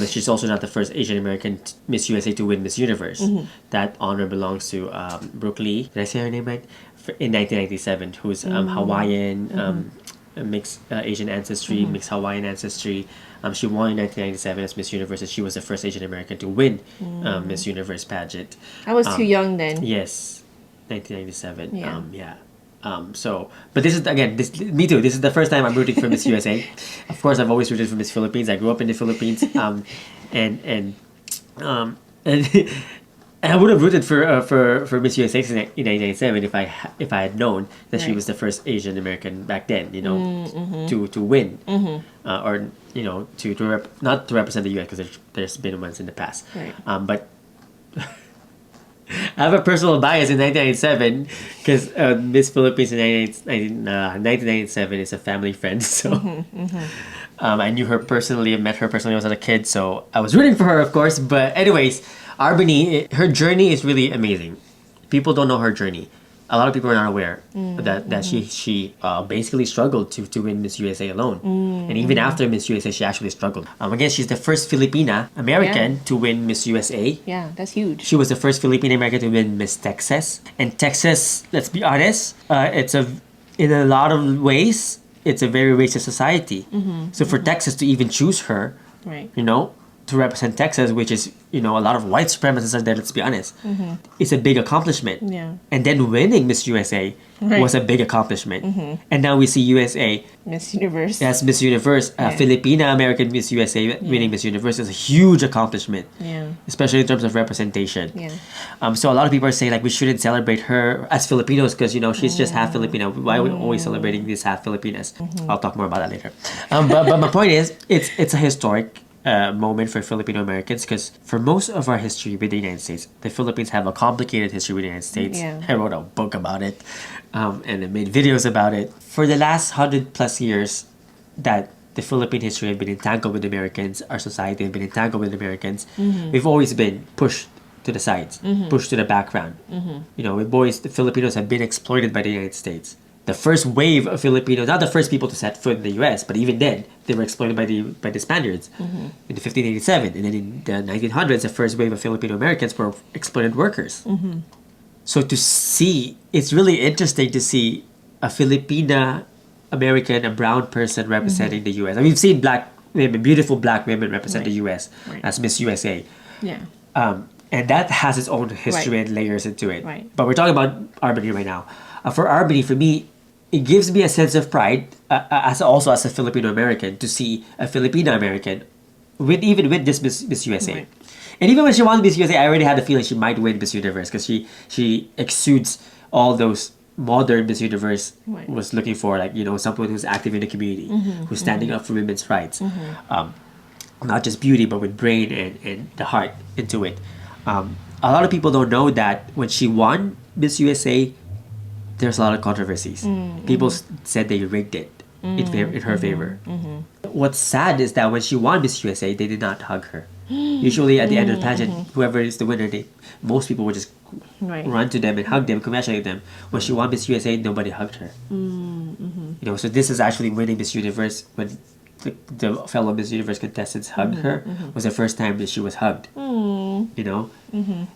[SPEAKER 1] She's also not the first Asian American Miss USA to win Miss Universe. That honor belongs to Brooke Lee. Did I say her name right? In 1997, who's Hawaiian, mixed Asian ancestry, mixed Hawaiian ancestry. She won in 1997 as Miss Universe, and she was the first Asian American to win Miss Universe pageant.
[SPEAKER 2] I was too young then.
[SPEAKER 1] Yes, 1997.
[SPEAKER 2] Yeah.
[SPEAKER 1] But this is again, me too. This is the first time I'm rooting for Miss USA. Of course, I've always rooted for Miss Philippines. I grew up in the Philippines, and I would have rooted for Miss USA in 1997 if I had known that she
[SPEAKER 2] Right.
[SPEAKER 1] was the first Asian American back then. To win, or not to represent the U.S. because there's been ones in the past.
[SPEAKER 2] Right.
[SPEAKER 1] But I have a personal bias in 1997 because Miss Philippines in 1997 is a family friend. So I knew her personally, I met her personally when I was a kid. So I was rooting for her, of course. But anyways, Arbany, her journey is really amazing. People don't know her journey. A lot of people are not aware that she basically struggled to win Miss USA alone. And even after Miss USA, she actually struggled. Again, she's the first Filipina American to win Miss USA.
[SPEAKER 2] Yeah, that's huge.
[SPEAKER 1] She was the first Filipino American to win Miss Texas. And Texas, let's be honest, in a lot of ways, it's a very racist society. So for Texas to even choose her,
[SPEAKER 2] Right.
[SPEAKER 1] To represent Texas, which is, a lot of white supremacists are there, let's be honest, it's a big accomplishment.
[SPEAKER 2] Yeah.
[SPEAKER 1] And then winning Miss USA
[SPEAKER 2] Right.
[SPEAKER 1] was a big accomplishment. And now we see USA
[SPEAKER 2] Miss Universe.
[SPEAKER 1] as Miss Universe, Filipina American Miss USA winning Miss Universe is a huge accomplishment.
[SPEAKER 2] Yeah.
[SPEAKER 1] Especially in terms of representation.
[SPEAKER 2] Yeah.
[SPEAKER 1] So a lot of people are saying like we shouldn't celebrate her as Filipinos because she's just half Filipino. Why are we always celebrating these half Filipinas? I'll talk more about that later. But my point is, it's a historic moment for Filipino Americans because for most of our history with the United States, the Philippines have a complicated history with the United States.
[SPEAKER 2] Yeah.
[SPEAKER 1] I wrote a book about it, and I made videos about it. For the last 100+ years, that the Philippine history have been entangled with Americans, our society have been entangled with Americans. We've always been pushed to the sides, pushed to the background. The Filipinos have been exploited by the United States. The first wave of Filipinos, not the first people to set foot in the U.S., but even then, they were exploited by the Spaniards in 1587. And then in the 1900s, the first wave of Filipino Americans were exploited workers. So to see, it's really interesting to see a Filipina American, a brown person representing the U.S. We've seen black women, beautiful black women represent the U.S.
[SPEAKER 2] Right.
[SPEAKER 1] as Miss USA.
[SPEAKER 2] Yeah.
[SPEAKER 1] And that has its own history and layers into it.
[SPEAKER 2] Right.
[SPEAKER 1] But we're talking about Arbany right now. For Arbany, for me, it gives me a sense of pride, as a Filipino American, to see a Filipina American with this Miss USA.
[SPEAKER 2] Right.
[SPEAKER 1] And even when she won Miss USA, I already had the feeling she might win Miss Universe because she exudes all those modern Miss Universe
[SPEAKER 2] Right.
[SPEAKER 1] was looking for, like someone who's active in the community, who's standing up for women's rights.
[SPEAKER 5] not just beauty, but with brain and the heart into it. A lot of people don't know that when she won Miss USA, there's a lot of controversies. People said they rigged it in her favor. What's sad is that when she won Miss USA, they did not hug her. Usually at the end of the pageant, whoever is the winner, most people would just run to them and hug them, congratulate them. When she won Miss USA, nobody hugged her. You know, so this is actually winning Miss Universe when the fellow Miss Universe contestants hugged her was the first time that she was hugged. You know, and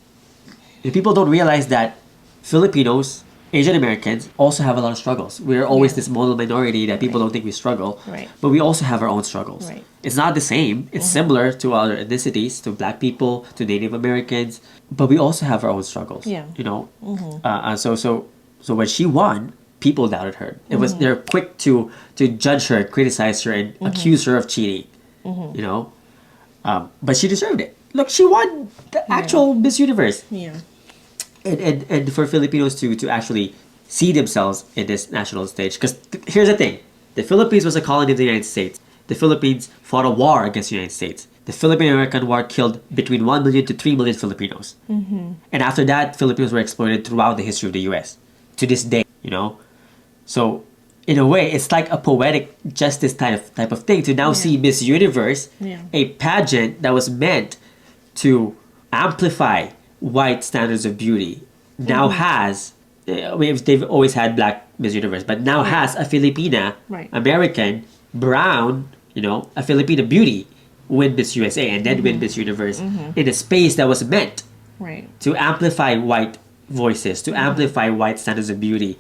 [SPEAKER 5] people don't realize that Filipinos, Asian Americans also have a lot of struggles. We're always this model minority that people don't think we struggle, but we also have our own struggles. It's not the same. It's similar to other ethnicities, to Black people, to Native Americans, but we also have our own struggles. You know, so when she won, people doubted her. It was they're quick to judge her, criticize her, and accuse her of cheating. You know, but she deserved it. Look, she won the actual Miss Universe. And for Filipinos to actually see themselves in this national stage. Because here's the thing. The Philippines was a colony of the United States. The Philippines fought a war against the United States. The Philippine-American War killed between 1 million to 3 million Filipinos. And after that, Filipinos were exploited throughout the history of the U.S. to this day, you know? So, in a way, it's like a poetic justice type of thing to now see Miss Universe, a pageant that was meant to amplify white standards of beauty, now has, they've always had Black Miss Universe, but now has a Filipina, American, brown, you know, a Filipina beauty win Miss USA and then win Miss Universe in a space that was meant to amplify white voices, to amplify white standards of beauty,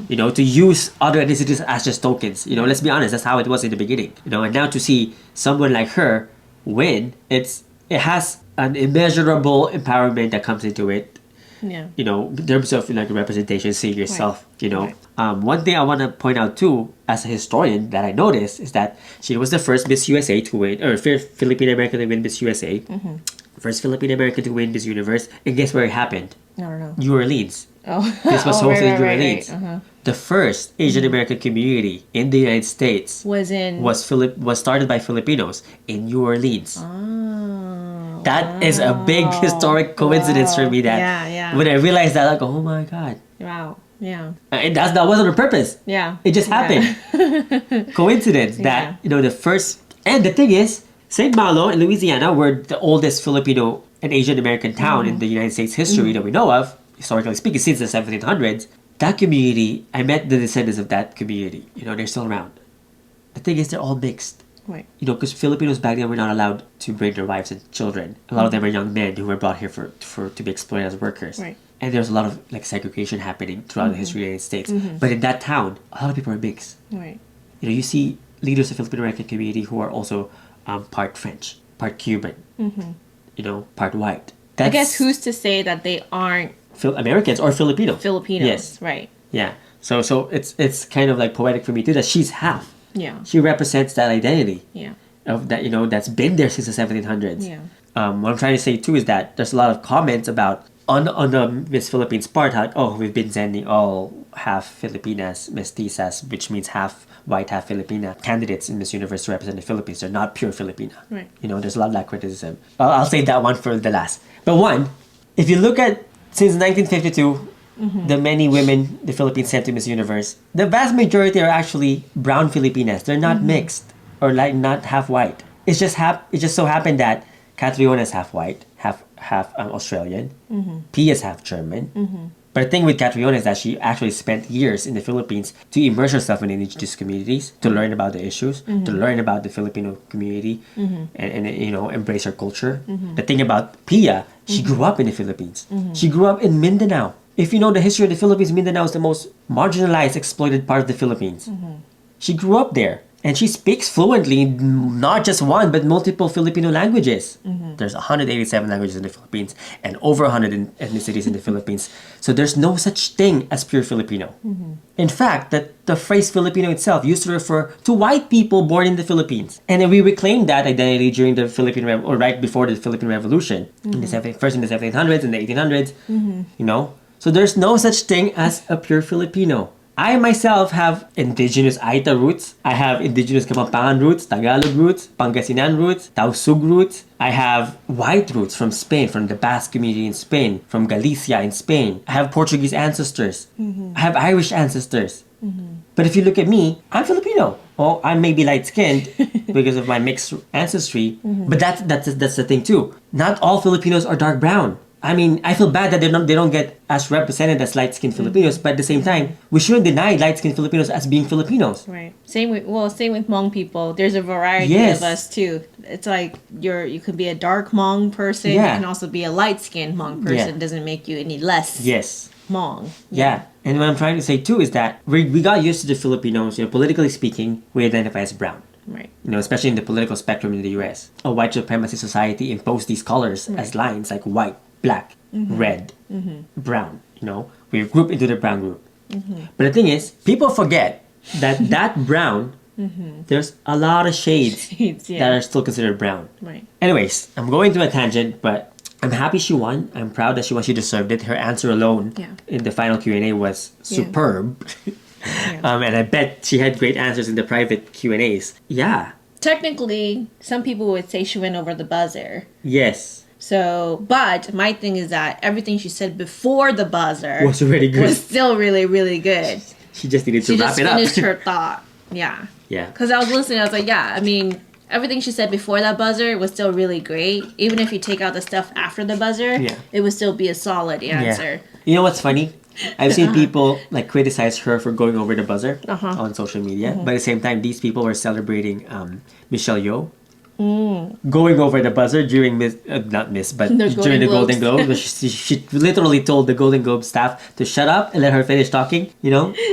[SPEAKER 5] you know, to use other ethnicities as just tokens. You know, let's be honest, that's how it was in the beginning. You know, and now to see someone like her win, it has an immeasurable empowerment that comes into it. You know, in terms of like representation, seeing yourself. You know, one thing I want to point out too, as a historian, that I noticed is that she was the first Miss USA to win, or Filipino American to win Miss USA, first Filipino American to win Miss Universe, and guess where it happened?
[SPEAKER 2] I don't know.
[SPEAKER 5] New Orleans. This was hosted in New Orleans. The first Asian American community in the United States was started by Filipinos in New Orleans. That is a big historic coincidence for me. That when I realized that, like, oh my god, and that wasn't on purpose. It just happened. Coincidence that, you know, the first. And the thing is, St. Malo in Louisiana, were the oldest Filipino and Asian American town in the United States history that we know of, historically speaking, since the 1700s. That community, I met the descendants of that community. You know, they're still around. The thing is, they're all mixed. You know, because Filipinos back then were not allowed to bring their wives and children. A lot of them are young men who were brought here to be exploited as workers. And there's a lot of like segregation happening throughout the history of the United States. But in that town, a lot of people are mixed. You know, you see leaders of the Filipino American community who are also part French, part Cuban, you know, part white.
[SPEAKER 2] I guess who's to say that they aren't
[SPEAKER 5] Americans or Filipinos?
[SPEAKER 2] Filipinos,
[SPEAKER 5] Yeah. So it's kind of like poetic for me too that she's half. She represents that identity. Of that, you know, that's been there since the 1700s. What I'm trying to say too is that there's a lot of comments about on the Miss Philippines part, how we've been sending all half Filipinas, mestizas, which means half white, half Filipina candidates in Miss Universe to represent the Philippines. They're not pure Filipina. You know, there's a lot of that criticism. I'll save that one for the last. But one, if you look at since 1952. The many women the Philippines sent to Miss Universe, the vast majority are actually brown Filipinas. They're not mixed or like not half white. It just so happened that Catriona is half white, half Australian. Pia is half German. But the thing with Catriona is that she actually spent years in the Philippines to immerse herself in indigenous communities, to learn about the issues, to learn about the Filipino community, and you know, embrace her culture. The thing about Pia, she grew up in the Philippines. She grew up in Mindanao. If you know the history of the Philippines, Mindanao is the most marginalized, exploited part of the Philippines. She grew up there. And she speaks fluently, not just one, but multiple Filipino languages. There's 187 languages in the Philippines and over 100 ethnicities in the Philippines. So there's no such thing as pure Filipino. In fact, the phrase Filipino itself used to refer to white people born in the Philippines. And then we reclaimed that identity during the or right before the Philippine Revolution. First in the 1700s and the 1800s, you know. So there's no such thing as a pure Filipino.
[SPEAKER 1] I myself have indigenous Aita roots. I have indigenous Kapampangan roots, Tagalog roots, Pangasinan roots, Tausug roots. I have white roots from Spain, from the Basque community in Spain, from Galicia in Spain. I have Portuguese ancestors. I have Irish ancestors. But if you look at me, I'm Filipino. Oh, I may be light-skinned because of my mixed ancestry. But that's the thing too. Not all Filipinos are dark brown. I mean, I feel bad that they don't get as represented as light-skinned Filipinos, but at the same time, we shouldn't deny light-skinned Filipinos as being Filipinos.
[SPEAKER 2] Right. Same with Hmong people. There's a variety
[SPEAKER 1] Yes.
[SPEAKER 2] of us too. It's like you could be a dark Hmong person.
[SPEAKER 1] Yeah.
[SPEAKER 2] You can also be a light-skinned Hmong person.
[SPEAKER 1] Yeah.
[SPEAKER 2] Doesn't make you any less
[SPEAKER 1] Yes.
[SPEAKER 2] Hmong.
[SPEAKER 1] Yeah. And what I'm trying to say too is that we got used to the Filipinos, politically speaking, we identify as brown.
[SPEAKER 2] Right.
[SPEAKER 1] Especially in the political spectrum in the US. A white supremacist society imposed these colors as lines like white, black, red, brown. We group into the brown group. But the thing is, people forget that brown, there's a lot of shades
[SPEAKER 2] Yeah.
[SPEAKER 1] that are still considered brown.
[SPEAKER 2] Right.
[SPEAKER 1] Anyways, I'm going to a tangent, but I'm happy she won. I'm proud that she won. She deserved it. Her answer alone
[SPEAKER 2] Yeah.
[SPEAKER 1] in the final Q&A was superb.
[SPEAKER 2] Yeah.
[SPEAKER 1] And I bet she had great answers in the private Q&As. Yeah.
[SPEAKER 2] Technically, some people would say she went over the buzzer.
[SPEAKER 1] Yes.
[SPEAKER 2] So, but my thing is that everything she said before the buzzer
[SPEAKER 1] Was already good.
[SPEAKER 2] was still really, really good.
[SPEAKER 1] She just needed to
[SPEAKER 2] She
[SPEAKER 1] wrap
[SPEAKER 2] just
[SPEAKER 1] it up.
[SPEAKER 2] finished her thought. Yeah.
[SPEAKER 1] Yeah.
[SPEAKER 2] Because I was listening, I was like, yeah, I mean, everything she said before that buzzer was still really great. Even if you take out the stuff after the buzzer,
[SPEAKER 1] Yeah.
[SPEAKER 2] it would still be a solid answer.
[SPEAKER 1] You know what's funny? I've seen people criticize her for going over the buzzer on social media, but at the same time, these people were celebrating Michelle Yeoh going over the buzzer during during the Golden Globes. Where she literally told the Golden Globe staff to shut up and let her finish talking.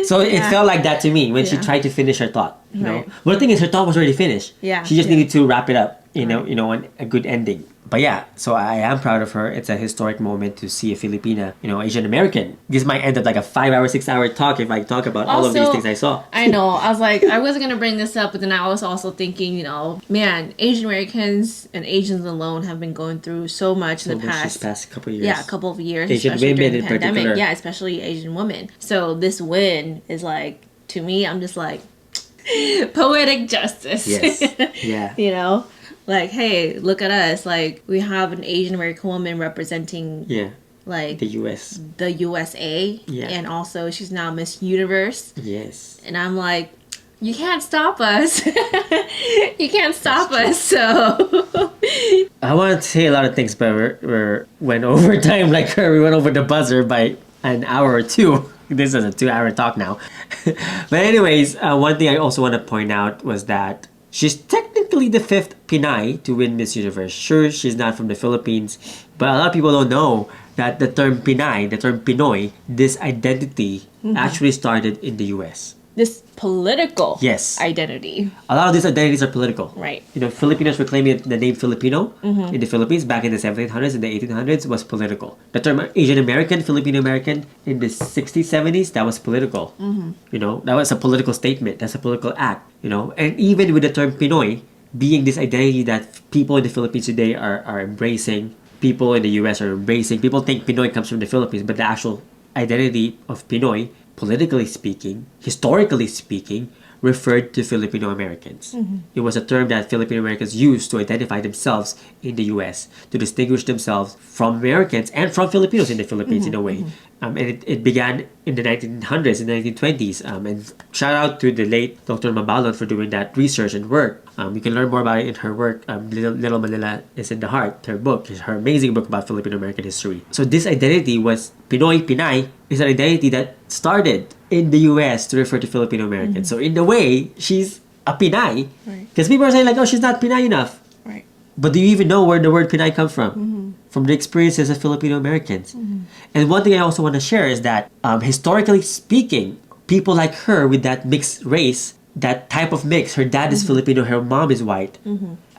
[SPEAKER 1] So it felt like that to me when she
[SPEAKER 2] Yeah.
[SPEAKER 1] tried to finish her thought.
[SPEAKER 2] Right.
[SPEAKER 1] But the thing is, her thought was already finished.
[SPEAKER 2] Yeah.
[SPEAKER 1] She just
[SPEAKER 2] Yeah.
[SPEAKER 1] needed to wrap it up. On a good ending. But yeah, so I am proud of her. It's a historic moment to see a Filipina, Asian American. This might end up like a 5-hour, 6-hour talk if I talk about all of these
[SPEAKER 2] Also,
[SPEAKER 1] things I saw.
[SPEAKER 2] I know. I was like, I wasn't going to bring this up, but then I was also thinking, man, Asian Americans and Asians alone have been going through so much in the
[SPEAKER 1] This
[SPEAKER 2] past.
[SPEAKER 1] past couple of years.
[SPEAKER 2] Yeah, a couple of years.
[SPEAKER 1] Asian
[SPEAKER 2] especially
[SPEAKER 1] women
[SPEAKER 2] during
[SPEAKER 1] in
[SPEAKER 2] the pandemic.
[SPEAKER 1] particular.
[SPEAKER 2] Yeah, especially Asian women. So this win is like, to me, I'm just like, poetic justice.
[SPEAKER 1] Yes. Yeah.
[SPEAKER 2] Like, hey, look at us. Like, we have an Asian American woman representing,
[SPEAKER 1] Yeah.
[SPEAKER 2] like,
[SPEAKER 1] The U.S.
[SPEAKER 2] the USA.
[SPEAKER 1] Yeah.
[SPEAKER 2] And also, she's now Miss Universe.
[SPEAKER 1] Yes.
[SPEAKER 2] And I'm like, you can't stop us. You can't stop us. So,
[SPEAKER 1] I want to say a lot of things, but we went over time like her. We went over the buzzer by an hour or two. This is a 2-hour talk now. But anyways, one thing I also want to point out was that she's technically the 5th Pinay to win Miss Universe. Sure, she's not from the Philippines, but a lot of people don't know that the term Pinay, the term Pinoy, this identity actually started in the US.
[SPEAKER 2] this political
[SPEAKER 1] Yes.
[SPEAKER 2] identity.
[SPEAKER 1] A lot of these identities are political.
[SPEAKER 2] Right.
[SPEAKER 1] Filipinos were claiming the name Filipino in the Philippines back in the 1700s and the 1800s was political. The term Asian American, Filipino American in the 60s, 70s, that was political. That was a political statement. That's a political act. And even with the term Pinoy being this identity that people in the Philippines today are embracing, people in the US are embracing. People think Pinoy comes from the Philippines, but the actual identity of Pinoy, politically speaking, historically speaking, referred to Filipino Americans. It was a term that Filipino Americans used to identify themselves in the US, to distinguish themselves from Americans and from Filipinos in the Philippines in a way. And it began in the 1900s, in the 1920s. And shout out to the late Dr. Mabalon for doing that research and work. You can learn more about it in her work. Little Manila is in the Heart, her book, her amazing book about Filipino American history. So this identity was Pinoy, Pinay, is an identity that started in the US to refer to Filipino Americans. So in a way, she's a Pinay.
[SPEAKER 2] Right.
[SPEAKER 1] Because people are saying like, oh, she's not Pinay enough.
[SPEAKER 2] Right.
[SPEAKER 1] But do you even know where the word Pinay comes from? From the experiences of Filipino Americans. And one thing I also want to share is that historically speaking, people like her with that mixed race, that type of mix, her dad is Filipino, her mom is white,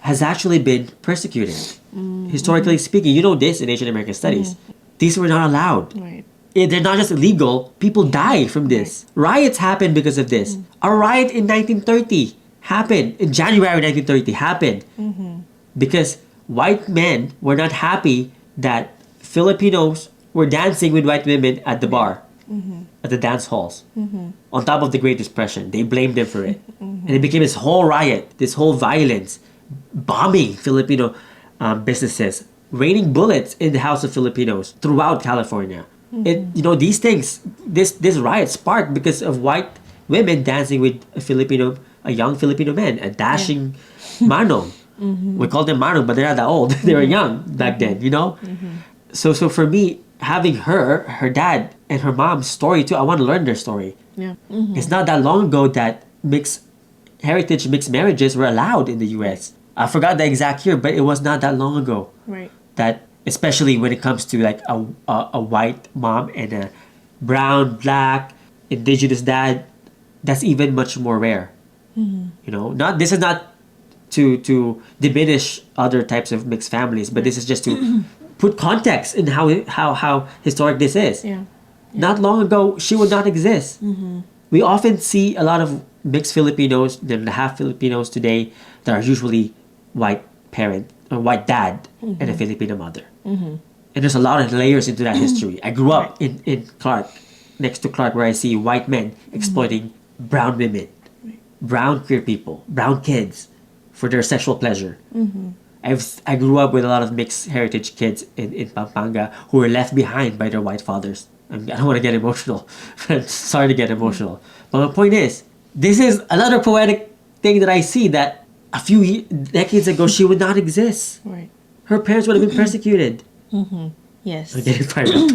[SPEAKER 1] has actually been persecuted. Historically speaking, you know this in Asian American studies. These were not allowed.
[SPEAKER 2] Right.
[SPEAKER 1] They're not just illegal, people died from this. Riots happened because of this. A riot in 1930 happened, in January 1930 happened because white men were not happy that Filipinos were dancing with white women at the bar.
[SPEAKER 5] at the dance halls. On top of the Great Depression, they blamed them for it. And it became this whole riot, this whole violence, bombing Filipino businesses, raining bullets in the house of Filipinos throughout California. These things, this riot sparked because of white women dancing with a young Filipino man, a dashing manong. We call them manong, but they're not that old. They were young back then, So for me, having her dad, and her mom's story too, I want to learn their story.
[SPEAKER 2] Yeah.
[SPEAKER 5] It's not that long ago that mixed marriages were allowed in the U.S. I forgot the exact year, but it was not that long ago.
[SPEAKER 2] Right.
[SPEAKER 5] That, especially when it comes to like a white mom and a brown, black, indigenous dad, that's even much more rare. This is not to diminish other types of mixed families, but this is just to put context in how historic this is.
[SPEAKER 2] Yeah.
[SPEAKER 5] Not long ago, she would not exist. We often see a lot of mixed Filipinos, the half Filipinos today, that are usually white parent, or white dad, and a Filipino mother. And there's a lot of layers into that history. I grew up in Clark, next to Clark, where I see white men exploiting brown women, brown queer people, brown kids for their sexual pleasure. I grew up with a lot of mixed heritage kids in Pampanga who were left behind by their white fathers. I don't want to get emotional. Sorry to get emotional. But my point is, this is another poetic thing that I see, that a few decades ago she would not exist.
[SPEAKER 2] Right.
[SPEAKER 5] Her parents would have been persecuted.
[SPEAKER 2] Yes.
[SPEAKER 5] I'm getting fired up.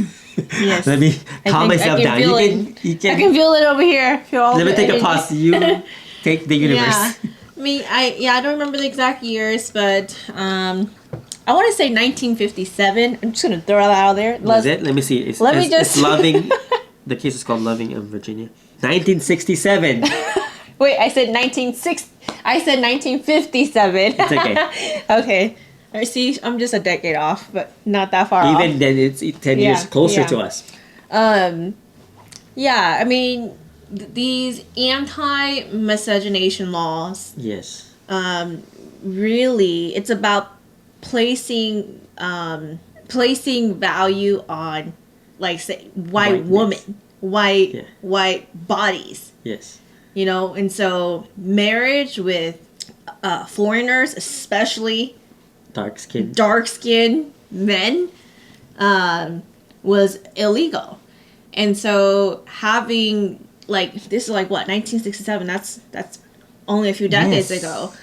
[SPEAKER 2] Yes.
[SPEAKER 5] Let me calm myself down.
[SPEAKER 2] Feel
[SPEAKER 5] You can
[SPEAKER 2] I can feel it over here.
[SPEAKER 5] let me take a pause. You take the universe.
[SPEAKER 2] Yeah. I don't remember the exact years, but I want to say 1957. I'm just gonna throw that out there.
[SPEAKER 5] Is it? Let me see. It's Loving. The case is called Loving in Virginia. 1967.
[SPEAKER 2] Wait, I said 1957.
[SPEAKER 5] It's okay.
[SPEAKER 2] Okay. I see. I'm just a decade off, but not that far off.
[SPEAKER 5] Even then, it's 10 years closer to us.
[SPEAKER 2] Yeah. I mean, these anti-miscegenation laws.
[SPEAKER 5] Yes.
[SPEAKER 2] Really, it's about placing value on, like, say, white women, white bodies.
[SPEAKER 5] Yes.
[SPEAKER 2] And so marriage with foreigners, especially dark-skinned men, was illegal. And so having, like, this is like what, 1967, that's only a few decades ago.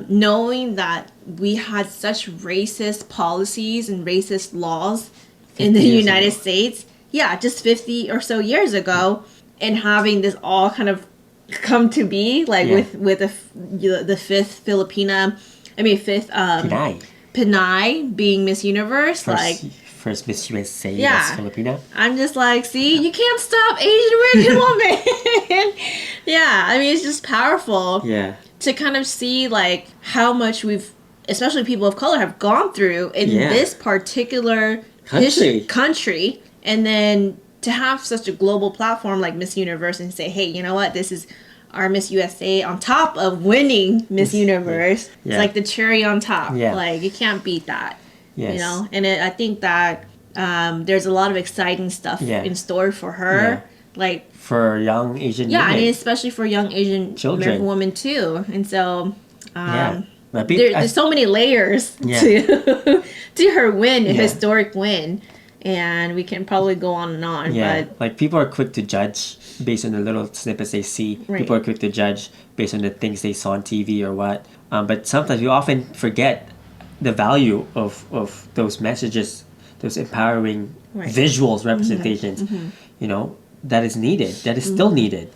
[SPEAKER 2] Knowing that we had such racist policies and racist laws in the United States, just 50 or so years ago, and having this all kind of come to be, like with the fifth Pinay being Miss Universe,
[SPEAKER 5] first Miss USA that's Filipina.
[SPEAKER 2] I'm just like, see, you can't stop Asian American women. It's just powerful.
[SPEAKER 5] Yeah.
[SPEAKER 2] To kind of see, like, how much especially people of color, have gone through in this particular country, and then to have such a global platform like Miss Universe and say, hey, you know what, this is our Miss USA on top of winning Miss Universe. It's like the cherry on top. Like, you can't beat that.
[SPEAKER 5] Yes.
[SPEAKER 2] And I think that there's a lot of exciting stuff in store for her. Like,
[SPEAKER 5] for young Asian women.
[SPEAKER 2] I mean, especially for young Asian American women too. And so there's so many layers to her win, a historic win. And we can probably go on and on.
[SPEAKER 5] Yeah,
[SPEAKER 2] but
[SPEAKER 5] like, people are quick to judge based on the little snippets they see.
[SPEAKER 2] Right.
[SPEAKER 5] People are quick to judge based on the things they saw on TV or what. But sometimes we often forget the value of those messages, those empowering visuals, representations, that is needed, that is still needed.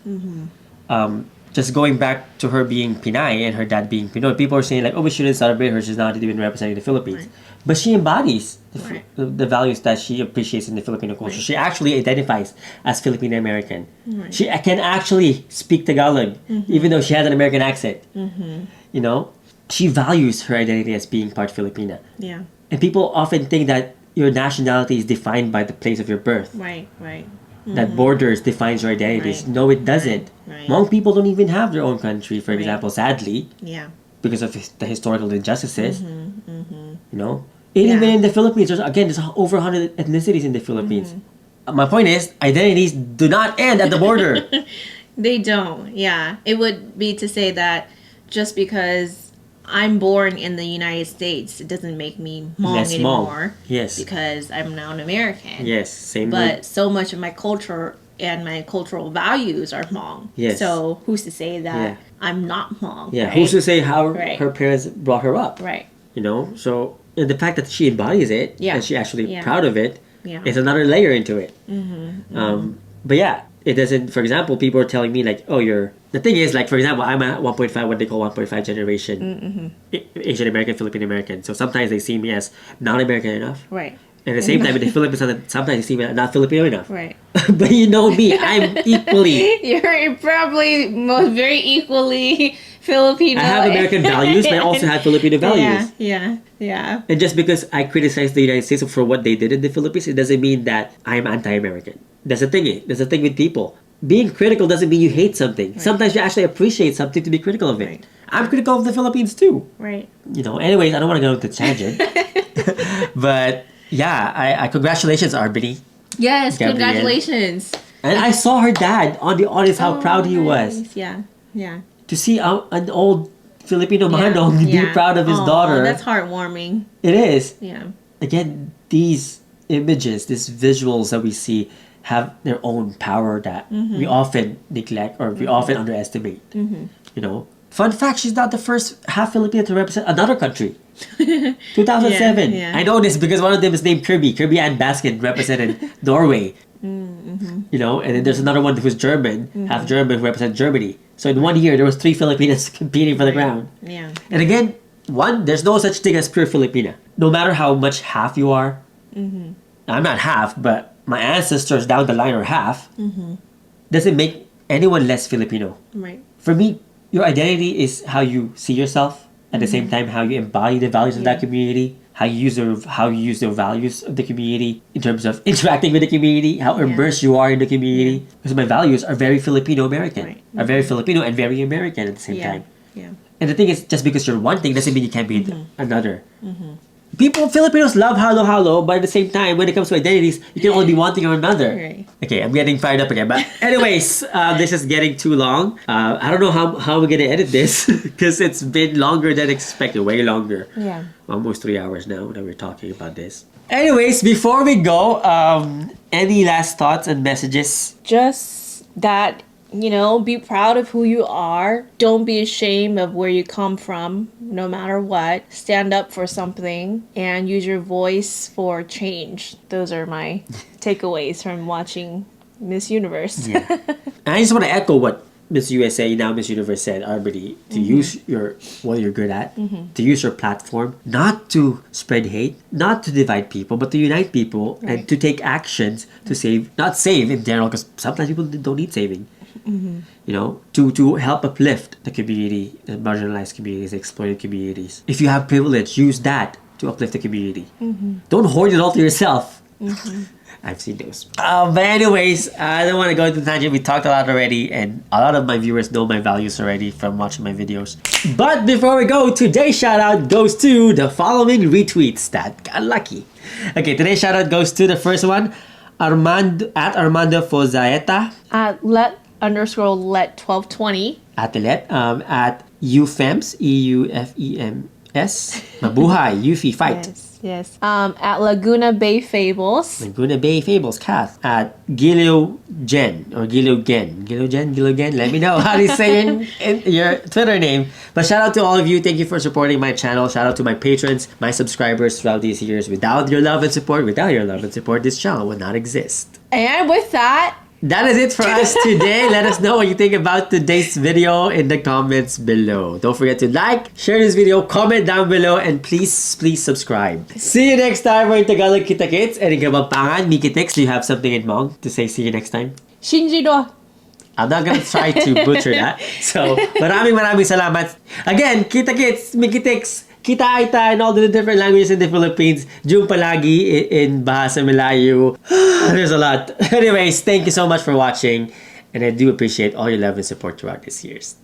[SPEAKER 5] Just going back to her being Pinay and her dad being Pinoy, people are saying, like, oh, we shouldn't celebrate her, she's not even representing the Philippines. But she embodies the values that she appreciates in the Filipino culture. She actually identifies as Filipino American. She can actually speak Tagalog, even though she has an American accent. She values her identity as being part Filipina.
[SPEAKER 2] Yeah.
[SPEAKER 5] And people often think that your nationality is defined by the place of your birth.
[SPEAKER 2] Right.
[SPEAKER 5] That borders defines your identities. No, it doesn't. Hmong people don't even have their own country, for example, sadly.
[SPEAKER 2] Yeah.
[SPEAKER 5] Because of the historical injustices. Even in the Philippines, there's over 100 ethnicities in the Philippines.
[SPEAKER 1] my point is, identities do not end at the border.
[SPEAKER 2] They don't. Yeah. It would be to say that just because I'm born in the United States, it doesn't make me Hmong
[SPEAKER 1] Less Hmong.
[SPEAKER 2] anymore.
[SPEAKER 1] Yes.
[SPEAKER 2] Because I'm now an American.
[SPEAKER 1] Yes, same
[SPEAKER 2] But so much of my culture and my cultural values are Hmong.
[SPEAKER 1] Yes.
[SPEAKER 2] So who's to say that
[SPEAKER 1] Yeah.
[SPEAKER 2] I'm not Hmong?
[SPEAKER 1] Yeah,
[SPEAKER 2] right?
[SPEAKER 1] who's to say how
[SPEAKER 2] Right.
[SPEAKER 1] her parents brought her up?
[SPEAKER 2] Right.
[SPEAKER 1] You know, so and the fact that she embodies it
[SPEAKER 2] Yeah.
[SPEAKER 1] and she actually
[SPEAKER 2] Yeah.
[SPEAKER 1] proud of it
[SPEAKER 2] Yeah.
[SPEAKER 1] is another layer into it. But yeah, it doesn't. For example, people are telling me like, "Oh, you're." The thing is, like for example, I'm a 1.5, what they call 1.5 generation Asian American, Filipino American. So sometimes they see me as not American enough.
[SPEAKER 2] Right.
[SPEAKER 1] And at the same time, in the Philippines, sometimes they see me as not Filipino enough.
[SPEAKER 2] Right.
[SPEAKER 1] But you know me, I'm equally.
[SPEAKER 2] You're probably most very equally Filipino.
[SPEAKER 1] I have American values, but I also have Filipino values.
[SPEAKER 2] Yeah. Yeah.
[SPEAKER 1] And just because I criticize the United States for what they did in the Philippines, it doesn't mean that I'm anti-American. That's the thing. That's the thing with people. Being critical doesn't mean you hate something. Sometimes you actually appreciate something to be critical of it.
[SPEAKER 2] Right.
[SPEAKER 1] I'm critical of the Philippines too.
[SPEAKER 2] Right.
[SPEAKER 1] You know. Anyways, I don't want to go into tangent. But yeah, I congratulations, Arbany.
[SPEAKER 2] Yes.
[SPEAKER 1] Gabrielle.
[SPEAKER 2] Congratulations.
[SPEAKER 1] And I saw her dad on the audience how proud he was
[SPEAKER 2] Nice. Yeah. Yeah.
[SPEAKER 1] to see an old Filipino
[SPEAKER 2] Yeah.
[SPEAKER 1] manong be proud of his
[SPEAKER 2] Aw,
[SPEAKER 1] daughter.
[SPEAKER 2] That's heartwarming.
[SPEAKER 1] It is.
[SPEAKER 2] Yeah.
[SPEAKER 1] Again, these images, these visuals that we see have their own power that we often neglect or we often underestimate. You know, fun fact, she's not the first half Filipino to represent another country. 2007.
[SPEAKER 2] Yeah, yeah.
[SPEAKER 1] I know this because one of them is named Kirby. Kirby Ann Baskin represented Norway. You know, and then there's another one who's German, half German, who represents Germany. So in 1 year, there was 3 Filipinas competing for the crown.
[SPEAKER 2] Yeah.
[SPEAKER 1] And again, there's no such thing as pure Filipina. No matter how much half you are, I'm not half, but my ancestors down the line are half, doesn't make anyone less Filipino.
[SPEAKER 2] Right.
[SPEAKER 1] For me, your identity is how you see yourself, at the same time how you embody the values of that community, how you use the values of the community in terms of interacting with the community, how immersed you are in the community. Because my values are very Filipino American,
[SPEAKER 2] Right.
[SPEAKER 1] are very Filipino and very American at the same
[SPEAKER 2] Yeah.
[SPEAKER 1] time.
[SPEAKER 2] Yeah.
[SPEAKER 1] And the thing is, just because you're one thing doesn't mean you can't be another. Filipinos love halo, but at the same time, when it comes to identities, you can only be one thing or another.
[SPEAKER 2] Right.
[SPEAKER 1] Okay, I'm getting fired up again. But anyways, this is getting too long. I don't know how we're gonna edit this because it's been longer than expected, way longer.
[SPEAKER 2] Yeah.
[SPEAKER 1] Almost 3 hours now that we're talking about this. Anyways, before we go, any last thoughts and messages?
[SPEAKER 2] Just that, be proud of who you are. Don't be ashamed of where you come from, no matter what. Stand up for something and use your voice for change. Those are my takeaways from watching Miss Universe.
[SPEAKER 1] Yeah. And I just want to echo what Miss USA, now Miss Universe said, Arbany, to use what you're good at, to use your platform, not to spread hate, not to divide people, but to unite people and to take actions to save, not save in general, because sometimes people don't need saving. You know, to help uplift the community, the marginalized communities, the exploited communities. If you have privilege, use that to uplift the community. Don't hoard it all to yourself. I've seen those. But anyways, I don't want to go into tangent. We talked a lot already, and a lot of my viewers know my values already from watching my videos. But before we go, today's shout out goes to the following retweets that got lucky. Okay, today's shout out goes to the first one, Armando Fozaeta.
[SPEAKER 2] Let_let1220.
[SPEAKER 1] At Ufems, EUFEMS. Mabuhay, Yufi Fight.
[SPEAKER 2] Yes. At Laguna Bay Fables.
[SPEAKER 1] Laguna Bay Fables, Kath. At Gilio Gen, or Gilio Gen. Gilio Gen, let me know how to say your Twitter name. But shout out to all of you. Thank you for supporting my channel. Shout out to my patrons, my subscribers throughout these years. Without your love and support, this channel would not exist.
[SPEAKER 2] And with that
[SPEAKER 1] is it for us today. Let us know what you think about today's video in the comments below. Don't forget to like, share this video, comment down below, and please subscribe. See you next time. We're in Tagalog, Kita Kits, and in Kapampangan, Mikitex. Do you have something in Hmong to say see you next time?
[SPEAKER 2] Shinjido.
[SPEAKER 1] I'm not gonna try to butcher that. So, maraming salamat. Again, Kita Kits, Mikitex, Kita Aita, and all the different languages in the Philippines. Jum palagi in Bahasa Melayu. There's a lot. Anyways, thank you so much for watching. And I do appreciate all your love and support throughout these years.